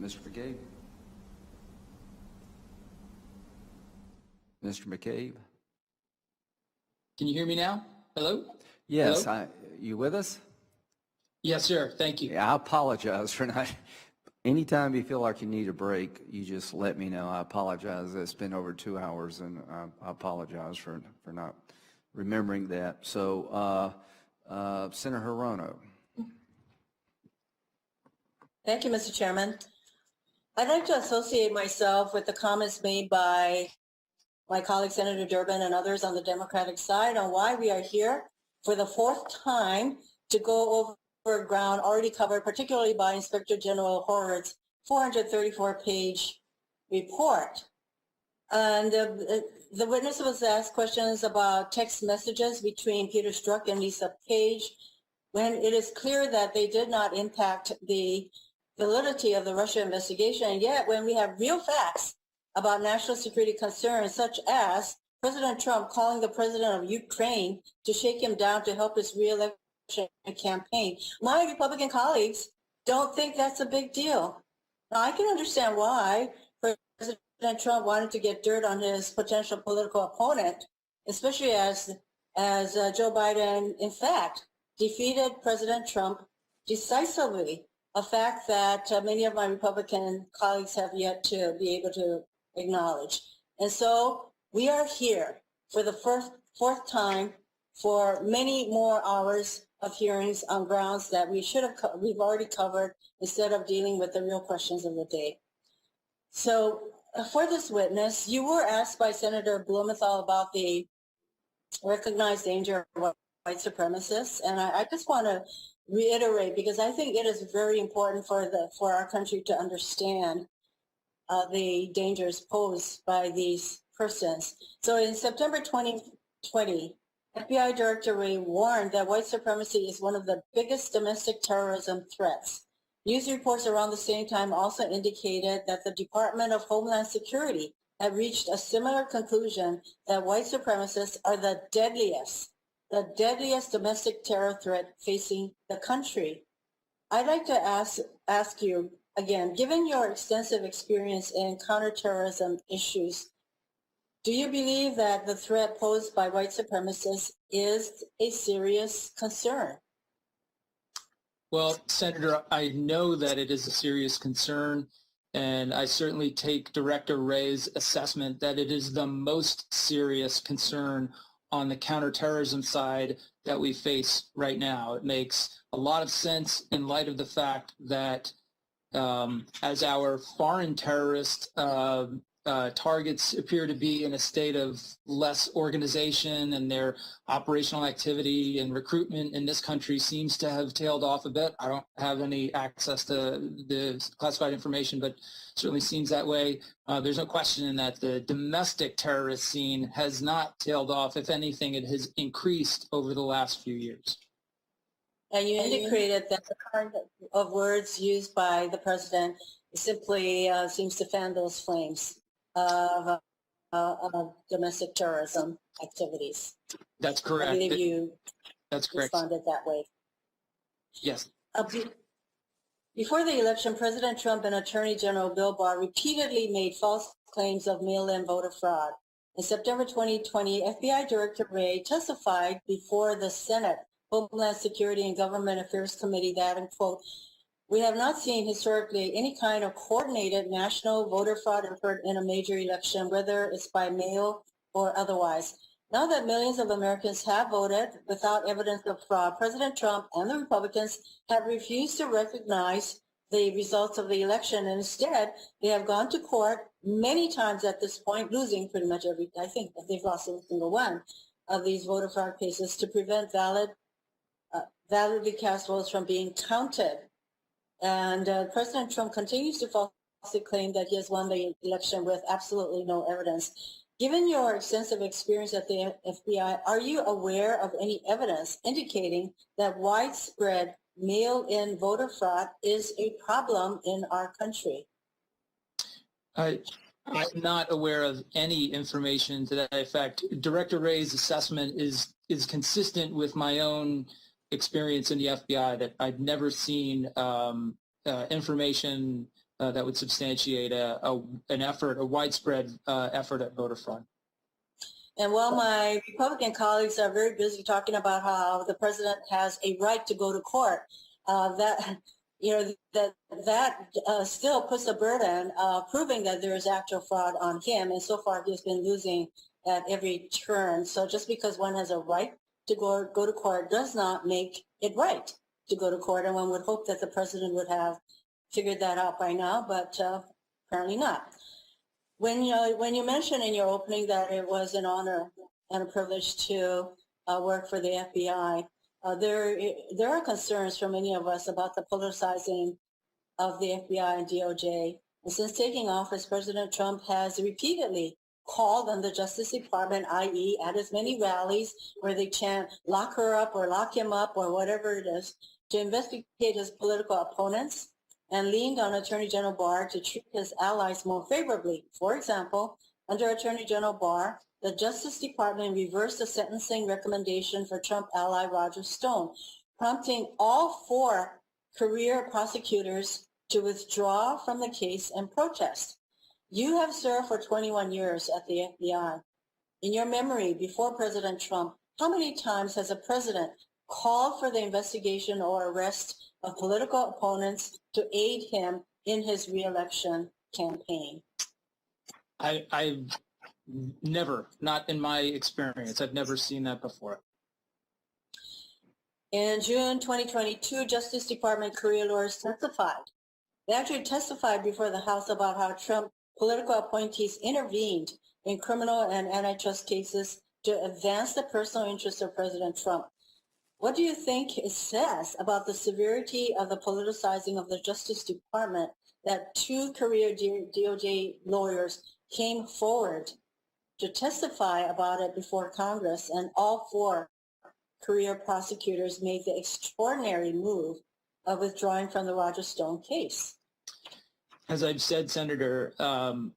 Mr. McCabe? Mr. McCabe? Can you hear me now? Hello? Yes, Hello? you with us? Yes, sir. Thank you. Yeah, I apologize for not, anytime you feel like you need a break, you just let me know. I apologize. It's been over 2 hours, and I apologize for not remembering that. So, Senator Hirono. Thank you, Mr. Chairman. I'd like to associate myself with the comments made by my colleague Senator Durbin and others on the Democratic side on why we are here for the fourth time to go over ground already covered, particularly by Inspector General Horowitz' 434-page report. And the witness was asked questions about text messages between Peter Strzok and Lisa Page, when it is clear that they did not impact the validity of the Russia investigation. And yet, when we have real facts about national security concerns, such as President Trump calling the president of Ukraine to shake him down to help his re-election campaign, my Republican colleagues don't think that's a big deal. Now, I can understand why President Trump wanted to get dirt on his potential political opponent, especially as Joe Biden, in fact, defeated President Trump decisively, a fact that many of my Republican colleagues have yet to be able to acknowledge. And so we are here for the fourth time for many more hours of hearings on grounds that we've already covered instead of dealing with the real questions of the day. So for this witness, you were asked by Senator Blumenthal about the recognized danger of white supremacists, and I just want to reiterate, because I think it is very important for our country to understand the dangers posed by these persons. So in September 2020, FBI Director Wray warned that white supremacy is one of the biggest domestic terrorism threats. News reports around the same time also indicated that the Department of Homeland Security had reached a similar conclusion that white supremacists are the deadliest domestic terror threat facing the country. I'd like to ask you again, given your extensive experience in counterterrorism issues, do you believe that the threat posed by white supremacists is a serious concern? Well, Senator, I know that it is a serious concern, and I certainly take Director Wray's assessment that it is the most serious concern on the counterterrorism side that we face right now. It makes a lot of sense in light of the fact that as our foreign terrorist targets appear to be in a state of less organization, and their operational activity and recruitment in this country seems to have tailed off a bit. I don't have any access to the classified information, but certainly seems that way. There's no question that the domestic terrorist scene has not tailed off. If anything, it has increased over the last few years. And you indicated that the kind of words used by the president simply seems to fan those flames of domestic terrorism activities. That's correct. I believe you That's correct. responded that way. Yes. Before the election, President Trump and Attorney General Bill Barr repeatedly made false claims of mail-in voter fraud. In September 2020, FBI Director Wray testified before the Senate Homeland Security and Government Affairs Committee that, and quote, "We have not seen historically any kind of coordinated national voter fraud effort in a major election, whether it's by mail or otherwise. Now that millions of Americans have voted without evidence of fraud, President Trump and the Republicans have refused to recognize the results of the election, and instead they have gone to court many times at this point, losing pretty much every, I think they've lost every single one of these voter fraud cases, to prevent validly cast votes from being counted. And President Trump continues to falsely claim that he has won the election with absolutely no evidence. Given your extensive experience at the FBI, are you aware of any evidence indicating that widespread mail-in voter fraud is a problem in our country? I'm not aware of any information to that effect. Director Wray's assessment is consistent with my own experience in the FBI that I'd never seen information that would substantiate a widespread effort at voter fraud. And while my Republican colleagues are very busy talking about how the president has a right to go to court, that still puts a burden proving that there is actual fraud on him. And so far, he's been losing at every turn. So just because one has a right to go to court does not make it right to go to court. And one would hope that the president would have figured that out by now, but apparently not. When you mentioned in your opening that it was an honor and a privilege to work for the FBI, there are concerns for many of us about the politicizing of the FBI and DOJ. And since taking office, President Trump has repeatedly called on the Justice Department, i.e. at as many rallies where they chant, lock her up or lock him up or whatever it is, to investigate his political opponents, and leaned on Attorney General Barr to treat his allies more favorably. For example, under Attorney General Barr, the Justice Department reversed the sentencing recommendation for Trump ally Roger Stone, prompting all 4 career prosecutors to withdraw from the case and protest. You have served for 21 years at the FBI. In your memory, before President Trump, how many times has a president called for the investigation or arrest of political opponents to aid him in his re-election campaign? I've never, not in my experience, I've never seen that before. In June 2022, Justice Department career lawyers testified. They actually testified before the House about how Trump political appointees intervened in criminal and antitrust cases to advance the personal interests of President Trump. What do you think it says about the severity of the politicizing of the Justice Department that 2 career DOJ lawyers came forward to testify about it before Congress, and all 4 career prosecutors made the extraordinary move of withdrawing from the Roger Stone case? As I've said, Senator,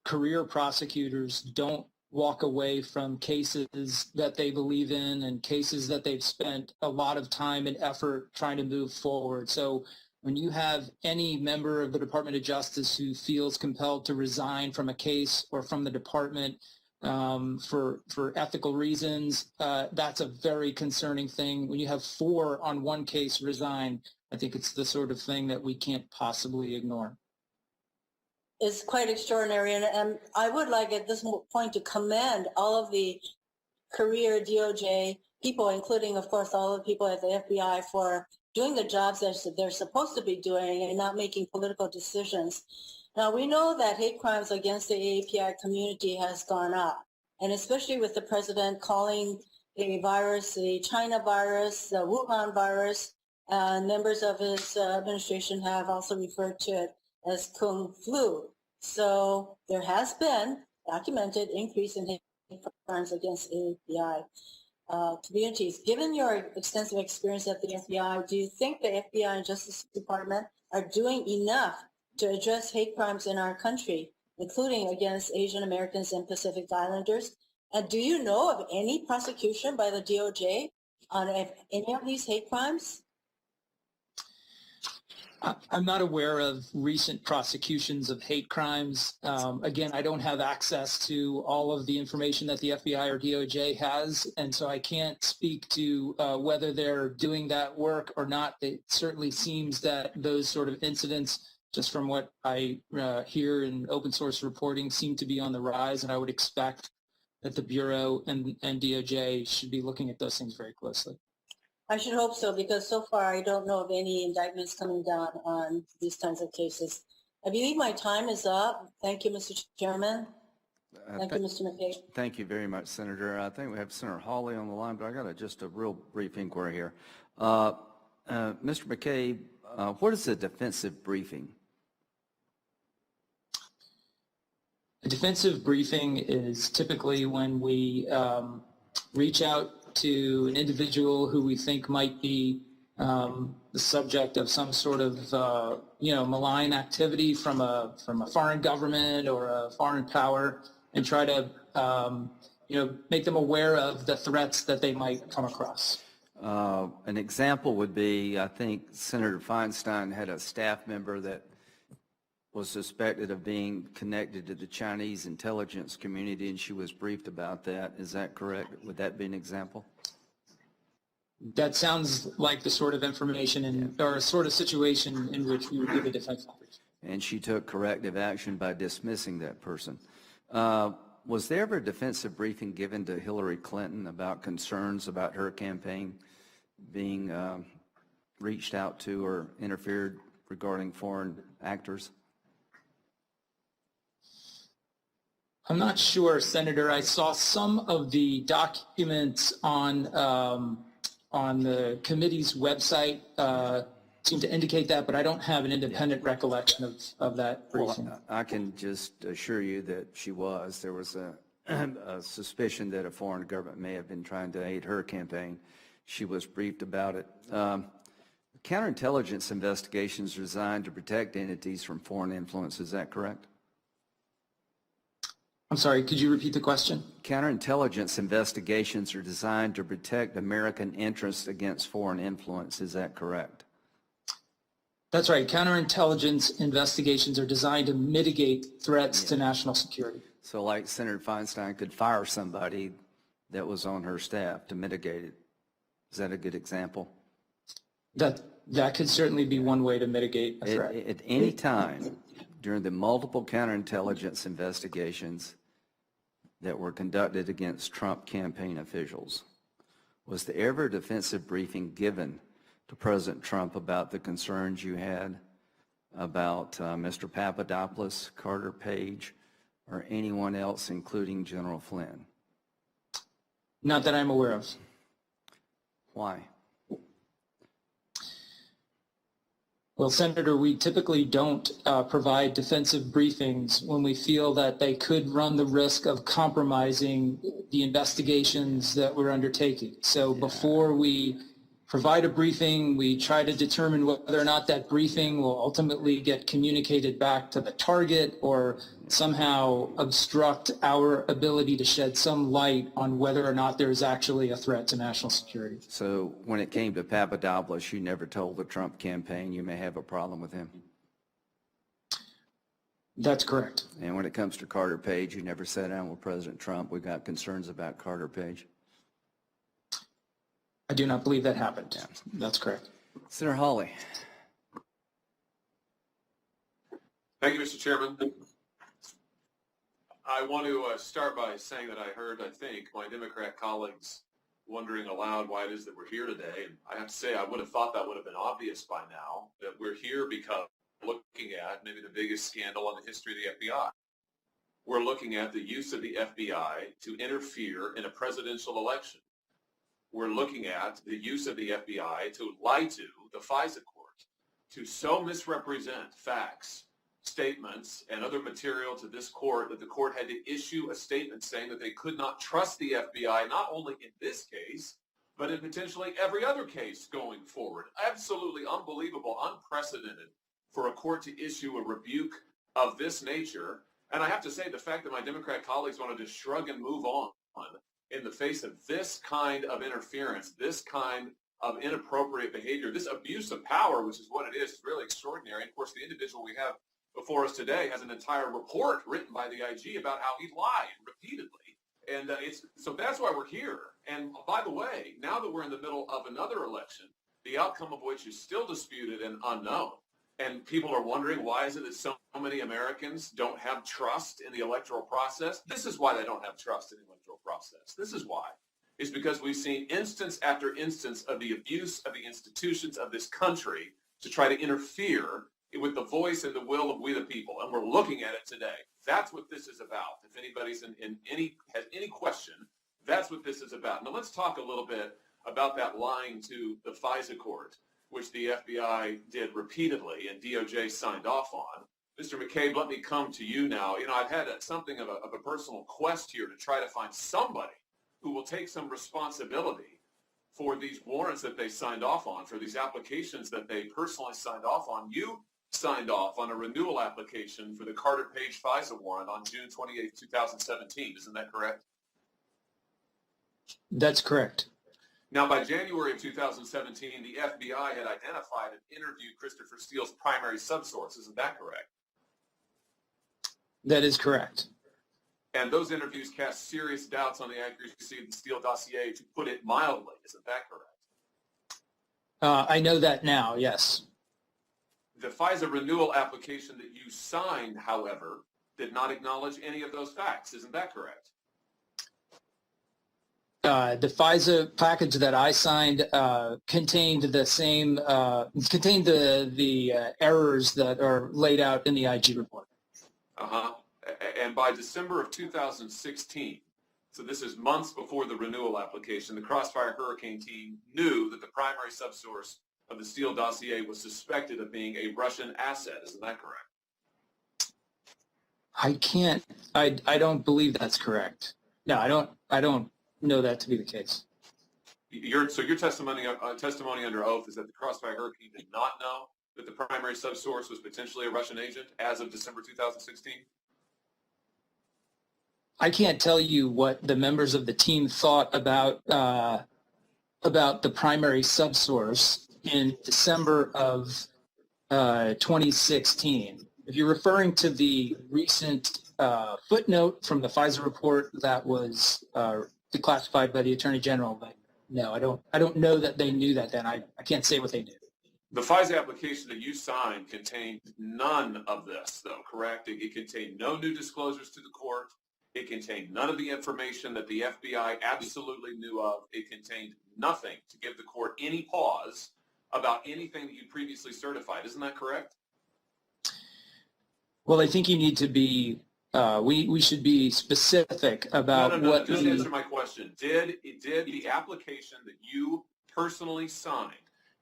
career prosecutors don't walk away from cases that they believe in and cases that they've spent a lot of time and effort trying to move forward. So when you have any member of the Department of Justice who feels compelled to resign from a case or from the department for ethical reasons, that's a very concerning thing. When you have 4 on one case resign, I think it's the sort of thing that we can't possibly ignore. Is quite extraordinary, and I would like at this point to commend all of the career DOJ people, including, of course, all the people at the FBI, for doing the jobs that they're supposed to be doing and not making political decisions. Now, we know that hate crimes against the AAPI community has gone up, and especially with the president calling the virus the China virus, the Wuhan virus, and members of his administration have also referred to it as Kung Flu. So there has been documented increase in hate crimes against AAPI communities. Given your extensive experience at the FBI, do you think the FBI and Justice Department are doing enough to address hate crimes in our country, including against Asian Americans and Pacific Islanders? And do you know of any prosecution by the DOJ on any of these hate crimes? I'm not aware of recent prosecutions of hate crimes. Again, I don't have access to all of the information that the FBI or DOJ has, and so I can't speak to whether they're doing that work or not. It certainly seems that those sort of incidents, just from what I hear in open source reporting, seem to be on the rise, and I would expect that the Bureau and DOJ should be looking at those things very closely. I should hope so, because so far I don't know of any indictments coming down on these kinds of cases. I believe my time is up. Thank you, Mr. Chairman. Thank you, Mr. McCabe. Thank you very much, Senator. I think we have Senator Hawley on the line, but I got just a real brief inquiry here. Mr. McCabe, what is a defensive briefing? A defensive briefing is typically when we reach out to an individual who we think might be the subject of some sort of malign activity from a foreign government or a foreign power, and try to make them aware of the threats that they might come across. An example would be, I think Senator Feinstein had a staff member that was suspected of being connected to the Chinese intelligence community, and she was briefed about that. Is that correct? Would that be an example? That sounds like the sort of information or a sort of situation in which we would give a defense coverage. And she took corrective action by dismissing that person. Was there ever a defensive briefing given to Hillary Clinton about concerns about her campaign being reached out to or interfered regarding foreign actors? I'm not sure, Senator. I saw some of the documents on the committee's website seem to indicate that, but I don't have an independent recollection of that briefing. Well, I can just assure you that she was. There was a suspicion that a foreign government may have been trying to aid her campaign. She was briefed about it. Counterintelligence investigations are designed to protect entities from foreign influence. Is that correct? I'm sorry, could you repeat the question? Counterintelligence investigations are designed to protect American interests against foreign influence. Is that correct? That's right. Counterintelligence investigations are designed to mitigate threats to national security. So like Senator Feinstein could fire somebody that was on her staff to mitigate it. Is that a good example? That could certainly be one way to mitigate a threat. At any time during the multiple counterintelligence investigations that were conducted against Trump campaign officials, was there ever a defensive briefing given to President Trump about the concerns you had about Mr. Papadopoulos, Carter Page, or anyone else, including General Flynn? Not that I'm aware of. Why? Well, Senator, we typically don't provide defensive briefings when we feel that they could run the risk of compromising the investigations that we're undertaking. So before we provide a briefing, we try to determine whether or not that briefing will ultimately get communicated back to the target or somehow obstruct our ability to shed some light on whether or not there's actually a threat to national security. So when it came to Papadopoulos, you never told the Trump campaign you may have a problem with him? That's correct. And when it comes to Carter Page, you never sat down with President Trump, we got concerns about Carter Page? I do not believe that happened. Yeah. That's correct. Senator Hawley. Thank you, Mr. Chairman. I want to start by saying that I heard, I think, my Democrat colleagues wondering aloud why it is that we're here today. And I have to say, I would have thought that would have been obvious by now, that we're here because we're looking at maybe the biggest scandal in the history of the FBI. We're looking at the use of the FBI to interfere in a presidential election. We're looking at the use of the FBI to lie to the FISA court, to so misrepresent facts, statements, and other material to this court that the court had to issue a statement saying that they could not trust the FBI, not only in this case, but in potentially every other case going forward. Absolutely unbelievable, unprecedented for a court to issue a rebuke of this nature. And I have to say, the fact that my Democrat colleagues wanted to shrug and move on in the face of this kind of interference, this kind of inappropriate behavior, this abuse of power, which is what it is really extraordinary. And of course, the individual we have before us today has an entire report written by the IG about how he lied repeatedly. And so that's why we're here. And by the way, now that we're in the middle of another election, the outcome of which is still disputed and unknown, and people are wondering why is it that so many Americans don't have trust in the electoral process? This is why they don't have trust in the electoral process. This is why. It's because we've seen instance after instance of the abuse of the institutions of this country to try to interfere with the voice and the will of we the people. And we're looking at it today. That's what this is about. If anybody's has any question, that's what this is about. Now let's talk a little bit about that lying to the FISA court, which the FBI did repeatedly and DOJ signed off on. Mr. McCabe, let me come to you now. You know, I've had something of a personal quest here to try to find somebody who will take some responsibility for these warrants that they signed off on, for these applications that they personally signed off on. You signed off on a renewal application for the Carter Page FISA warrant on June 28, 2017. Isn't that correct? That's correct. Now, by January of 2017, the FBI had identified and interviewed Christopher Steele's primary subsource. Isn't that correct? That is correct. And those interviews cast serious doubts on the accuracy of the Steele dossier, to put it mildly. Isn't that correct? I know that now, yes. The FISA renewal application that you signed, however, did not acknowledge any of those facts. Isn't that correct? The FISA package that I signed contained the same, contained the errors that are laid out in the IG report. Uh-huh. And by December of 2016, so this is months before the renewal application, the Crossfire Hurricane team knew that the primary subsource of the Steele dossier was suspected of being a Russian asset. Isn't that correct? I don't believe that's correct. No, I don't know that to be the case. So your testimony under oath is that the Crossfire Hurricane did not know that the primary subsource was potentially a Russian agent as of December 2016? I can't tell you what the members of the team thought about the primary subsource in December of 2016. If you're referring to the recent footnote from the FISA report that was declassified by the Attorney General, but no, I don't know that they knew that then. I can't say what they knew. The FISA application that you signed contained none of this, though, correct? It contained no new disclosures to the court. It contained none of the information that the FBI absolutely knew of. It contained nothing to give the court any pause about anything that you previously certified. Isn't that correct? Well, I think you need to be, we should be specific about what. Just answer my question. Did the application that you personally signed,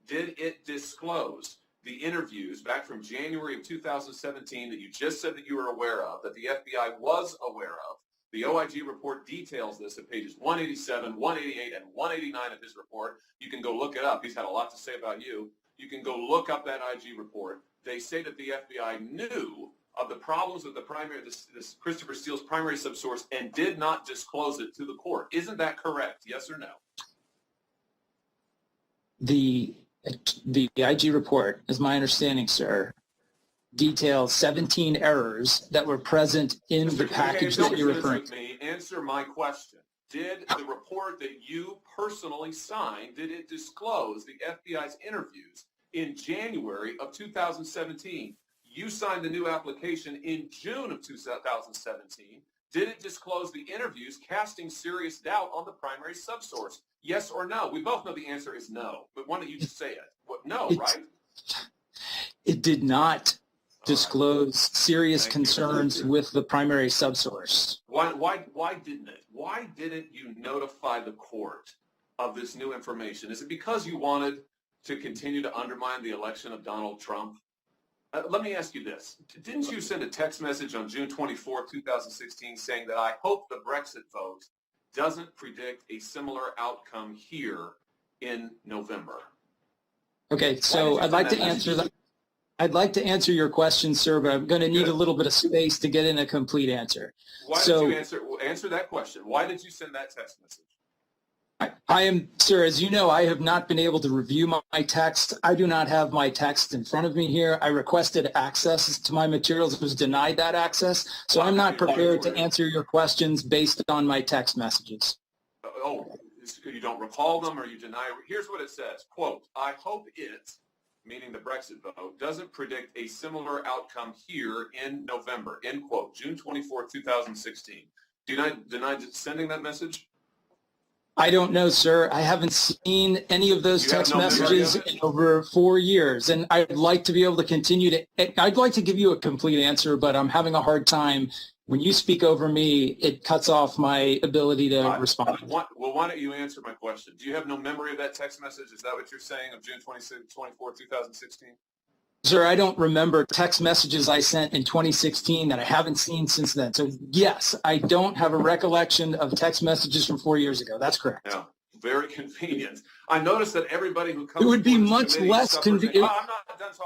did it disclose the interviews back from January of 2017 that you just said that you were aware of, that the FBI was aware of? The OIG report details this at pages 187, 188, and 189 of his report. You can go look it up. He's had a lot to say about you. You can go look up that IG report. They say that the FBI knew of the problems with the primary, this Christopher Steele's primary subsource, and did not disclose it to the court. Isn't that correct? Yes or no? The IG report, is my understanding, sir, details 17 errors that were present in the package that you're referring to. Answer my question. Did the report that you personally signed, did it disclose the FBI's interviews in January of 2017? You signed the new application in June of 2017. Did it disclose the interviews casting serious doubt on the primary subsource? Yes or no? We both know the answer is no, but why don't you just say it? No, right? It did not disclose serious concerns with the primary subsource. Why didn't it? Why didn't you notify the court of this new information? Is it because you wanted to continue to undermine the election of Donald Trump? Let me ask you this. Didn't you send a text message on June 24, 2016 saying that I hope the Brexit vote doesn't predict a similar outcome here in November? Okay, so I'd like to answer that. I'd like to answer your question, sir, but I'm going to need a little bit of space to get in a complete answer. Why did you answer that question? Why did you send that text message? I am, sir, as you know, I have not been able to review my text. I do not have my text in front of me here. I requested access to my materials, was denied that access, so I'm not prepared to answer your questions based on my text messages. Oh, you don't recall them or you deny? Here's what it says, quote, I hope it, meaning the Brexit vote, doesn't predict a similar outcome here in November, end quote, June 24, 2016. Do you deny sending that message? I don't know, sir. I haven't seen any of those text messages in over 4 years, and I'd like to be able to continue to, I'd like to give you a complete answer, but I'm having a hard time. When you speak over me, it cuts off my ability to respond. Well, why don't you answer my question? Do you have no memory of that text message? Is that what you're saying, of June 24, 2016? Sir, I don't remember text messages I sent in 2016 that I haven't seen since then. So, yes, I don't have a recollection of text messages from 4 years ago. That's correct. Yeah, very convenient. I noticed that everybody who comes... It would be much less convenient.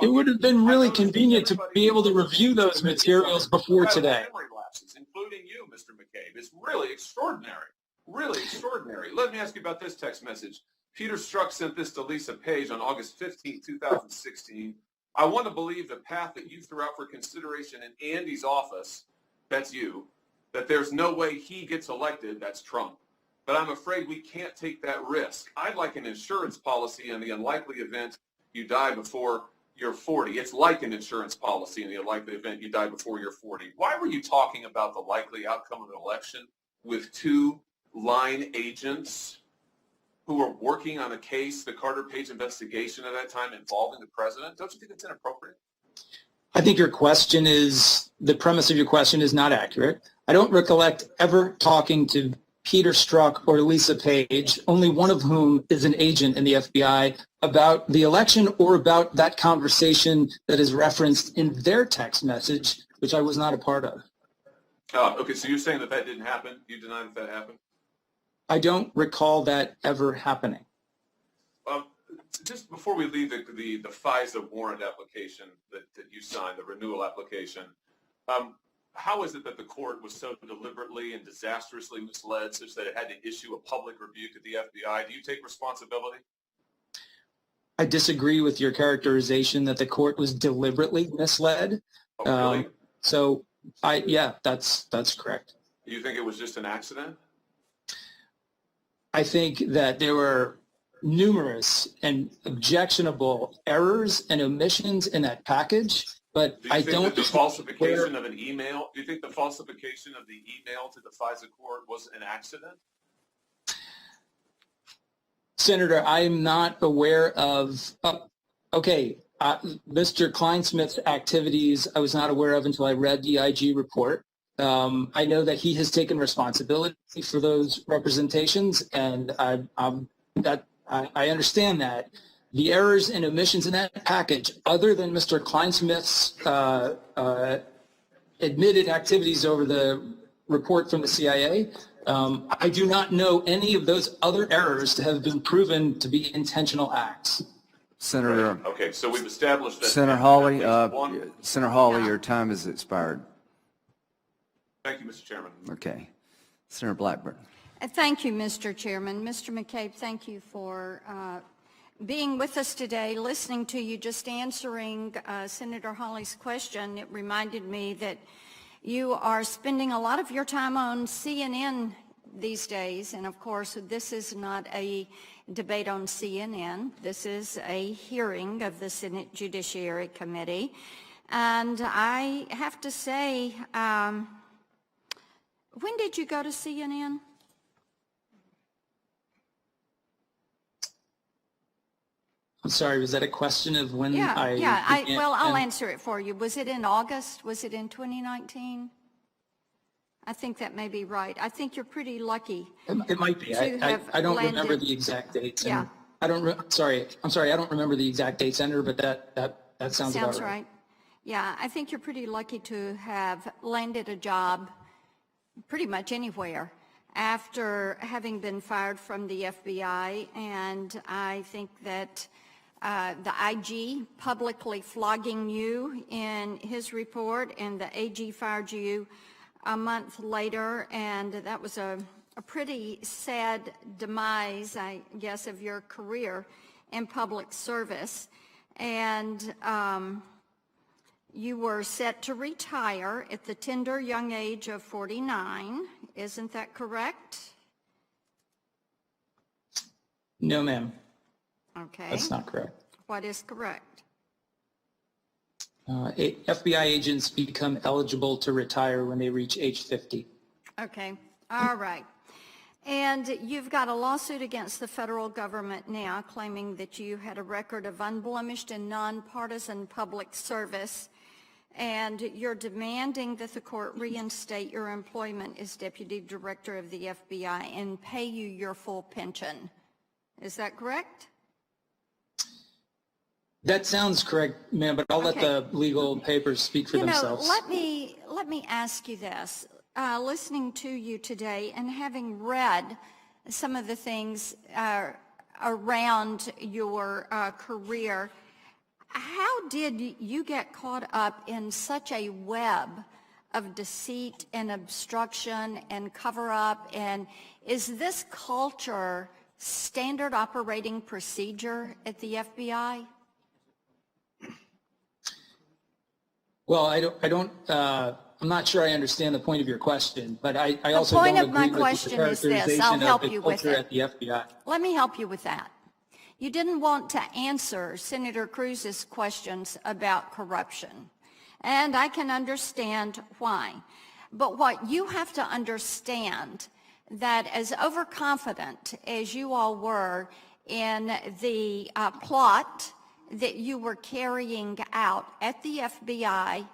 It would have been really convenient to be able to review those materials before today. Memory lapses, including you, Mr. McCabe. It's really extraordinary. Really extraordinary. Let me ask you about this text message. Peter Strzok sent this to Lisa Page on August 15, 2016. I want to believe the path that you threw out for consideration in Andy's office, that's you, that there's no way he gets elected, that's Trump. But I'm afraid we can't take that risk. I'd like an insurance policy in the unlikely event you die before you're 40. It's like an insurance policy in the unlikely event you die before you're 40. Why were you talking about the likely outcome of an election with two line agents who were working on a case, the Carter Page investigation at that time involving the president? Don't you think it's inappropriate? I think your question is, the premise of your question is not accurate. I don't recollect ever talking to Peter Strzok or Lisa Page, only one of whom is an agent in the FBI, about the election or about that conversation that is referenced in their text message, which I was not a part of. Okay, so you're saying that that didn't happen? You deny that that happened? I don't recall that ever happening. Just before we leave the FISA warrant application that you signed, the renewal application, how is it that the court was so deliberately and disastrously misled such that it had to issue a public rebuke at the FBI? Do you take responsibility? I disagree with your characterization that the court was deliberately misled. Oh, really? Yeah, that's correct. You think it was just an accident? I think that there were numerous and objectionable errors and omissions in that package, but I don't think the falsification of an email, do you think the falsification of the email to the FISA court was an accident? Senator, I am not aware of, Mr. Kleinsmith's activities I was not aware of until I read the IG report. I know that he has taken responsibility for those representations, and I understand that. The errors and omissions in that package, other than Mr. Kleinsmith's admitted activities over the report from the CIA, I do not know any of those other errors to have been proven to be intentional acts. Senator. Right. Okay, so we've established that. Senator Hawley, your time has expired. Thank you, Mr. Chairman. Okay. Senator Blackburn. Thank you, Mr. Chairman. Mr. McCabe, thank you for being with us today, listening to you, just answering Senator Hawley's question. It reminded me that you are spending a lot of your time on CNN these days, and of course, this is not a debate on CNN. This is a hearing of the Senate Judiciary Committee, and I have to say, when did you go to CNN? I'm sorry, was that a question of when I'll answer it for you. Was it in August? Was it in 2019? I think that may be right. I think you're pretty lucky. It might be. I don't remember the exact dates. Yeah. I'm sorry, I don't remember the exact date, Senator, but that sounds about right. Yeah, I think you're pretty lucky to have landed a job pretty much anywhere after having been fired from the FBI, and I think that the IG publicly flogging you in his report, and the AG fired you a month later, and that was a pretty sad demise, I guess, of your career in public service. And you were set to retire at the tender young age of 49. Isn't that correct? No, ma'am. Okay. That's not correct. What is correct? FBI agents become eligible to retire when they reach age 50. Okay. All right. And you've got a lawsuit against the federal government now claiming that you had a record of unblemished and nonpartisan public service, and you're demanding that the court reinstate your employment as Deputy Director of the FBI and pay you your full pension. Is that correct? That sounds correct, ma'am, but I'll let the legal papers speak for themselves. Let me ask you this. Listening to you today and having read some of the things around your career, how did you get caught up in such a web of deceit and obstruction and cover-up? And is this culture standard operating procedure at the FBI? Well, I'm not sure I understand the point of your question, but I also don't point of agree my with the question is this. characterization I'll help of the you with culture it. at the FBI. Let me help you with that. You didn't want to answer Senator Cruz's questions about corruption, and I can understand why. But what you have to understand, that as overconfident as you all were in the plot that you were carrying out at the FBI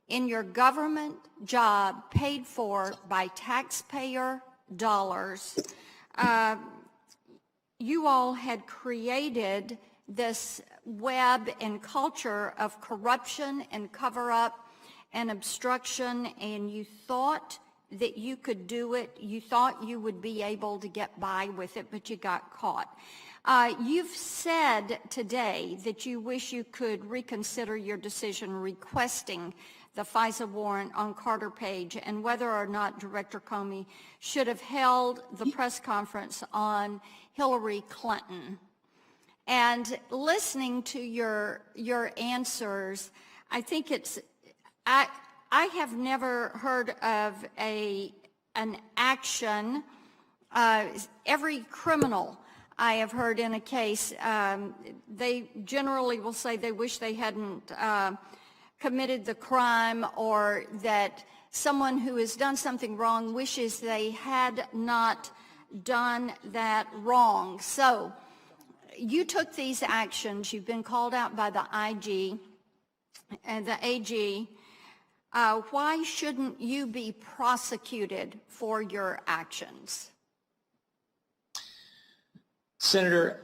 in your government job paid for by taxpayer dollars, you all had created this web and culture of corruption and cover-up and obstruction, and you thought that you could do it. You thought you would be able to get by with it, but you got caught. You've said today that you wish you could reconsider your decision requesting the FISA warrant on Carter Page and whether or not Director Comey should have held the press conference on Hillary Clinton. And listening to your answers, I think I have never heard of an action. Every criminal I have heard in a case, they generally will say they wish they hadn't committed the crime, or that someone who has done something wrong wishes they had not done that wrong. So you took these actions. You've been called out by the IG and the AG. Why shouldn't you be prosecuted for your actions? Senator,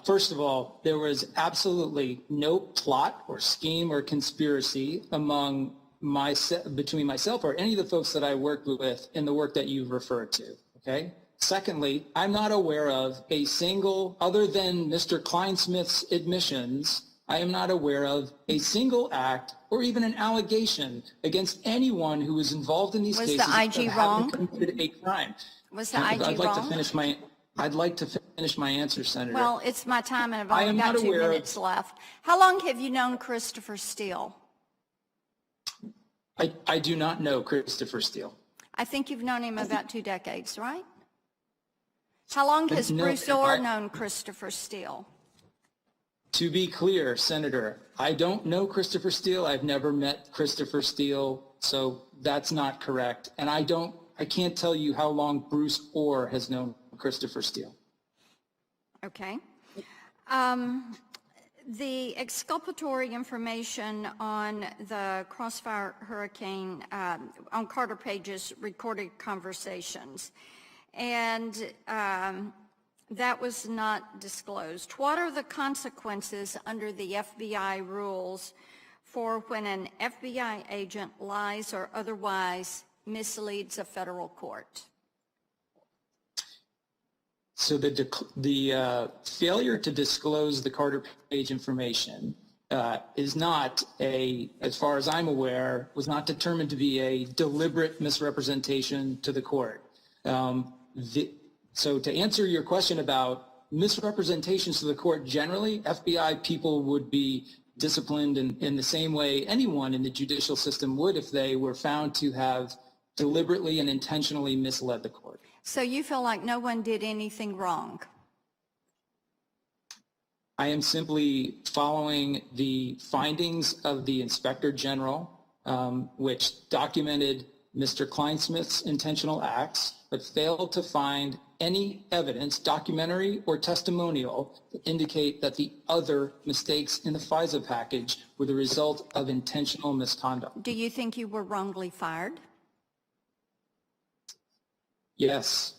first of all, there was absolutely no plot or scheme or conspiracy between myself or any of the folks that I worked with in the work that you've referred to, okay? Secondly, I'm not aware of a single, other than Mr. Kleinsmith's admissions, I am not aware of a single act or even an allegation against anyone who was involved in these cases Was the IG wrong? Committed a crime. Was the IG wrong? I'd like to finish my answer, Senator. Well, it's my time, and I've only got 2 minutes left. How long have you known Christopher Steele? I do not know Christopher Steele. I think you've known him about 2 decades, right? How long has Bruce Orr known Christopher Steele? To be clear, Senator, I don't know Christopher Steele. I've never met Christopher Steele, so that's not correct. And I can't tell you how long Bruce Orr has known Christopher Steele. Okay. The exculpatory information on the Crossfire Hurricane, on Carter Page's recorded conversations, and that was not disclosed. What are the consequences under the FBI rules for when an FBI agent lies or otherwise misleads a federal court? So the failure to disclose the Carter Page information is not as far as I'm aware, was not determined to be a deliberate misrepresentation to the court. So to answer your question about misrepresentations to the court, generally, FBI people would be disciplined in the same way anyone in the judicial system would if they were found to have deliberately and intentionally misled the court. So you feel like no one did anything wrong? I am simply following the findings of the Inspector General, which documented Mr. Kleinsmith's intentional acts, but failed to find any evidence, documentary or testimonial, to indicate that the other mistakes in the FISA package were the result of intentional misconduct. Do you think you were wrongly fired? Yes.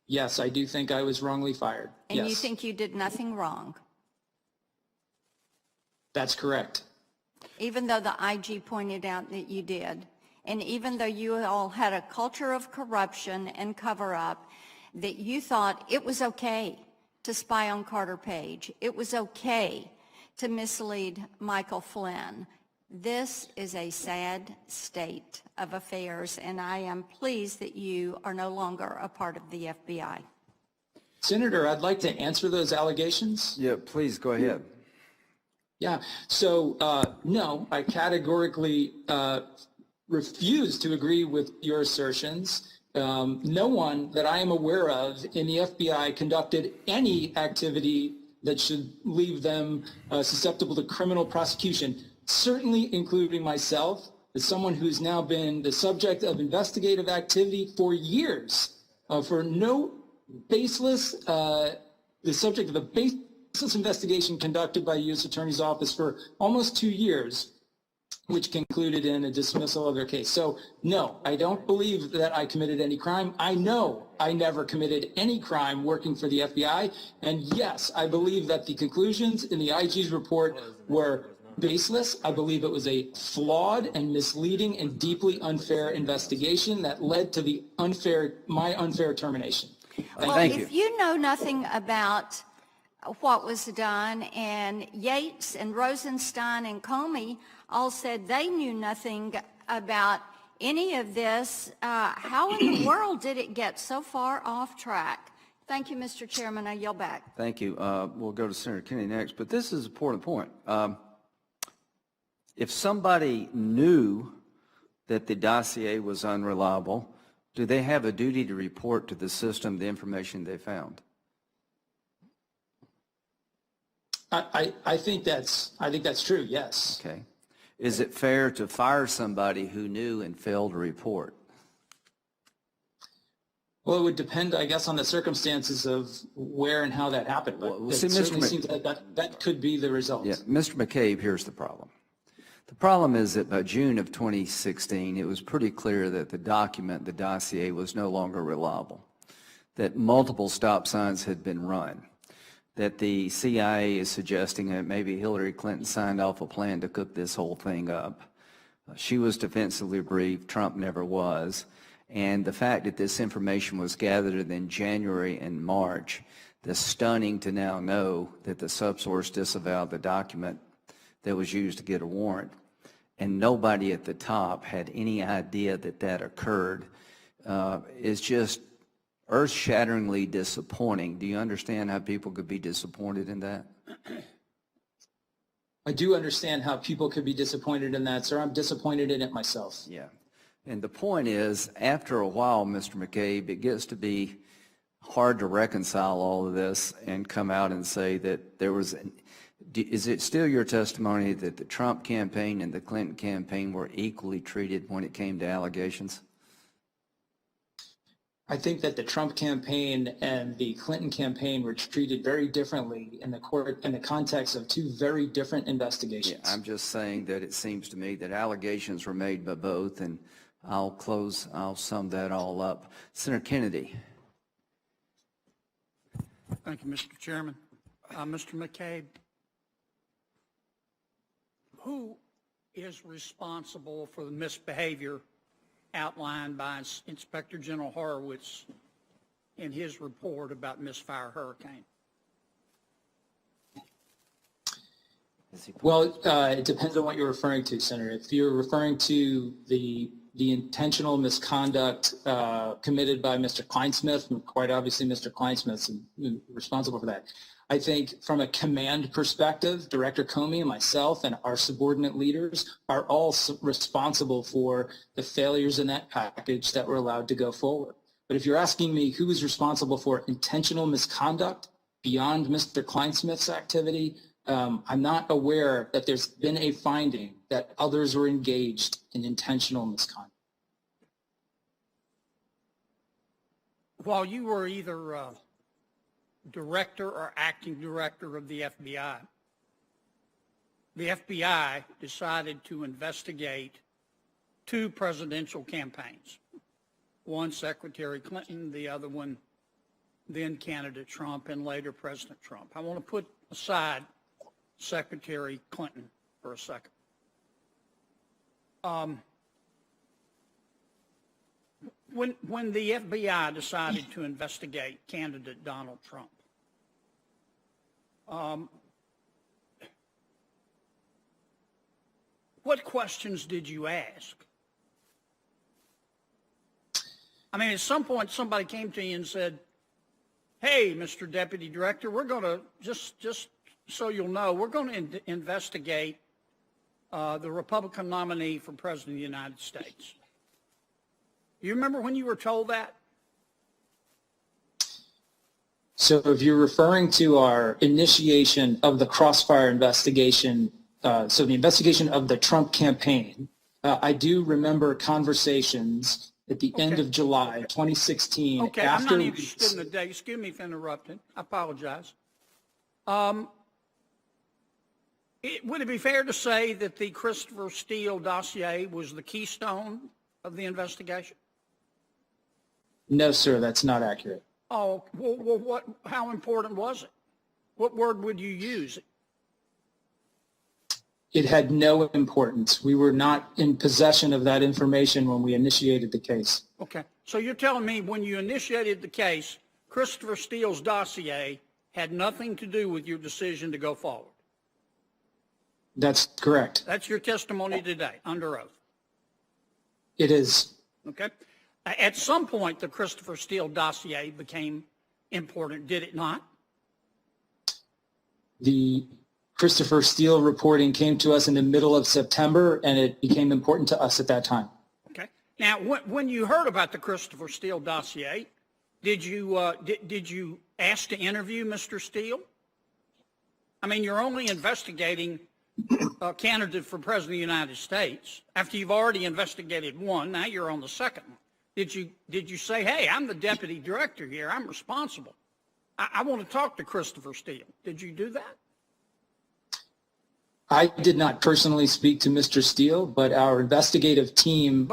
Yes, I do think I was wrongly fired. And yes. You think you did nothing wrong? That's correct. Even though the IG pointed out that you did, and even though you all had a culture of corruption and cover-up, that you thought it was okay to spy on Carter Page, it was okay to mislead Michael Flynn. This is a sad state of affairs, and I am pleased that you are no longer a part of the FBI. Senator, I'd like to answer those allegations. Yeah, please go ahead. Yeah, so no, I categorically refuse to agree with your assertions. No one that I am aware of in the FBI conducted any activity that should leave them susceptible to criminal prosecution, certainly including myself, as someone who's now been the subject of investigative activity for years, for no baseless, the subject of a baseless investigation conducted by the U.S. Attorney's Office for almost 2 years, which concluded in a dismissal of their case. So no, I don't believe that I committed any crime. I know I never committed any crime working for the FBI. And yes, I believe that the conclusions in the IG's report were baseless. I believe it was a flawed and misleading and deeply unfair investigation that led to my unfair termination. Well, Thank you. if you know nothing about what was done, and Yates and Rosenstein and Comey all said they knew nothing about any of this, how in the world did it get so far off track? Thank you, Mr. Chairman. I yield back. Thank you. We'll go to Senator Kennedy next, but this is an important point. If somebody knew that the dossier was unreliable, do they have a duty to report to the system the information they found? I think that's true, yes. Okay. Is it fair to fire somebody who knew and failed to report? Well, it would depend, I guess, on the circumstances of where and how that happened. But Well, it see, certainly seems that could be the result. Yeah, Mr. McCabe, here's the problem. The problem is that by June of 2016, it was pretty clear that the dossier, was no longer reliable, that multiple stop signs had been run, that the CIA is suggesting that maybe Hillary Clinton signed off a plan to cook this whole thing up. She was defensively briefed, Trump never was, and the fact that this information was gathered in January and March, the stunning to now know that the subsource disavowed the document that was used to get a warrant, and nobody at the top had any idea that that occurred, is just earth-shatteringly disappointing. Do you understand how people could be disappointed in that? I do understand how people could be disappointed in that, sir. I'm disappointed in it myself. Yeah. And the point is, after a while, Mr. McCabe, it gets to be hard to reconcile all of this and come out and say that there was is it still your testimony that the Trump campaign and the Clinton campaign were equally treated when it came to allegations? I think that the Trump campaign and the Clinton campaign were treated very differently in the context of two very different investigations. Yeah, I'm just saying that it seems to me that allegations were made by both, and I'll sum that all up. Senator Kennedy. Thank you, Mr. Chairman. Mr. McCabe, who is responsible for the misbehavior outlined by Inspector General Horowitz in his report about misfire hurricane? Well, it depends on what you're referring to, Senator. If you're referring to the intentional misconduct committed by Mr. Kleinsmith, quite obviously Mr. Kleinsmith's responsible for that. I think from a command perspective, Director Comey and myself and our subordinate leaders are all responsible for the failures in that package that were allowed to go forward. But if you're asking me who is responsible for intentional misconduct beyond Mr. Kleinsmith's activity, I'm not aware that there's been a finding that others were engaged in intentional misconduct. While you were either director or acting director of the FBI decided to investigate two presidential campaigns, one Secretary Clinton, the other one then candidate Trump and later President Trump. I want to put aside Secretary Clinton for a second. When the FBI decided to investigate candidate Donald Trump, what questions did you ask? I mean, at some point somebody came to you and said, hey, Mr. Deputy Director, we're going to, just so you'll know, we're going to investigate the Republican nominee for President of the United States. You remember when you were told that? So if you're referring to our initiation of the Crossfire investigation, so the investigation of the Trump campaign, I do remember conversations at the end of July 2016. Okay, I'm not interested in the date. Excuse me for interrupting. I apologize. Would it be fair to say that the Christopher Steele dossier was the keystone of the investigation? No, sir, that's not accurate. Oh, well, how important was it? What word would you use? It had no importance. We were not in possession of that information when we initiated the case. Okay, so you're telling me when you initiated the case, Christopher Steele's dossier had nothing to do with your decision to go forward? That's correct. That's your testimony today, under oath? It is. Okay. At some point, the Christopher Steele dossier became important, did it not? The Christopher Steele reporting came to us in the middle of September, and it became important to us at that time. Okay. Now, when you heard about the Christopher Steele dossier, did you ask to interview Mr. Steele? I mean, you're only investigating a candidate for President of the United States. After you've already investigated one, now you're on the second one. Did you say, hey, I'm the deputy director here, I'm responsible, I want to talk to Christopher Steele? Did you do that? I did not personally speak to Mr. Steele, but our investigative team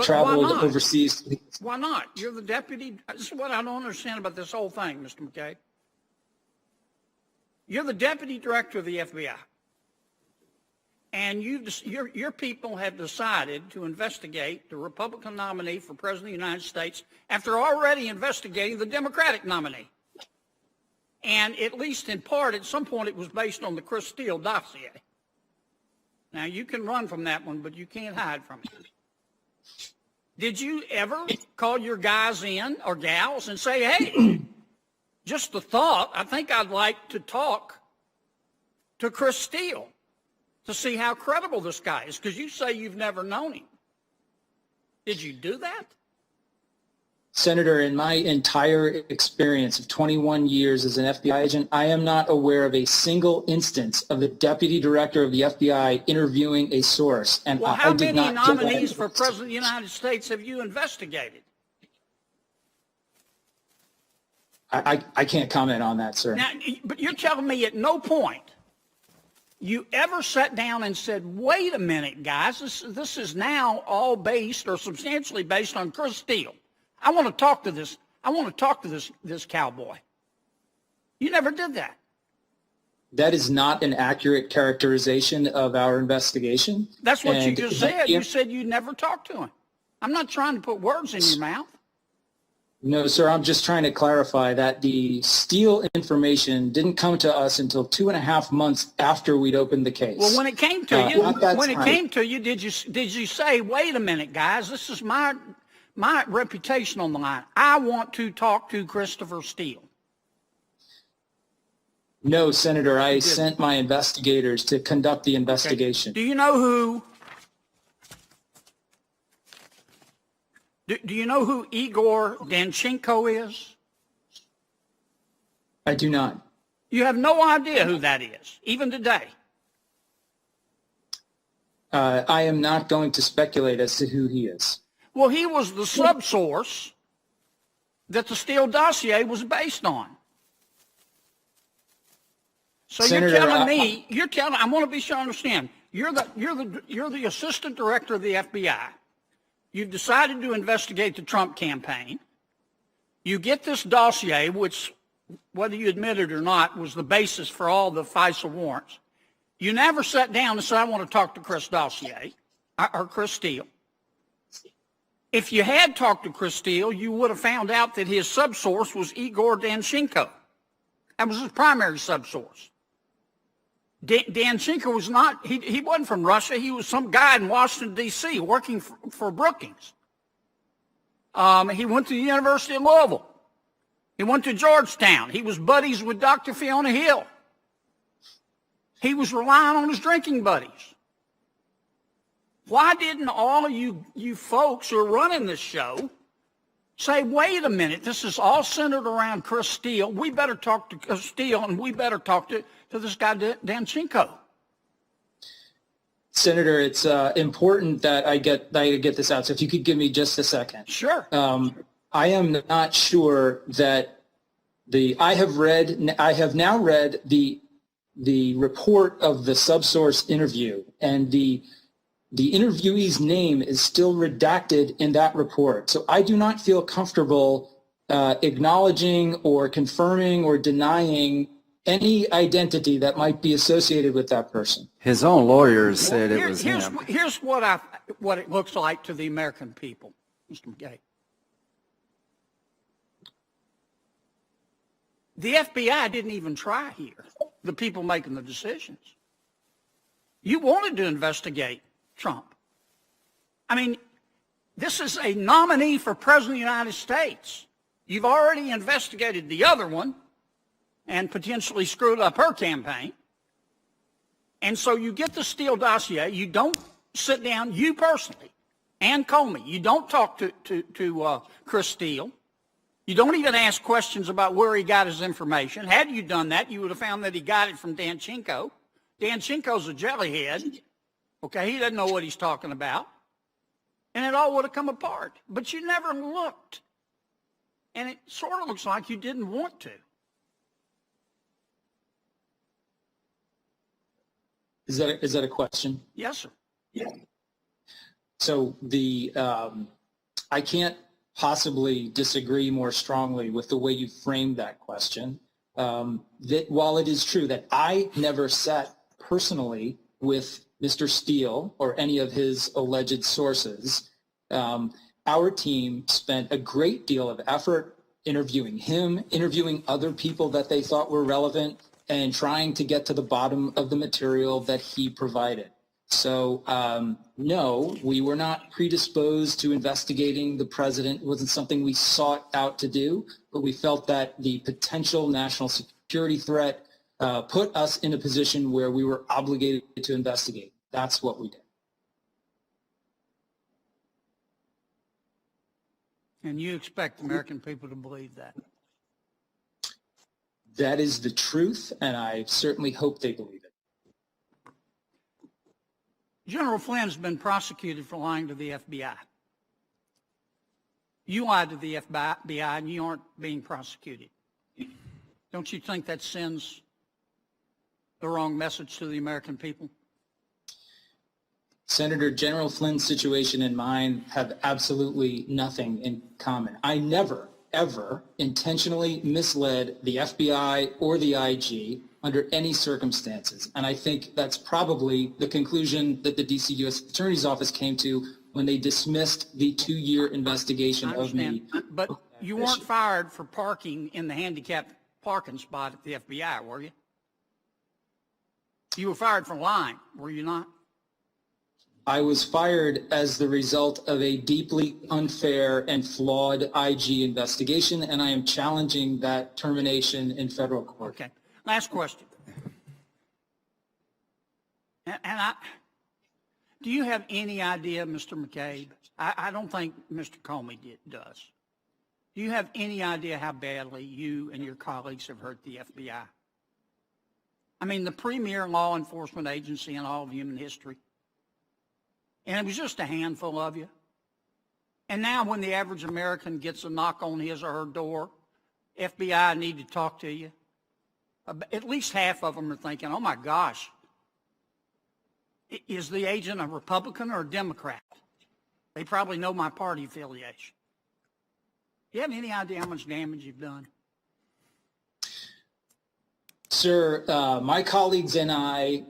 traveled overseas. Why not? You're the deputy. This is what I don't understand about this whole thing, Mr. McCabe. You're the deputy director of the FBI. And your people have decided to investigate the Republican nominee for President of the United States after already investigating the Democratic nominee. And at least in part, at some point, it was based on the Chris Steele dossier. Now, you can run from that one, but you can't hide from it. Did you ever call your guys in, or gals, and say, hey, just a thought, I think I'd like to talk to Chris Steele to see how credible this guy is, because you say you've never known him. Did you do that? Senator, in my entire experience of 21 years as an FBI agent, I am not aware of a single instance of the deputy director of the FBI interviewing a source. And well, how many nominees for President of the United States have you investigated? I can't comment on that, sir. Now, but you're telling me at no point you ever sat down and said, wait a minute, guys, this is now all based or substantially based on Chris Steele. I want to talk to this. I want to talk to this cowboy. You never did that. That is not an accurate characterization of our investigation. That's what you just said. You said you never talked to him. I'm not trying to put words in your mouth. No, sir, I'm just trying to clarify that the Steele information didn't come to us until 2.5 months after we'd opened the case. Well, when it came to you, did you say, wait a minute, guys, this is my reputation on the line. I want to talk to Christopher Steele. No, Senator, I sent my investigators to conduct the investigation. Okay. Do you know who? Do you know who Igor Danchenko is? I do not. You have no idea who that is, even today? I am not going to speculate as to who he is. Well, he was the subsource that the Steele dossier was based on. So Senator, you're telling, I want to be sure I understand. You're the assistant director of the FBI. You've decided to investigate the Trump campaign. You get this dossier, which, whether you admit it or not, was the basis for all the FISA warrants. You never sat down and said, I want to talk to Chris Dossier or Chris Steele. If you had talked to Chris Steele, you would have found out that his subsource was Igor Danchenko. That was his primary subsource. Danchenko was not, he wasn't from Russia. He was some guy in Washington, D.C. working for Brookings. He went to the University of Louisville. He went to Georgetown. He was buddies with Dr. Fiona Hill. He was relying on his drinking buddies. Why didn't all of you folks who are running this show say, wait a minute, this is all centered around Chris Steele. We better talk to Steele, and we better talk to this guy Danchenko. Senator, it's important that I get this out. So if you could give me just a second. Sure. I am not sure that I have now read the report of the subsource interview, and the interviewee's name is still redacted in that report. So I do not feel comfortable acknowledging or confirming or denying any identity that might be associated with that person. His own lawyers said it was him. Here's what it looks like to the American people, Mr. McCabe. The FBI didn't even try here, the people making the decisions. You wanted to investigate Trump. I mean, this is a nominee for President of the United States. You've already investigated the other one and potentially screwed up her campaign. And so you get the Steele dossier. You don't sit down, you personally, and Comey, you don't talk to Chris Steele. You don't even ask questions about where he got his information. Had you done that, you would have found that he got it from Danchenko. Danchenko's a jellyhead. Okay, he doesn't know what he's talking about. And it all would have come apart. But you never looked. And it sort of looks like you didn't want to. Is that a question? Yes, sir. Yeah. So I can't possibly disagree more strongly with the way you framed that question. That while it is true that I never sat personally with Mr. Steele or any of his alleged sources, our team spent a great deal of effort interviewing him, interviewing other people that they thought were relevant, and trying to get to the bottom of the material that he provided. So no, we were not predisposed to investigating the president. It wasn't something we sought out to do, but we felt that the potential national security threat put us in a position where we were obligated to investigate. That's what we did. And you expect American people to believe that? That is the truth, and I certainly hope they believe it. General Flynn's been prosecuted for lying to the FBI. You lied to the FBI, and you aren't being prosecuted. Don't you think that sends the wrong message to the American people? Senator, General Flynn's situation and mine have absolutely nothing in common. I never, ever intentionally misled the FBI or the IG under any circumstances. And I think that's probably the conclusion that the D.C. U.S. Attorney's Office came to when they dismissed the 2-year investigation of me. But you weren't fired for parking in the handicapped parking spot at the FBI, were you? You were fired for lying, were you not? I was fired as the result of a deeply unfair and flawed IG investigation, and I am challenging that termination in federal court. Okay. Last question. Do you have any idea, Mr. McCabe? I don't think Mr. Comey does. Do you have any idea how badly you and your colleagues have hurt the FBI? I mean, the premier law enforcement agency in all of human history. And it was just a handful of you. And now when the average American gets a knock on his or her door, FBI, I need to talk to you. At least half of them are thinking, oh my gosh, is the agent a Republican or a Democrat? They probably know my party affiliation. Do you have any idea how much damage you've done? Sir, my colleagues and I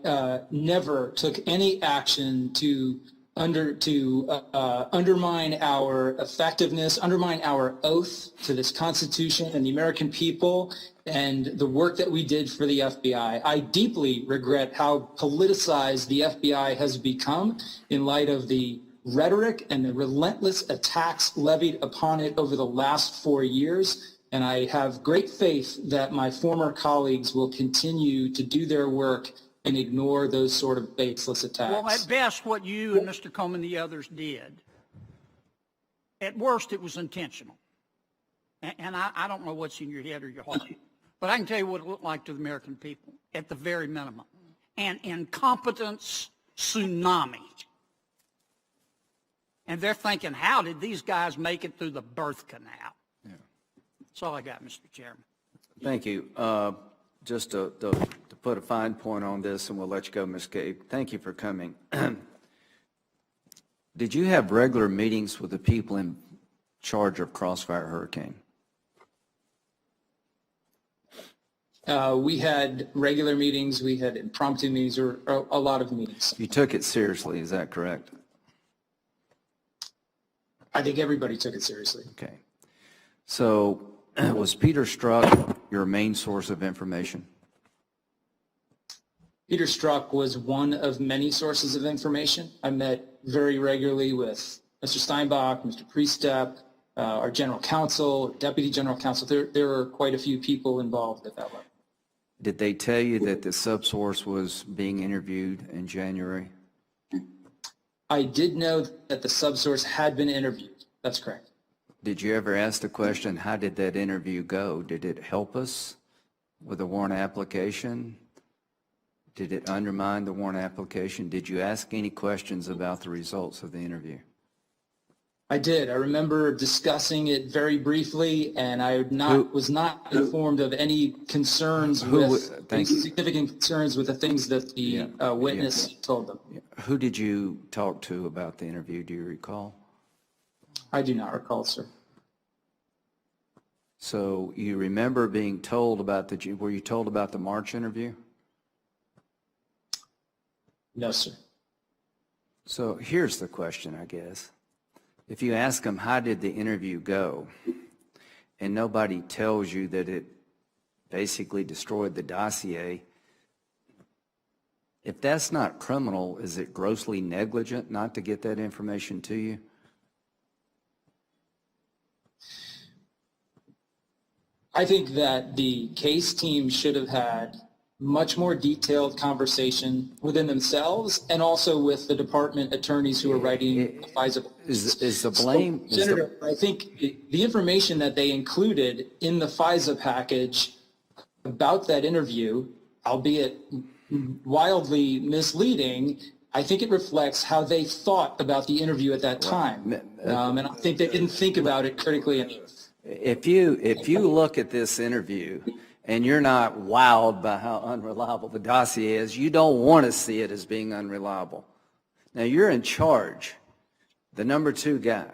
never took any action to undermine our effectiveness, undermine our oath to this Constitution and the American people and the work that we did for the FBI. I deeply regret how politicized the FBI has become in light of the rhetoric and the relentless attacks levied upon it over the last 4 years. and I have great faith that my former colleagues will continue to do their work and ignore those sort of baseless attacks. Well, at best, what you and Mr. Coleman and the others did, at worst, it was intentional. And I don't know what's in your head or your heart, but I can tell you what it looked like to the American people, at the very minimum. An incompetence tsunami. And they're thinking, how did these guys make it through the birth canal? Yeah. That's all I got, Mr. Chairman. Thank you. Just to put a fine point on this, and we'll let you go, Ms. Gabe. Thank you for coming. Did you have regular meetings with the people in charge of Crossfire Hurricane? We had regular meetings, we had impromptu meetings, or a lot of meetings. You took it seriously, is that correct? I think everybody took it seriously. Okay. So was Peter Strzok your main source of information? Peter Strzok was one of many sources of information. I met very regularly with Mr. Steinbach, Mr. Priestep, our general counsel, deputy general counsel. There were quite a few people involved at that level. Did they tell you that the subsource was being interviewed in January? I did know that the subsource had been interviewed. That's correct. Did you ever ask the question, how did that interview go? Did it help us with a warrant application? Did it undermine the warrant application? Did you ask any questions about the results of the interview? I did. I remember discussing it very briefly, and I was not informed of any concerns any significant concerns with the things that the witness told them. Who did you talk to about the interview? Do you recall? I do not recall, sir. So you remember being told about were you told about the March interview? No, sir. So here's the question, I guess. If you ask them, how did the interview go, and nobody tells you that it basically destroyed the dossier, if that's not criminal, is it grossly negligent not to get that information to you? I think that the case team should have had much more detailed conversation within themselves and also with the department attorneys who are writing the FISA. Is the blame? Senator, I think the information that they included in the FISA package about that interview, albeit wildly misleading, I think it reflects how they thought about the interview at that time. And I think they didn't think about it critically enough. If you look at this interview and you're not wowed by how unreliable the dossier is, you don't want to see it as being unreliable. Now, you're in charge, the number 2 guy,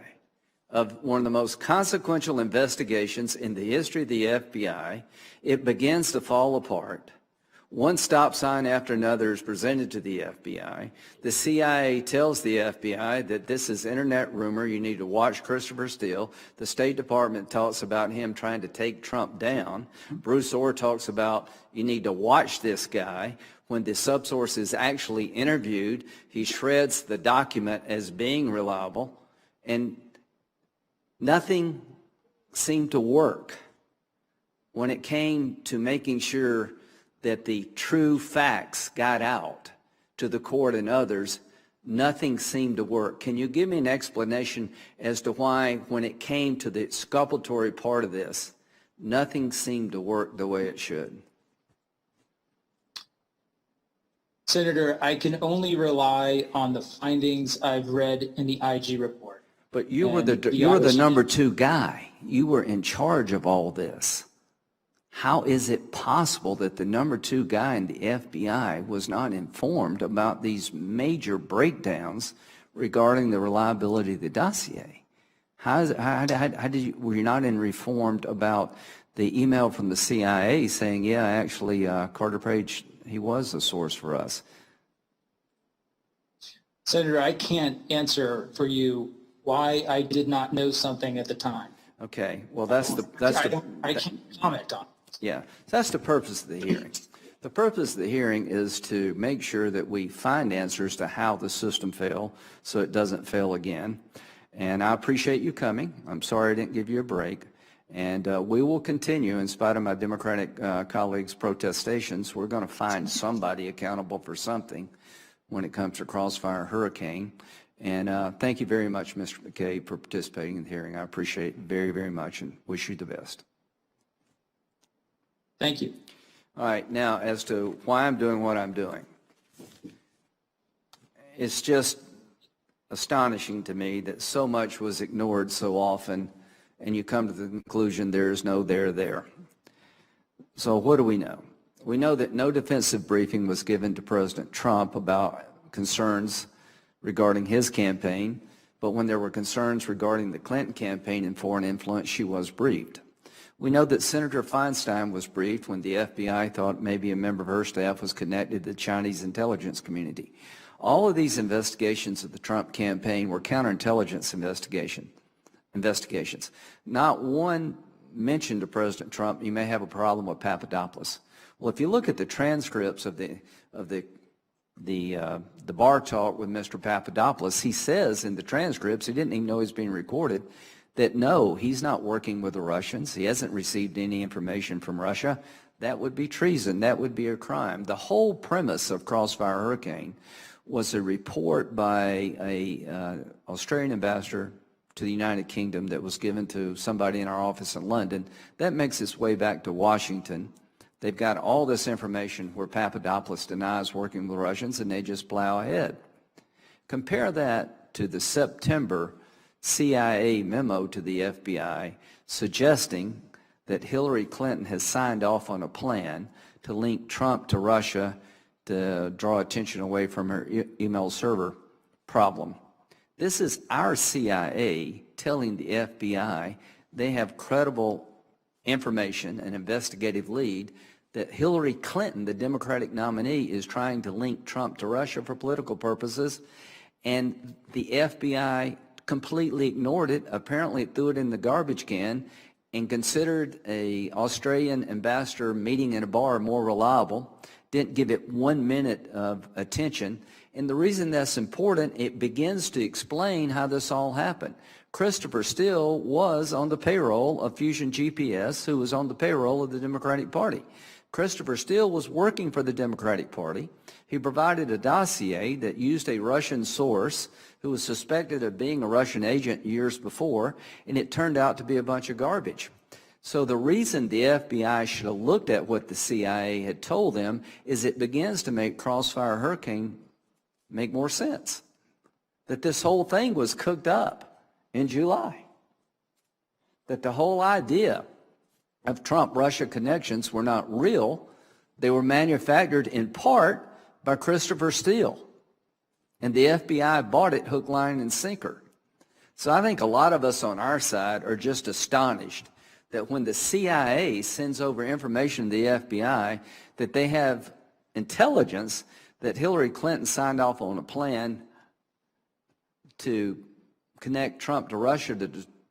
of one of the most consequential investigations in the history of the FBI. It begins to fall apart. One stop sign after another is presented to the FBI. The CIA tells the FBI that this is internet rumor. You need to watch Christopher Steele. The State Department talks about him trying to take Trump down. Bruce Orr talks about you need to watch this guy. When the subsource is actually interviewed, he shreds the document as being reliable, and nothing seemed to work when it came to making sure that the true facts got out to the court and others. Nothing seemed to work. Can you give me an explanation as to why, when it came to the exculpatory part of this, nothing seemed to work the way it should? Senator, I can only rely on the findings I've read in the IG report. But you were the number 2 guy. You were in charge of all this. How is it possible that the number 2 guy in the FBI was not informed about these major breakdowns regarding the reliability of the dossier? Were you not informed about the email from the CIA saying, yeah, actually, Carter Page, he was a source for us? Senator, I can't answer for you why I did not know something at the time. Okay, well, I can't comment on it. Yeah, that's the purpose of the hearing. The purpose of the hearing is to make sure that we find answers to how the system failed so it doesn't fail again. And I appreciate you coming. I'm sorry I didn't give you a break. And we will continue, in spite of my Democratic colleagues' protestations, we're going to find somebody accountable for something when it comes to Crossfire Hurricane. And thank you very much, Mr. McCabe, for participating in the hearing. I appreciate it very, very much and wish you the best. Thank you. All right, now as to why I'm doing what I'm doing. It's just astonishing to me that so much was ignored so often, and you come to the conclusion there is no there. So what do we know? We know that no defensive briefing was given to President Trump about concerns regarding his campaign, but when there were concerns regarding the Clinton campaign and foreign influence, she was briefed. We know that Senator Feinstein was briefed when the FBI thought maybe a member of her staff was connected to the Chinese intelligence community. All of these investigations of the Trump campaign were counterintelligence investigations. Not one mentioned to President Trump, you may have a problem with Papadopoulos. Well, if you look at the transcripts of the bar talk with Mr. Papadopoulos, he says in the transcripts, he didn't even know he was being recorded, that no, he's not working with the Russians. He hasn't received any information from Russia. That would be treason. That would be a crime. The whole premise of Crossfire Hurricane was a report by an Australian ambassador to the United Kingdom that was given to somebody in our office in London. That makes its way back to Washington. They've got all this information where Papadopoulos denies working with Russians, and they just plow ahead. Compare that to the September CIA memo to the FBI suggesting that Hillary Clinton has signed off on a plan to link Trump to Russia to draw attention away from her email server problem. This is our CIA telling the FBI they have credible information, an investigative lead, that Hillary Clinton, the Democratic nominee, is trying to link Trump to Russia for political purposes, and the FBI completely ignored it. Apparently it threw it in the garbage can and considered an Australian ambassador meeting in a bar more reliable, didn't give it 1 minute of attention. And the reason that's important, it begins to explain how this all happened. Christopher Steele was on the payroll of Fusion GPS, who was on the payroll of the Democratic Party. Christopher Steele was working for the Democratic Party. He provided a dossier that used a Russian source who was suspected of being a Russian agent years before, and it turned out to be a bunch of garbage. So the reason the FBI should have looked at what the CIA had told them is it begins to make Crossfire Hurricane make more sense. That this whole thing was cooked up in July. That the whole idea of Trump-Russia connections were not real. They were manufactured in part by Christopher Steele. And the FBI bought it hook, line, and sinker. So I think a lot of us on our side are just astonished that when the CIA sends over information to the FBI, that they have intelligence that Hillary Clinton signed off on a plan to connect Trump to Russia to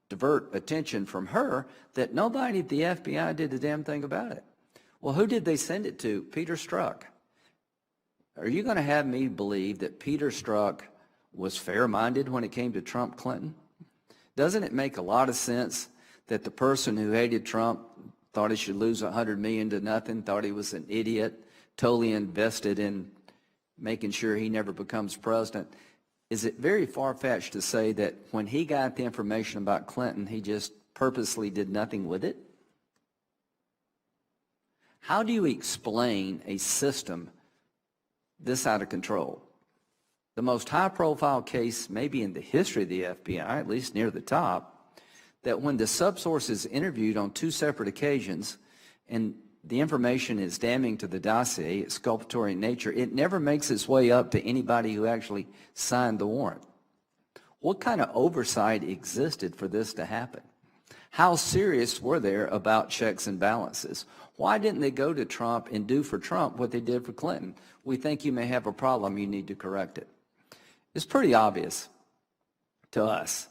divert attention from her, that nobody at the FBI did a damn thing about it. Well, who did they send it to? Peter Strzok. Are you going to have me believe that Peter Strzok was fair-minded when it came to Trump Clinton? Doesn't it make a lot of sense that the person who hated Trump thought he should lose $100 million to nothing, thought he was an idiot, totally invested in making sure he never becomes president? Is it very far-fetched to say that when he got the information about Clinton, he just purposely did nothing with it? How do you explain a system this out of control? The most high-profile case maybe in the history of the FBI, at least near the top, that when the subsource is interviewed on 2 separate occasions and the information is damning to the dossier, it's exculpatory in nature, it never makes its way up to anybody who actually signed the warrant. What kind of oversight existed for this to happen? How serious were they about checks and balances? Why didn't they go to Trump and do for Trump what they did for Clinton? We think you may have a problem, you need to correct it. It's pretty obvious to us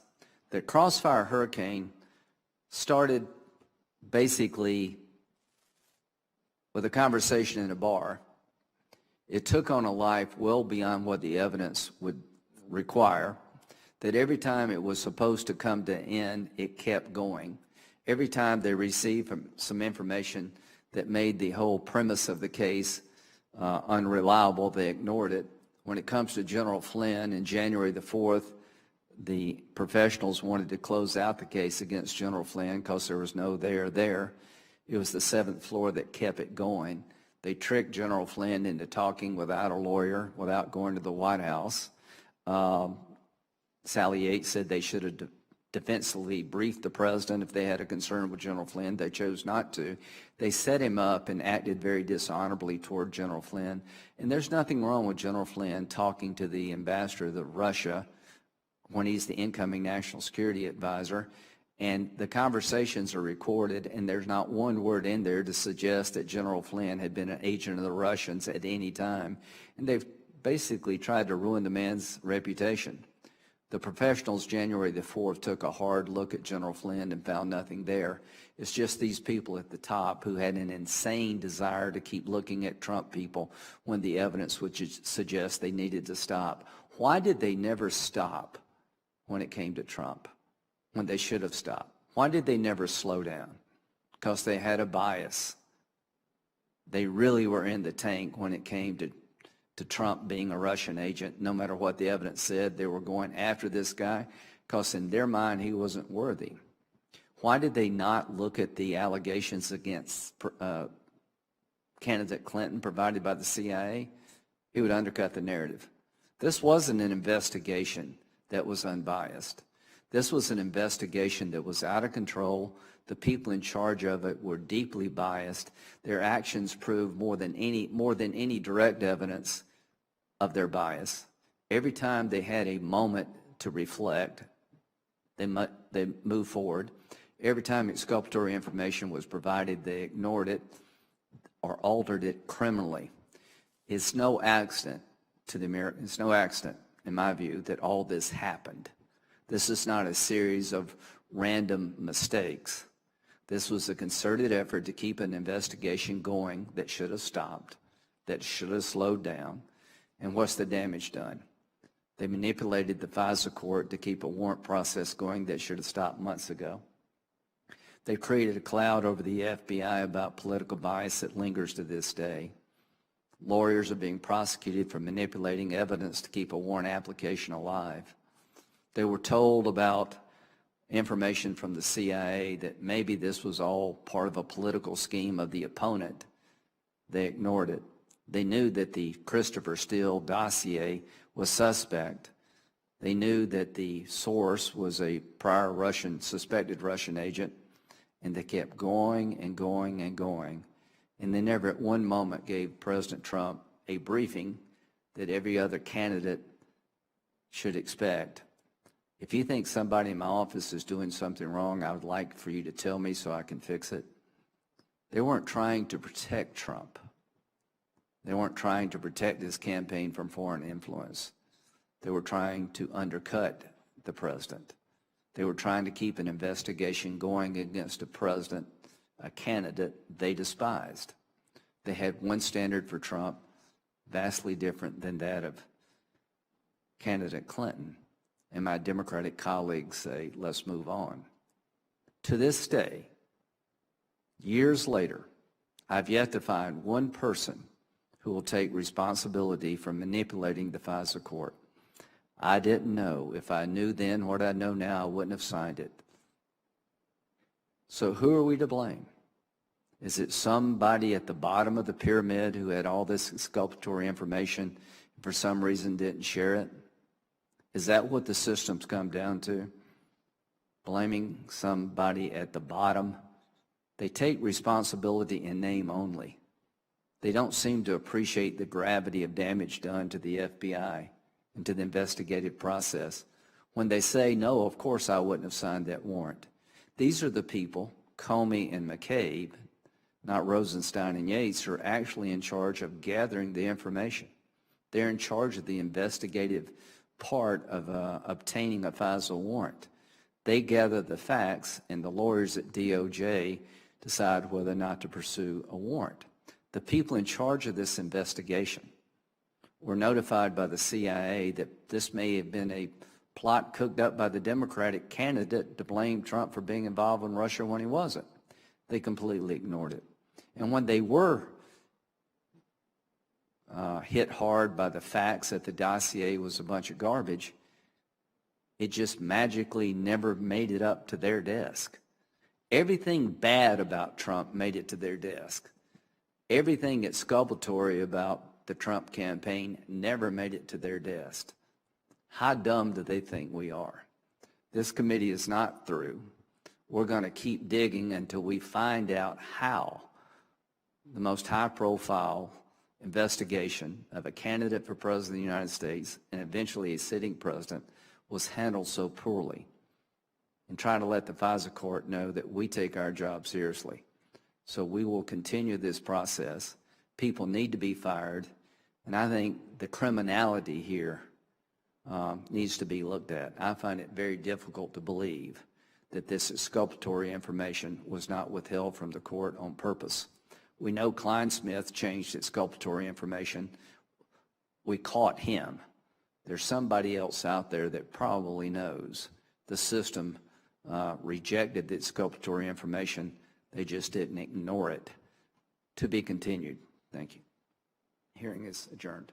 that Crossfire Hurricane started basically with a conversation in a bar. It took on a life well beyond what the evidence would require, that every time it was supposed to come to an end, it kept going. Every time they received some information that made the whole premise of the case unreliable, they ignored it. When it comes to General Flynn, in January the 4th, the professionals wanted to close out the case against General Flynn because there was no there. It was the 7th floor that kept it going. They tricked General Flynn into talking without a lawyer, without going to the White House. Sally Yates said they should have defensively briefed the president if they had a concern with General Flynn. They chose not to. They set him up and acted very dishonorably toward General Flynn. And there's nothing wrong with General Flynn talking to the ambassador of Russia when he's the incoming national security advisor. And the conversations are recorded, and there's not one word in there to suggest that General Flynn had been an agent of the Russians at any time. And they've basically tried to ruin the man's reputation. The professionals January the 4th took a hard look at General Flynn and found nothing there. It's just these people at the top who had an insane desire to keep looking at Trump people when the evidence would suggest they needed to stop. Why did they never stop when it came to Trump, when they should have stopped? Why did they never slow down? Because they had a bias. They really were in the tank when it came to Trump being a Russian agent. No matter what the evidence said, they were going after this guy because in their mind he wasn't worthy. Why did they not look at the allegations against candidate Clinton provided by the CIA? It would undercut the narrative. This wasn't an investigation that was unbiased. This was an investigation that was out of control. The people in charge of it were deeply biased. Their actions proved more than any direct evidence of their bias. Every time they had a moment to reflect, they moved forward. Every time exculpatory information was provided, they ignored it or altered it criminally. It's no accident to the Americans. It's no accident, in my view, that all this happened. This is not a series of random mistakes. This was a concerted effort to keep an investigation going that should have stopped, that should have slowed down. And what's the damage done? They manipulated the FISA court to keep a warrant process going that should have stopped months ago. They created a cloud over the FBI about political bias that lingers to this day. Lawyers are being prosecuted for manipulating evidence to keep a warrant application alive. They were told about information from the CIA that maybe this was all part of a political scheme of the opponent. They ignored it. They knew that the Christopher Steele dossier was suspect. They knew that the source was a prior suspected Russian agent, and they kept going and going and going. And they never at one moment gave President Trump a briefing that every other candidate should expect. If you think somebody in my office is doing something wrong, I would like for you to tell me so I can fix it. They weren't trying to protect Trump. They weren't trying to protect his campaign from foreign influence. They were trying to undercut the president. They were trying to keep an investigation going against a president, a candidate they despised. They had one standard for Trump, vastly different than that of candidate Clinton. And my Democratic colleagues say, let's move on. To this day, years later, I've yet to find one person who will take responsibility for manipulating the FISA court. I didn't know. If I knew then what I know now, I wouldn't have signed it. So who are we to blame? Is it somebody at the bottom of the pyramid who had all this exculpatory information and for some reason didn't share it? Is that what the system's come down to? Blaming somebody at the bottom? They take responsibility in name only. They don't seem to appreciate the gravity of damage done to the FBI and to the investigative process. When they say, no, of course I wouldn't have signed that warrant. These are the people, Comey and McCabe, not Rosenstein and Yates, who are actually in charge of gathering the information. They're in charge of the investigative part of obtaining a FISA warrant. They gather the facts, and the lawyers at DOJ decide whether or not to pursue a warrant. The people in charge of this investigation were notified by the CIA that this may have been a plot cooked up by the Democratic candidate to blame Trump for being involved in Russia when he wasn't. They completely ignored it. And when they were hit hard by the facts that the dossier was a bunch of garbage, it just magically never made it up to their desk. Everything bad about Trump made it to their desk. Everything exculpatory about the Trump campaign never made it to their desk. How dumb do they think we are? This committee is not through. We're going to keep digging until we find out how the most high-profile investigation of a candidate for president of the United States and eventually a sitting president was handled so poorly, and try to let the FISA court know that we take our job seriously. So we will continue this process. People need to be fired, and I think the criminality here needs to be looked at. I find it very difficult to believe that this exculpatory information was not withheld from the court on purpose. We know Kleinsmith changed exculpatory information. We caught him. There's somebody else out there that probably knows. The system rejected the exculpatory information. They just didn't ignore it. To be continued. Thank you. Hearing is adjourned.